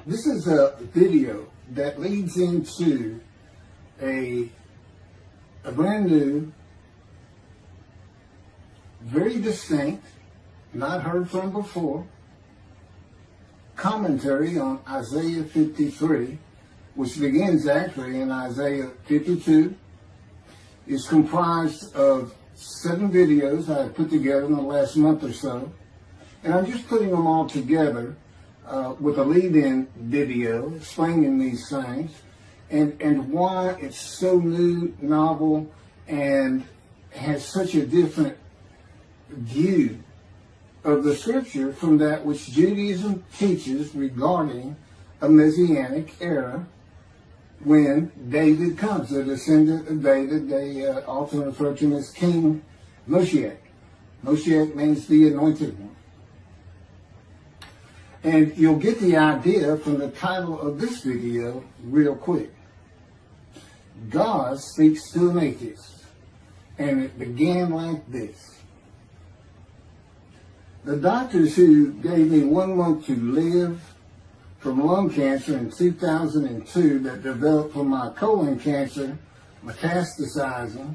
This is a video that leads into a brand new very distinct, not heard from before, commentary on Isaiah 53, which begins actually in Isaiah 52. It's comprised of 7 videos I have put together in the last month or so. And I'm just putting them all together with a lead-in video explaining these things and why it's so new, novel, and has such a different view of the scripture from that which Judaism teaches regarding a Messianic era when David comes, the descendant of David. They often refer to him as King Moshiach. Moshiach means the anointed one. And you'll get the idea from the title of this video real quick. God speaks to an atheist. And it began like this. The doctors who gave me 1 month to live from lung cancer in 2002 that developed from my colon cancer metastasizing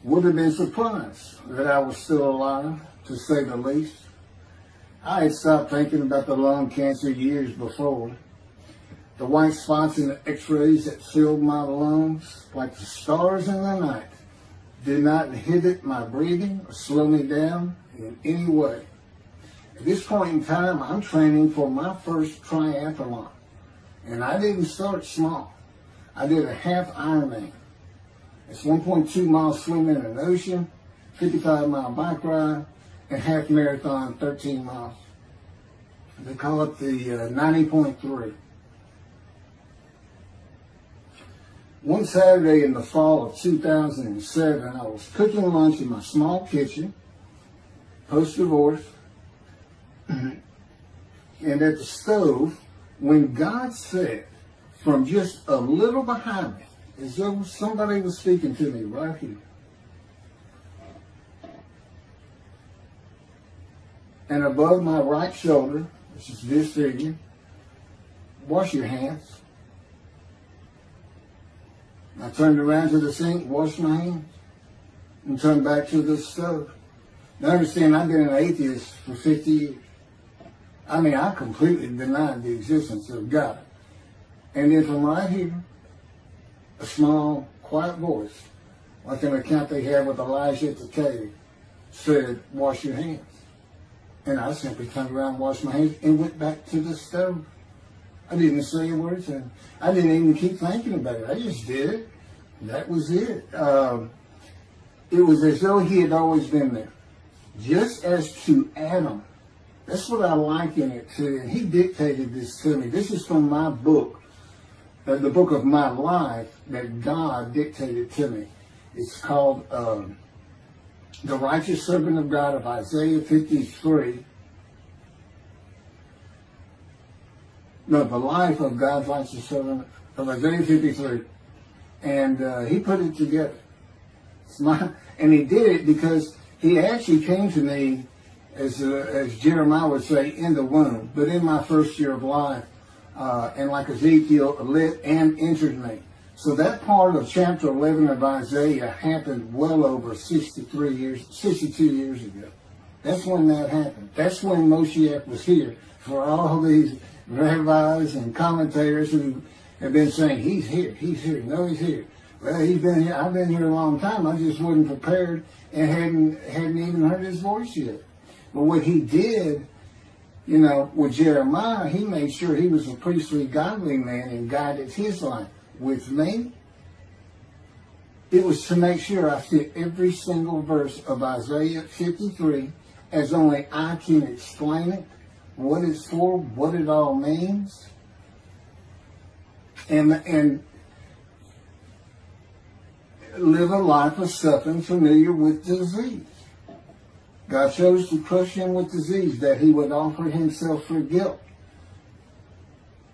would have been surprised that I was still alive, to say the least. I had stopped thinking about the lung cancer years before. The white spots in the x-rays that filled my lungs, like the stars in the night, did not inhibit my breathing or slow me down in any way. At this point in time, I'm training for my first triathlon. And I didn't start small. I did a half Ironman. It's 1.2 miles swimming in an ocean, 55-mile bike ride, and half marathon, 13 miles. They call it the 90.3. One Saturday in the fall of 2007, I was cooking lunch in my small kitchen, post-divorce, and at the stove, when God said, from just a little behind me, as though somebody was speaking to me right here, and above my right shoulder, which is this figure, wash your hands. I turned around to the sink, washed my hands, and turned back to the stove. Now understand, I've been an atheist for 50 years. I mean, I completely denied the existence of God. And then from right here, a small, quiet voice, like an account they had with Elijah at the cave, said, wash your hands. And I simply turned around, washed my hands, and went back to the stove. I didn't say a word to him. I didn't even keep thinking about it. I just did it. That was it. It was as though he had always been there. Just as to Adam. That's what I liken it to. And he dictated this to me. This is from my book, the book of my life that God dictated to me. It's called The Righteous Servant of God of Isaiah 53. No, the life of God's righteous servant of Isaiah 53. And he put it together. And he did it because he actually came to me, as Jeremiah would say, in the womb, but in my first year of life. And like Ezekiel, lit and entered me. So that part of chapter 11 of Isaiah happened well over 62 years ago. That's when that happened. That's when Moshiach was here. For all these rabbis and commentators who have been saying, he's here, no, he's here. Well, he's been here. I've been here a long time. I just wasn't prepared and hadn't even heard his voice yet. But what he did, you know, with Jeremiah, he made sure he was a priestly, godly man and guided his life. With me, it was to make sure I fit every single verse of Isaiah 53 as only I can explain it, what it's for, what it all means, and live a life of suffering familiar with disease. God chose to crush him with disease that he would offer himself for guilt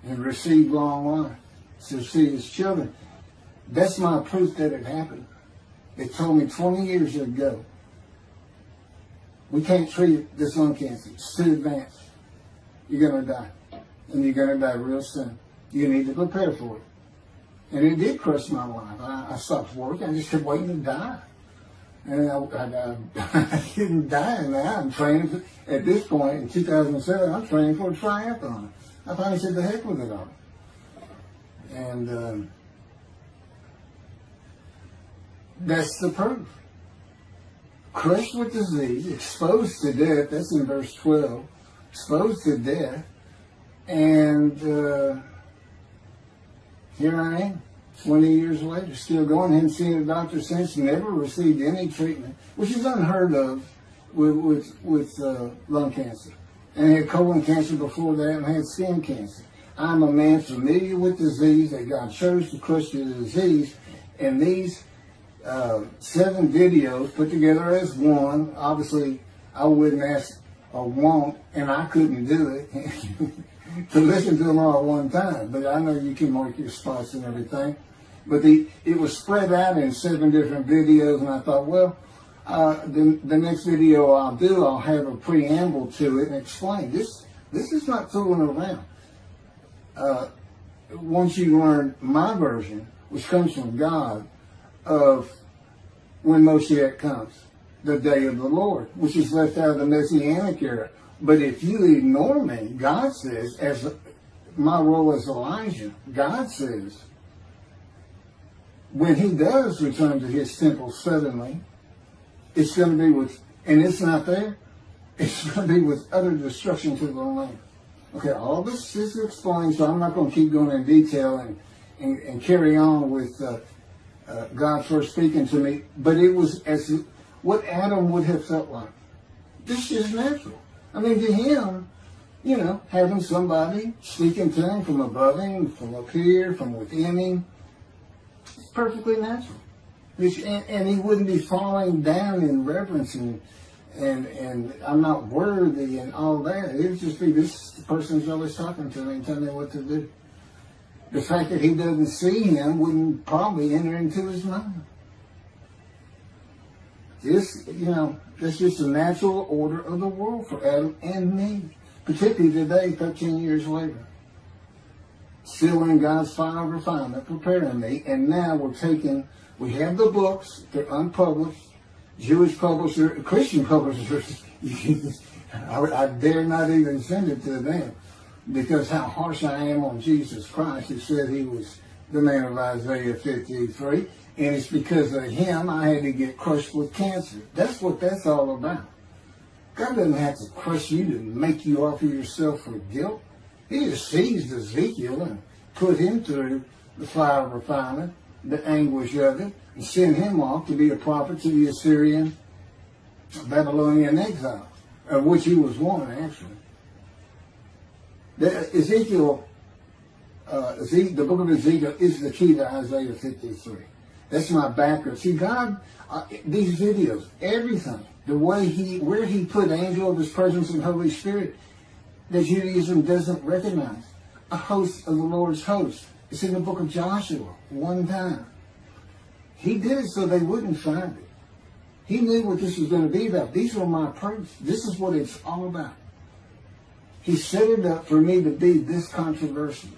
and receive long life to see his children. That's my proof that it happened. They told me 20 years ago, we can't treat this lung cancer. It's too advanced. You're going to die. And you're going to die real soon. You need to prepare for it. And it did crush my life. I stopped working. I just kept waiting to die. And I didn't die now. I'm training at this point in 2007. I'm training for a triathlon. I finally said the heck with it all. And that's the proof. Crushed with disease, exposed to death. That's in verse 12. Exposed to death. And here I am, 20 years later, still going. Haven't seen a doctor since. Never received any treatment, which is unheard of with lung cancer. And I had colon cancer before that, and I had skin cancer. I'm a man familiar with disease, that God chose to crush the disease. And these 7 videos put together as one, obviously I wouldn't ask or won't, and I couldn't do it, to listen to them all at one time. But I know you can mark your spots and everything. But it was spread out in 7 different videos, and I thought, well, the next video I'll do, I'll have a preamble to it and explain. This is not fooling around. Once you learn my version, which comes from God, of when Moshiach comes, the day of the Lord, which is left out of the Messianic era. But if you ignore me, God says, as my role as Elijah, God says, when he does return to his temple suddenly, it's going to be with, and it's not there, it's going to be with utter destruction to the land. Okay, all this is explained, so I'm not going to keep going in detail and carry on with God first speaking to me, but it was as what Adam would have felt like. This is natural. I mean, to him, you know, having somebody speaking to him from above him, from up here, from within him, it's perfectly natural. And he wouldn't be falling down in reverence and I'm not worthy and all that. It would just be, this person's always talking to me and telling me what to do. The fact that he doesn't see him wouldn't probably enter into his mind. This, you know, that's just the natural order of the world for Adam and me. Particularly today, 13 years later. Still in God's final refinement, preparing me. And now we have the books, they're unpublished. Jewish publisher, Christian publishers, I dare not even send it to them. Because how harsh I am on Jesus Christ. It said he was the man of Isaiah 53. And it's because of him I had to get crushed with cancer. That's what that's all about. God doesn't have to crush you to make you offer yourself for guilt. He just seized Ezekiel and put him through the fire of refinement, the anguish of it, and sent him off to be a prophet to the Assyrian, Babylonian exile, of which he was one, actually. Ezekiel, the book of Ezekiel is the key to Isaiah 53. That's my background. See, God, these videos, everything, the way where he put angel of his presence and Holy Spirit, that Judaism doesn't recognize. A host of the Lord's host. It's in the book of Joshua, one time. He did it so they wouldn't find it. He knew what this was going to be about. These were my proofs. This is what it's all about. He set it up for me to be this controversial.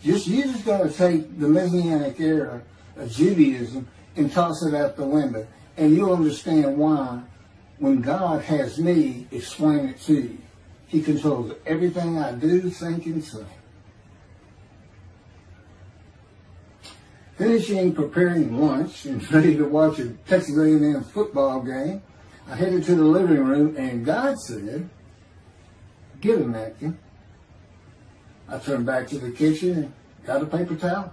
You just got to take the Messianic era of Judaism and toss it out the window. And you'll understand why, when God has me explain it to you, he controls everything I do, think, and say. Finishing preparing lunch and ready to watch a Texas A&M football game, I headed to the living room and God said, "Get a napkin." I turned back to the kitchen and got a paper towel,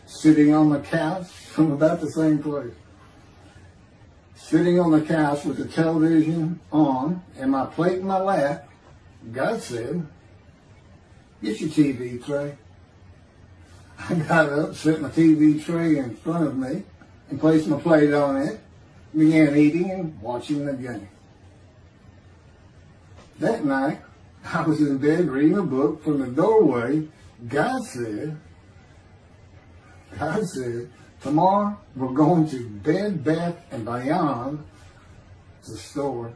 sitting on the couch from about the same place. Sitting on the couch with the television on and my plate in my lap, God said, "Get your TV tray." I got up, set my TV tray in front of me, and placed my plate on it, began eating and watching the game. That night, I was in bed reading a book. From the doorway, God said, "Tomorrow we're going to Bed Bath & Beyond, the store,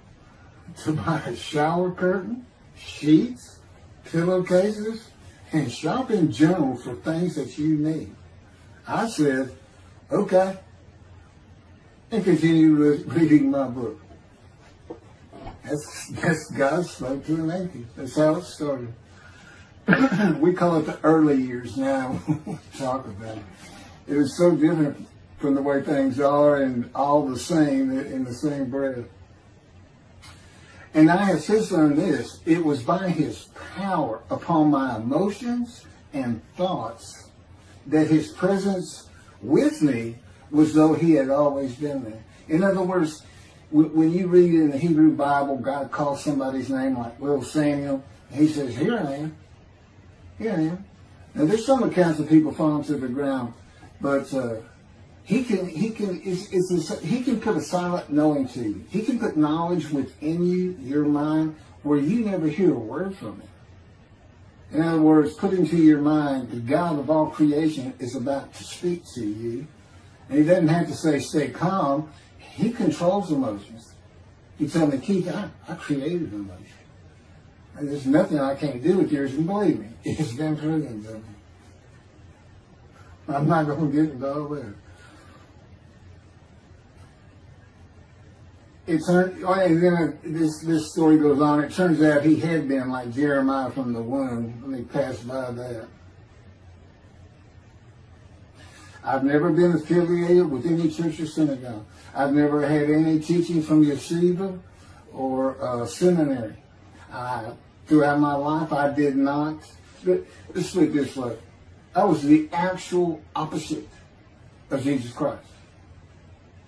to buy a shower curtain, sheets, pillowcases, and shop in general for things that you need." I said, "Okay." and continue reading my book. That's God spoke to an atheist. That's how it started. We call it the early years now. Talk about it. It was so different from the way things are, and all the same in the same breath. And I have since learned this. It was by his power upon my emotions and thoughts that his presence with me was though he had always been there. In other words, when you read in the Hebrew Bible, God calls somebody's name like little Samuel, and he says, here I am. Here I am. Now there's some accounts of people falling to the ground, but he can put a silent knowing to you. He can put knowledge within you, your mind, where you never hear a word from him. In other words, put into your mind the God of all creation is about to speak to you. And he doesn't have to say, stay calm. He controls emotions. He told me, Keith, I created emotion. And there's nothing I can't do with yours, and believe me, it's been proven to me. I'm not going to get into all that. And then this story goes on. It turns out he had been like Jeremiah from the womb. Let me pass by that. I've never been affiliated with any church or synagogue. I've never had any teaching from yeshiva or seminary. Throughout my life, I did not. Let's put it this way. I was the actual opposite of Jesus Christ.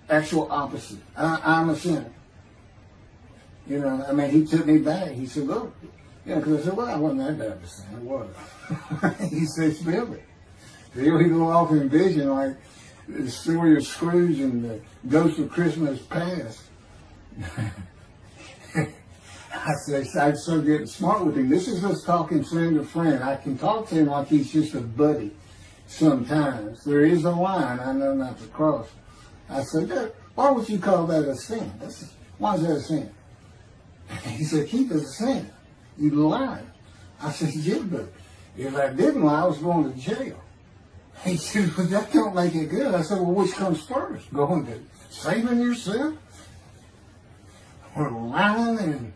Actual opposite. I'm a sinner. You know, I mean, he took me back. He said, look, because I said, well, I wasn't that bad of a sinner. I was. He said, spill it. Here we go off in vision like the story of Scrooge and the Ghost of Christmas Past. I said, I started getting smart with him. This is us talking friend to friend. I can talk to him like he's just a buddy sometimes. There is a line I know not to cross. I said, why would you call that a sin? Why is that a sin? He said, Keith, it's a sin. You lied. I said, yeah, but if I didn't lie, I was going to jail. He said, well, that don't make it good. I said, well, which comes first? Going to saving yourself? Or lying? And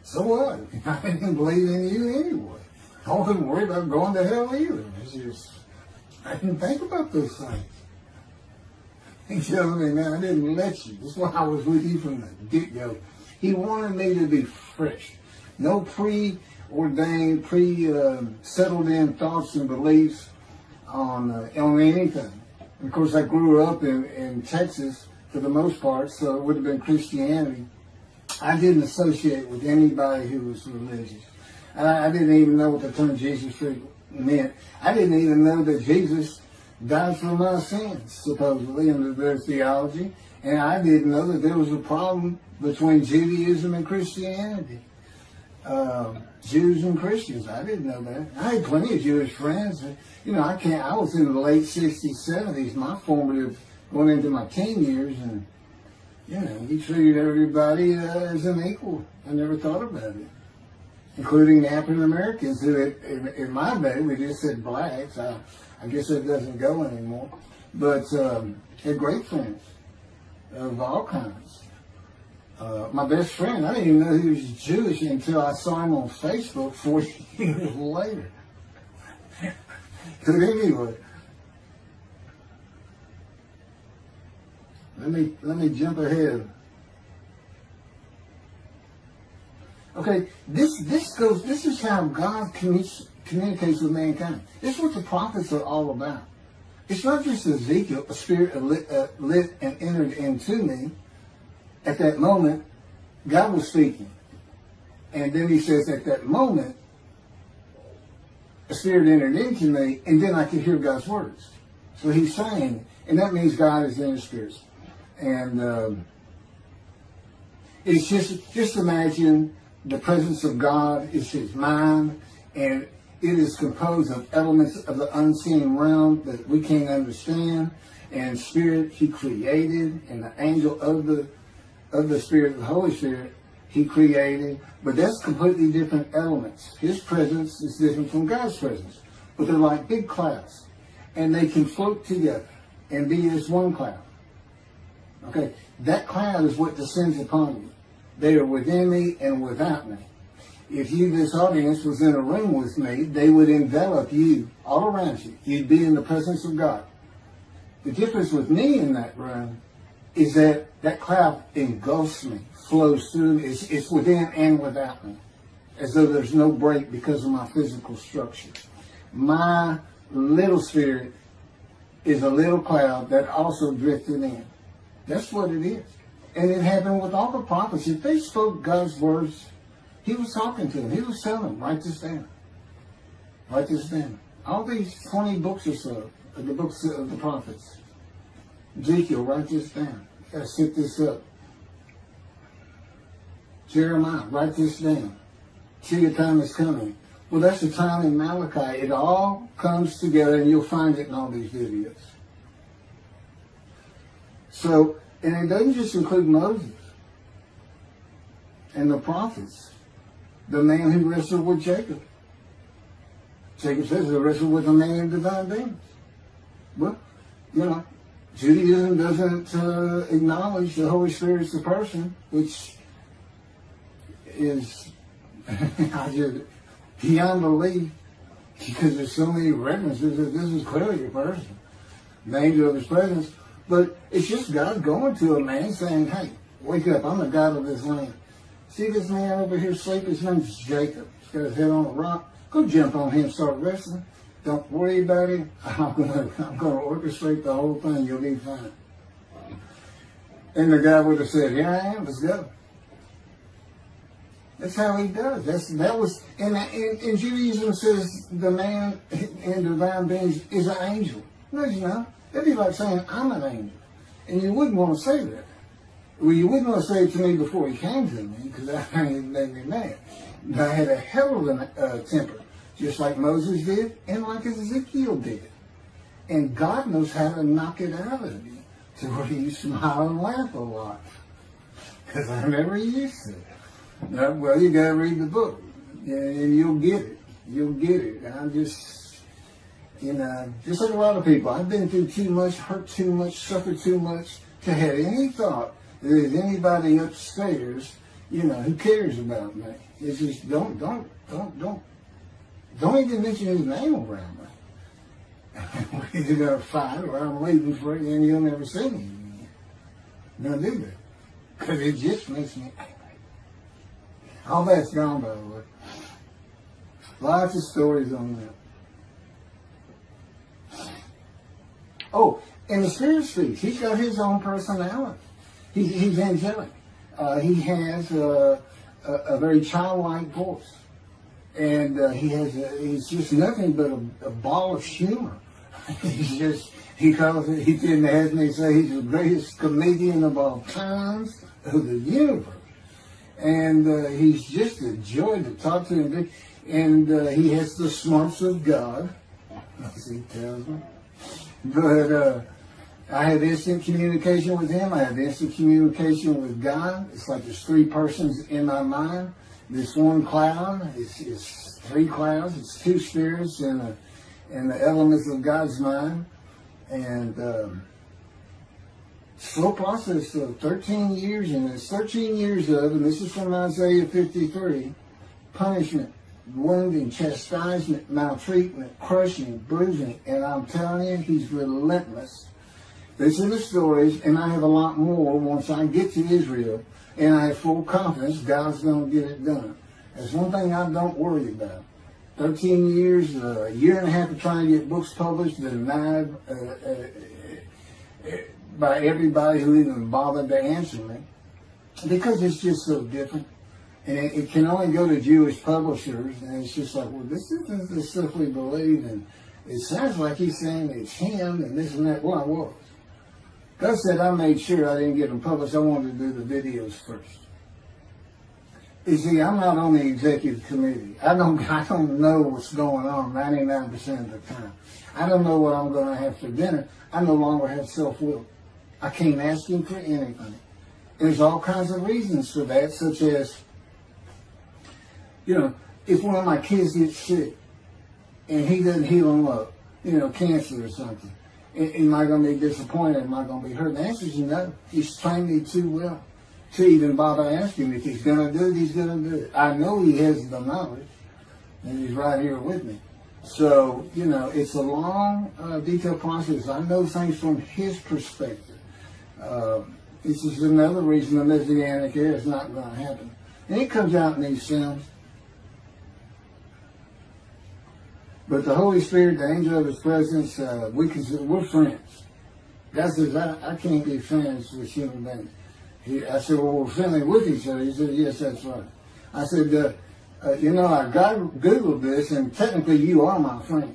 so what? I didn't believe in you anyway. I wasn't worried about going to hell either. It's just, I didn't think about those things. He tells me, man, I didn't let you. That's why I was with you from the get-go. He wanted me to be fresh. No preordained, settled in thoughts and beliefs on anything. And of course, I grew up in Texas for the most part, so it would have been Christianity. I didn't associate with anybody who was religious. I didn't even know what the term Jesus meant. I didn't even know that Jesus died for my sins, supposedly, under their theology. And I didn't know that there was a problem between Judaism and Christianity. Jews and Christians. I didn't know that. I had plenty of Jewish friends. You know, I was in the late 60s, 70s, my formative, going into my teen years, and, you know, he treated everybody as an equal. I never thought about it. Including African Americans, who in my day, we just said blacks. I guess that doesn't go anymore. But had great friends of all kinds. My best friend, I didn't even know he was Jewish until I saw him on Facebook 40 years later. But anyway, let me jump ahead. Okay, this is how God communicates with mankind. This is what the prophets are all about. It's not just Ezekiel, a spirit lit and entered into me. At that moment, God was speaking. And then he says, at that moment, a spirit entered into me, and then I could hear God's words. So he's saying, and that means God is in the spirits. And it's just imagine the presence of God is his mind, and it is composed of elements of the unseen realm that we can't understand, and spirit he created, and the angel of the Spirit, the Holy Spirit, he created. But that's completely different elements. His presence is different from God's presence. But they're like big clouds. And they can float together and be as one cloud. Okay, that cloud is what descends upon you. They are within me and without me. If you, this audience, was in a room with me, they would envelop you all around you. You'd be in the presence of God. The difference with me in that room is that that cloud engulfs me, flows through. It's within and without me, as though there's no break because of my physical structure. My little spirit is a little cloud that also drifted in. That's what it is. And it happened with all the prophets. If they spoke God's words, he was talking to them. He was telling them, write this down. Write this down. All these 20 books or so, the books of the prophets. Ezekiel, write this down. You gotta set this up. Jeremiah, write this down. See, your time is coming. Well, that's the time in Malachi. It all comes together, and you'll find it in all these videos. So, and it doesn't just include Moses and the prophets. The man who wrestled with Jacob. Jacob says he wrestled with a man in divine beings. Well, you know, Judaism doesn't acknowledge the Holy Spirit as the person, which is beyond belief, because there's so many references that this is clearly a person, the angel of his presence. But it's just God going to a man saying, hey, wake up, I'm the God of this land. See this man over here sleeping? His name's Jacob. He's got his head on a rock. Go jump on him and start wrestling. Don't worry about it. I'm gonna orchestrate the whole thing. You'll be fine. And the guy would have said, here I am, let's go. That's how he does. That was, and Judaism says the man in divine beings is an angel. No, he's not. That'd be like saying, I'm an angel. And you wouldn't want to say that. Well, you wouldn't want to say it to me before he came to me, because that made me mad. But I had a hell of a temper, just like Moses did, and like Ezekiel did. And God knows how to knock it out of you, to where you smile and laugh a lot. Because I never used to. Now, well, you got to read the book, and you'll get it. You'll get it. And I'm just, you know, just like a lot of people, I've been through too much, hurt too much, suffered too much to have any thought that there's anybody upstairs, you know, who cares about me. It's just don't even mention his name around me. We're either gonna fight or I'm leaving for you, and you'll never see me again. Don't do that, because it just makes me angry. All that's gone, by the way. Lots of stories on that. Oh, and the Spirit speaks. He's got his own personality. He's angelic. He has a very childlike voice. And he's just nothing but a ball of humor. He didn't have me say he's the greatest comedian of all times of the universe. And he's just a joy to talk to him. And he has the smarts of God, as he tells me. But I have instant communication with him. I have instant communication with God. It's like there's three persons in my mind. This one cloud is three clouds. It's two spirits in the elements of God's mind. And slow process of 13 years, and it's 13 years of, and this is from Isaiah 53, punishment, wounding, chastisement, maltreatment, crushing, bruising, and I'm telling you, he's relentless. These are the stories, and I have a lot more once I get to Israel, and I have full confidence God's going to get it done. That's one thing I don't worry about. 13 years, a year and a half of trying to get books published, denied by everybody who even bothered to answer me, because it's just so different. And it can only go to Jewish publishers, and it's just like, well, this isn't the stuff we believe, and it sounds like he's saying it's him, and this and that. Well, I was. God said I made sure I didn't get them published. I wanted to do the videos first. You see, I'm not on the executive committee. I don't know what's going on 99% of the time. I don't know what I'm going to have for dinner. I no longer have self-will. I can't ask him for anything. There's all kinds of reasons for that, such as, you know, if one of my kids gets sick and he doesn't heal them up, you know, cancer or something, Am I going to be disappointed? Am I going to be hurt? The answer is no. He's trained me too well to even bother asking him. If he's going to do it, he's going to do it. I know he has the knowledge, and he's right here with me. So, it's a long, detailed process. I know things from his perspective. This is another reason the Messianic era is not going to happen. And it comes out in these films. But the Holy Spirit, the angel of his presence, we're friends. God says, I can't be friends with human beings. I said, well, we're friendly with each other. He said, yes, that's right. I said, I Googled this, and technically you are my friend.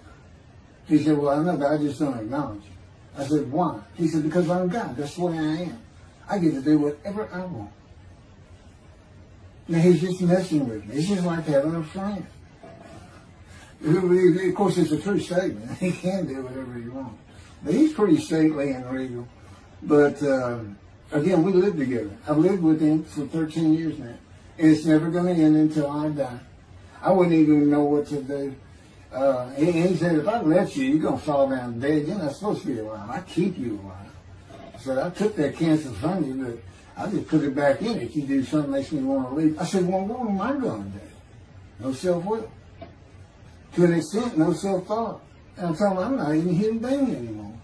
He said, well, I know, but I just don't acknowledge you. I said, why? He said, because I'm God. That's the way I am. I get to do whatever I want. Now, he's just messing with me. It's just like having a friend. Of course, it's a true statement. He can do whatever he wants. But he's pretty stately and regal. But, again, we live together. I've lived with him for 13 years now. And it's never going to end until I die. I wouldn't even know what to do. He said, if I let you, you're going to fall down dead. You're not supposed to be alive. I keep you alive. So I took that cancer from you, but I just put it back in it. You do something that makes me want to leave. I said, well, what am I going to do? No self-will. To an extent, no self-thought. And I told him, I'm not even a human being anymore.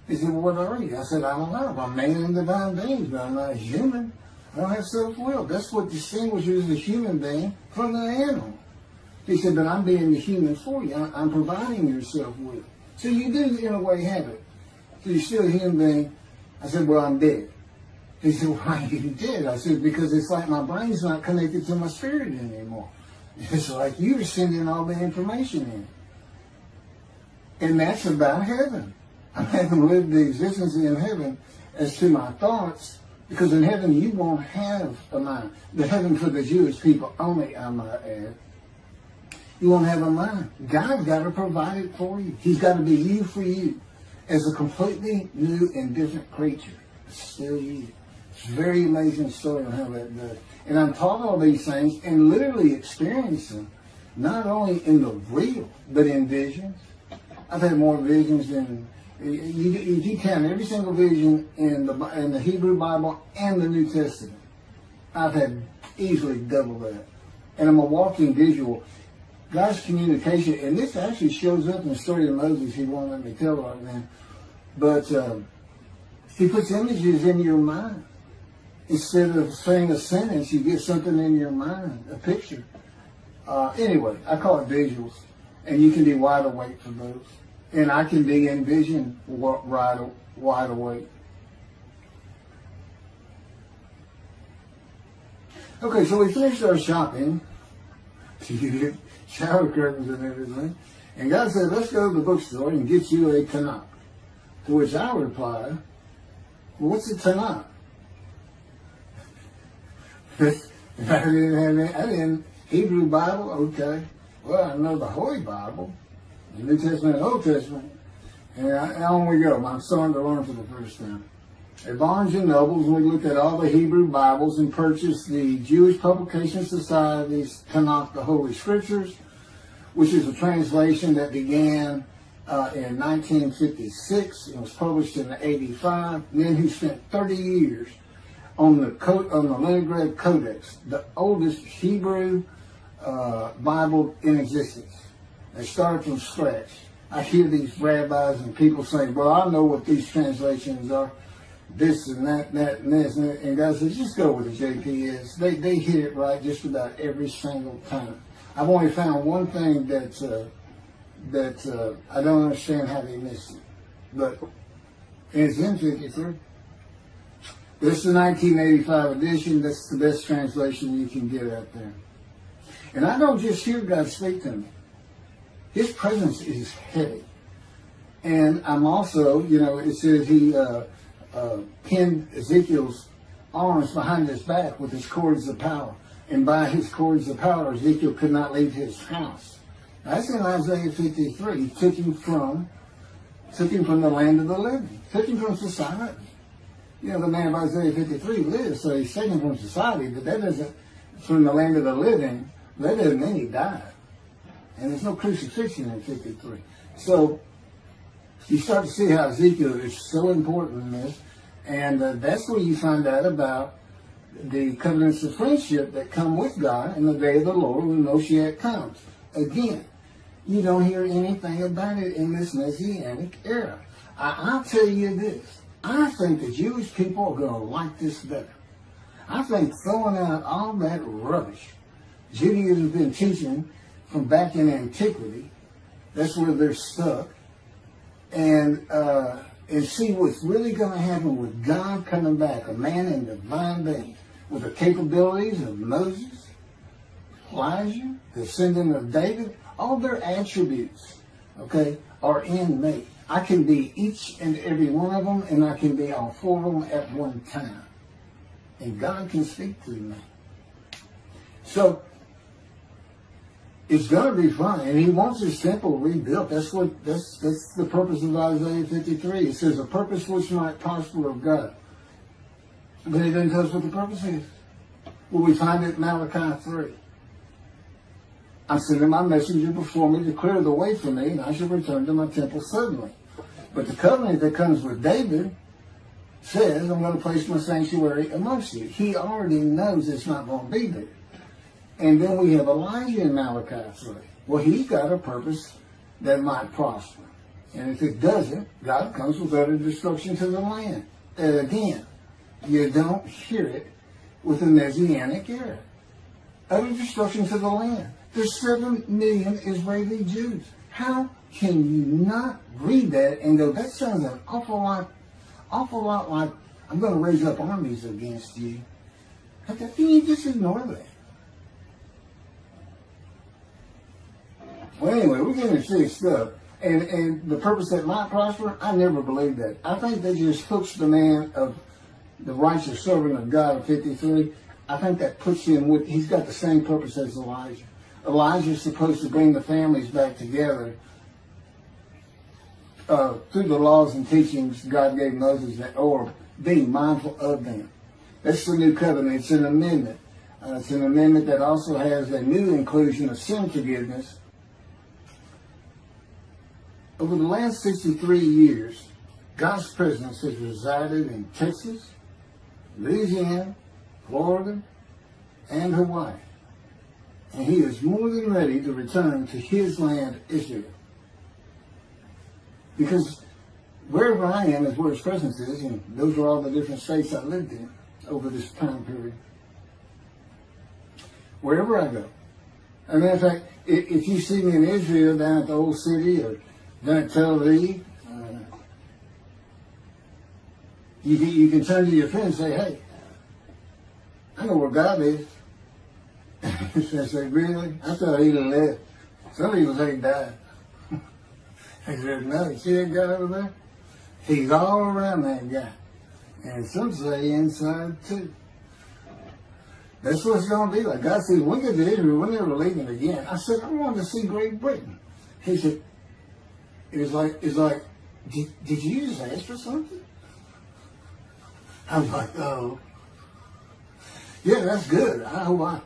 He said, well, what are you? I said, I don't know. I'm man and divine beings, but I'm not a human. I don't have self-will. That's what distinguishes the human being from the animal. He said, but I'm being the human for you. I'm providing your self-will. So you do, in a way, have it. So you're still a human being. I said, well, I'm dead. He said, why are you dead? I said, because it's like my brain's not connected to my spirit anymore. It's like you're sending all the information in. And that's about heaven. I haven't lived the existence in heaven as to my thoughts, because in heaven you won't have a mind. The heaven for the Jewish people only, I might add. You won't have a mind. God's got to provide it for you. He's got to be you for you as a completely new and different creature. It's still you. It's a very amazing story on how that does. And I'm taught all these things and literally experience them, not only in the real, but in visions. I've had more visions than, you count every single vision in the Hebrew Bible and the New Testament. I've had easily double that. And I'm a walking visual. God's communication, and this actually shows up in the story of Moses. He won't let me tell right now. But he puts images in your mind. Instead of saying a sentence, you get something in your mind, a picture. Anyway, I call it visuals. And you can be wide awake for those. And I can be in vision wide awake. Okay, so we finished our shopping. Shower curtains and everything. And God said, let's go to the bookstore and get you a Tanakh. To which I replied, well, what's a Tanakh? I didn't Hebrew Bible, okay. Well, I know the Holy Bible, the New Testament and Old Testament. And on we go. I'm starting to learn for the first time. At Barnes and Nobles, we looked at all the Hebrew Bibles and purchased the Jewish Publication Society's Tanakh, the Holy Scriptures, which is a translation that began in 1956. It was published in 85. Then he spent 30 years on the Leningrad Codex, the oldest Hebrew Bible in existence. They started from scratch. I hear these rabbis and people saying, well, I know what these translations are, this and that, and this, and God says, just go with the JPS. They hit it right just about every single time. I've only found one thing that I don't understand how they missed it. But it's in 53. This is the 1985 edition. That's the best translation you can get out there. And I don't just hear God speak to me. His presence is heavy. And I'm also, it says he pinned Ezekiel's arms behind his back with his cords of power. And by his cords of power, Ezekiel could not leave his house. That's in Isaiah 53. He took him from the land of the living. Took him from society. The man of Isaiah 53 lives, so he's taken from society, but that doesn't, from the land of the living, that doesn't mean he died. And there's no crucifixion in 53. So You start to see how Ezekiel is so important in this. And that's where you find out about the covenants of friendship that come with God in the day of the Lord when Moshiach comes. Again, you don't hear anything about it in this Messianic era. I'll tell you this. I think the Jewish people are going to like this better. I think throwing out all that rubbish Judaism has been teaching from back in antiquity, that's where they're stuck, and see what's really going to happen with God coming back, a man in divine being, with the capabilities of Moses, Elijah, the descendant of David. All their attributes, okay, are in me. I can be each and every one of them, and I can be all four of them at one time. And God can speak to me. So, it's going to be fun. And he wants his temple rebuilt. That's the purpose of Isaiah 53. It says, a purpose which might prosper of God. But it doesn't tell us what the purpose is. Well, we find it in Malachi 3. I'm sending my messenger before me to clear the way for me, and I shall return to my temple suddenly. But the covenant that comes with David says, I'm going to place my sanctuary amongst you. He already knows it's not going to be there. And then we have Elijah in Malachi 3. Well, he's got a purpose that might prosper. And if it doesn't, God comes with utter destruction to the land. And again, you don't hear it with the Messianic era. Utter destruction to the land. There's 7 million Israeli Jews. How can you not read that and go, that sounds an awful lot like, I'm going to raise up armies against you? How can you just ignore that? Well, anyway, we're getting to see stuff. And the purpose that might prosper, I never believed that. I think that just hooks the man of the righteous servant of God of 53. I think that puts him with, he's got the same purpose as Elijah. Elijah is supposed to bring the families back together through the laws and teachings God gave Moses, or being mindful of them. That's the new covenant. It's an amendment. It's an amendment that also has a new inclusion of sin forgiveness. Over the last 63 years, God's presence has resided in Texas, Louisiana, Florida, and Hawaii. And he is more than ready to return to his land, Israel. Because wherever I am is where his presence is, and those are all the different states I lived in over this time period. Wherever I go. As a matter of fact, if you see me in Israel down at the old city or down at Tel Aviv, you can turn to your friend and say, hey, I know where God is. I said, really? I thought he'd have left. Some people say he died. I said, no, you see that guy over there? He's all around that guy. And some say inside too. That's what it's going to be like. God said, when we get to Israel, we're never leaving again. I said, I wanted to see Great Britain. He said, it's like, did you just ask for something? I was like, oh. Yeah, that's good. I hope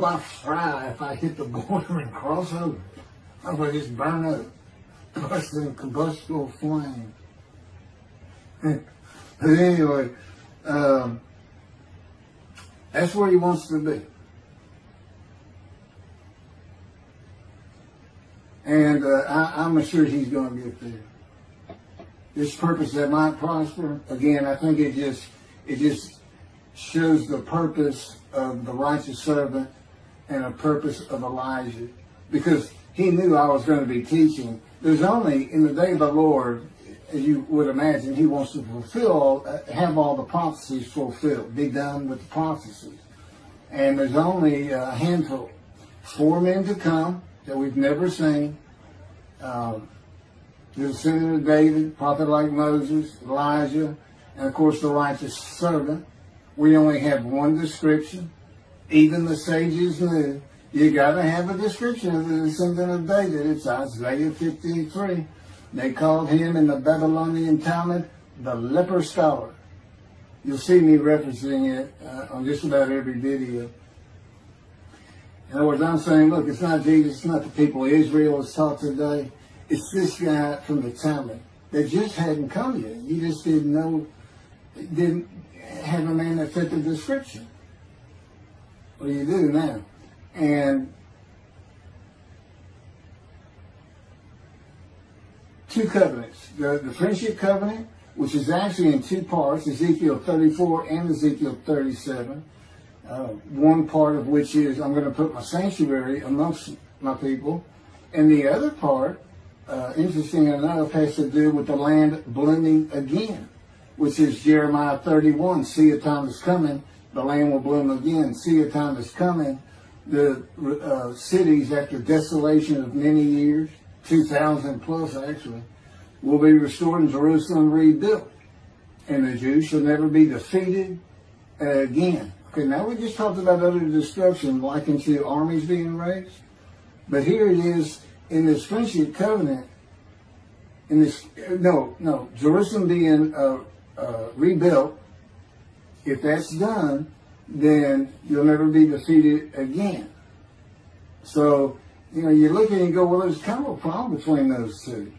I fry if I hit the border and cross over. I hope I just burn up, burst in combustible flame. But anyway, that's where he wants to be. And I'm sure he's going to get there. This purpose that might prosper, again, I think it just shows the purpose of the righteous servant and a purpose of Elijah. Because he knew I was going to be teaching. There's only, in the day of the Lord, as you would imagine, he wants to have all the prophecies fulfilled, be done with the prophecies. And there's only a handful, 4 men to come that we've never seen. The descendant of David, prophet like Moses, Elijah, and of course the righteous servant. We only have one description. Even the sages knew you got to have a description of the descendant of David. It's Isaiah 53. They called him in the Babylonian Talmud the leper scholar. You'll see me referencing it on just about every video. In other words, I'm saying, look, it's not Jesus, it's not the people Israel is taught today. It's this guy from the Talmud that just hadn't come yet. You just didn't know, didn't have a man that fit the description. Well, you do now. And two covenants. The friendship covenant, which is actually in two parts, Ezekiel 34 and Ezekiel 37. One part of which is, I'm going to put my sanctuary amongst my people. And the other part, interesting enough, has to do with the land blooming again, which is Jeremiah 31. See, a time is coming, the land will bloom again. See, a time is coming, the cities, after desolation of many years, 2,000 plus actually, will be restored and Jerusalem rebuilt. And the Jews shall never be defeated again. Okay, now we just talked about utter destruction likened to armies being raised. But here it is in this friendship covenant, in this, Jerusalem being rebuilt. If that's done, then you'll never be defeated again. So, you look at it and go, well, there's kind of a problem between those two.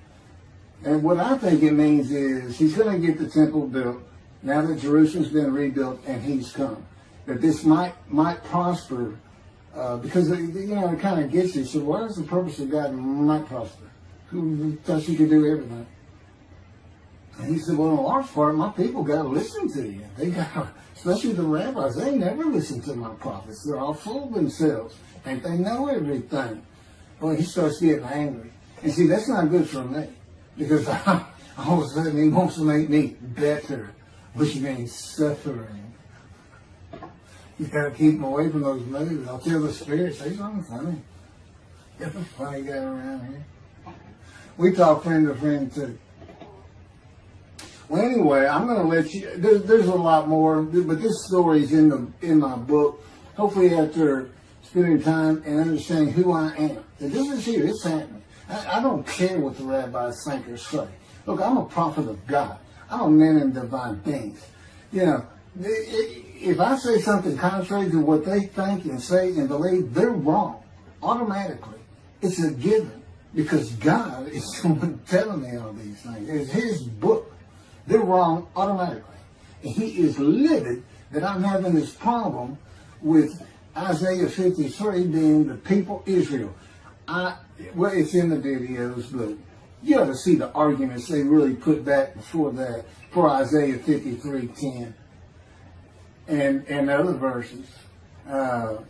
And what I think it means is he's going to get the temple built now that Jerusalem's been rebuilt and he's come. That this might prosper because, it kind of gets you. So what is the purpose of God might prosper? Who thought you could do everything? And he said, well, in a large part, my people got to listen to you. They got, especially the rabbis, they never listen to my prophets. They're all full of themselves. And they know everything. Well, he starts getting angry. And see, that's not good for me. Because all of a sudden he wants to make me better, which means suffering. You got to keep him away from those movies. I'll tell the spirits, he's something funny. Get a funny guy around here. We talk friend to friend too. Well, anyway, I'm going to let you. There's a lot more, but this story is in my book. Hopefully, after spending time and understanding who I am, that this is here. It's happening. I don't care what the rabbis think or say. Look, I'm a prophet of God. I'm a man in divine things. If I say something contrary to what they think and say and believe, they're wrong automatically. It's a given because God is someone telling me all these things. It's His book. They're wrong automatically. And He is livid that I'm having this problem with Isaiah 53 being the people Israel. Well, it's in the videos, but you ought to see the arguments they really put back before that for Isaiah 53:10 and other verses. Rabbi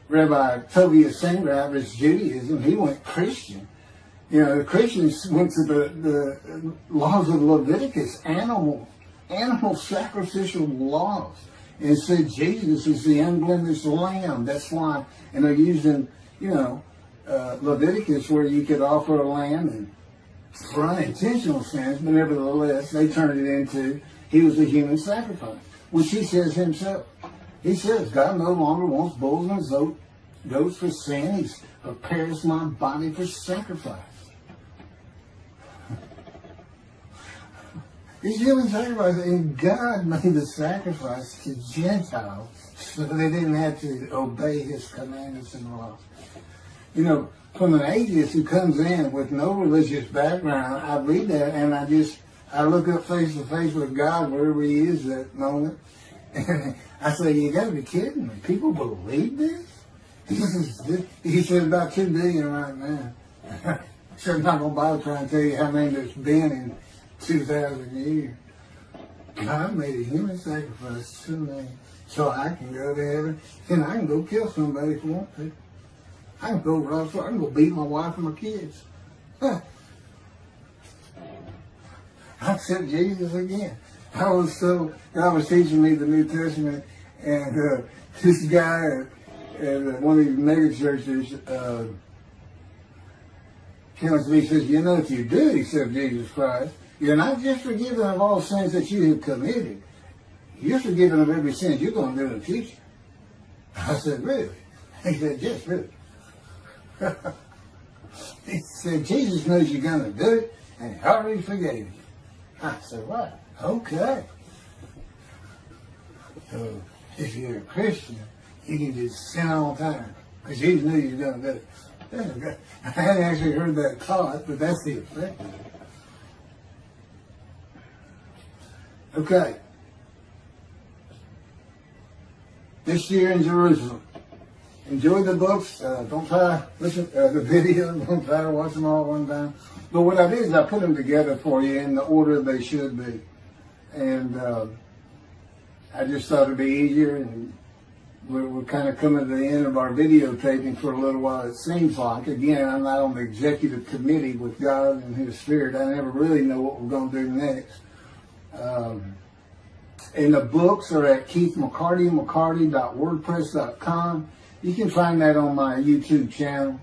Tovia Sandgraf is Judaism. He went Christian. The Christians went to the laws of Leviticus, animal sacrificial laws, and said Jesus is the unblemished lamb. That's why, and they're using, Leviticus where you could offer a lamb and for unintentional sins, but nevertheless, they turned it into, he was a human sacrifice, which he says himself. He says, God no longer wants bulls and goats for sin. He prepares my body for sacrifice. He's human sacrifice, and God made the sacrifice to Gentiles so they didn't have to obey His commandments and laws. From an atheist who comes in with no religious background, I read that and I look up face to face with God wherever He is at that moment. And I say, you got to be kidding me. People believe this? He said about 2 billion right now. He said, I'm not going to bother trying to tell you how many there's been in 2,000 years. God made a human sacrifice to me so I can go to heaven and I can go kill somebody if I want to. I can go rough, I can go beat my wife and my kids. I accept Jesus again. God was teaching me the New Testament, and this guy at one of these mega churches came up to me and says, if you do accept Jesus Christ, you're not just forgiven of all sins that you have committed. You're forgiven of every sin you're going to do in the future. I said, really? He said, yes, really. He said, Jesus knows you're going to do it, and He already forgave you. I said, what? Okay. So, if you're a Christian, you can just sin all the time, because Jesus knew you were going to do it. I hadn't actually heard that taught, but that's the effect of it. Okay. This year in Jerusalem. Enjoy the books. Don't try to listen to the video. Don't try to watch them all at one time. But what I did is I put them together for you in the order they should be. And I just thought it'd be easier. And we're kind of coming to the end of our videotaping for a little while, it seems like. Again, I'm not on the executive committee with God and His Spirit. I never really know what we're going to do next. And the books are at keithmccarty.wordpress.com. You can find that on my YouTube channel.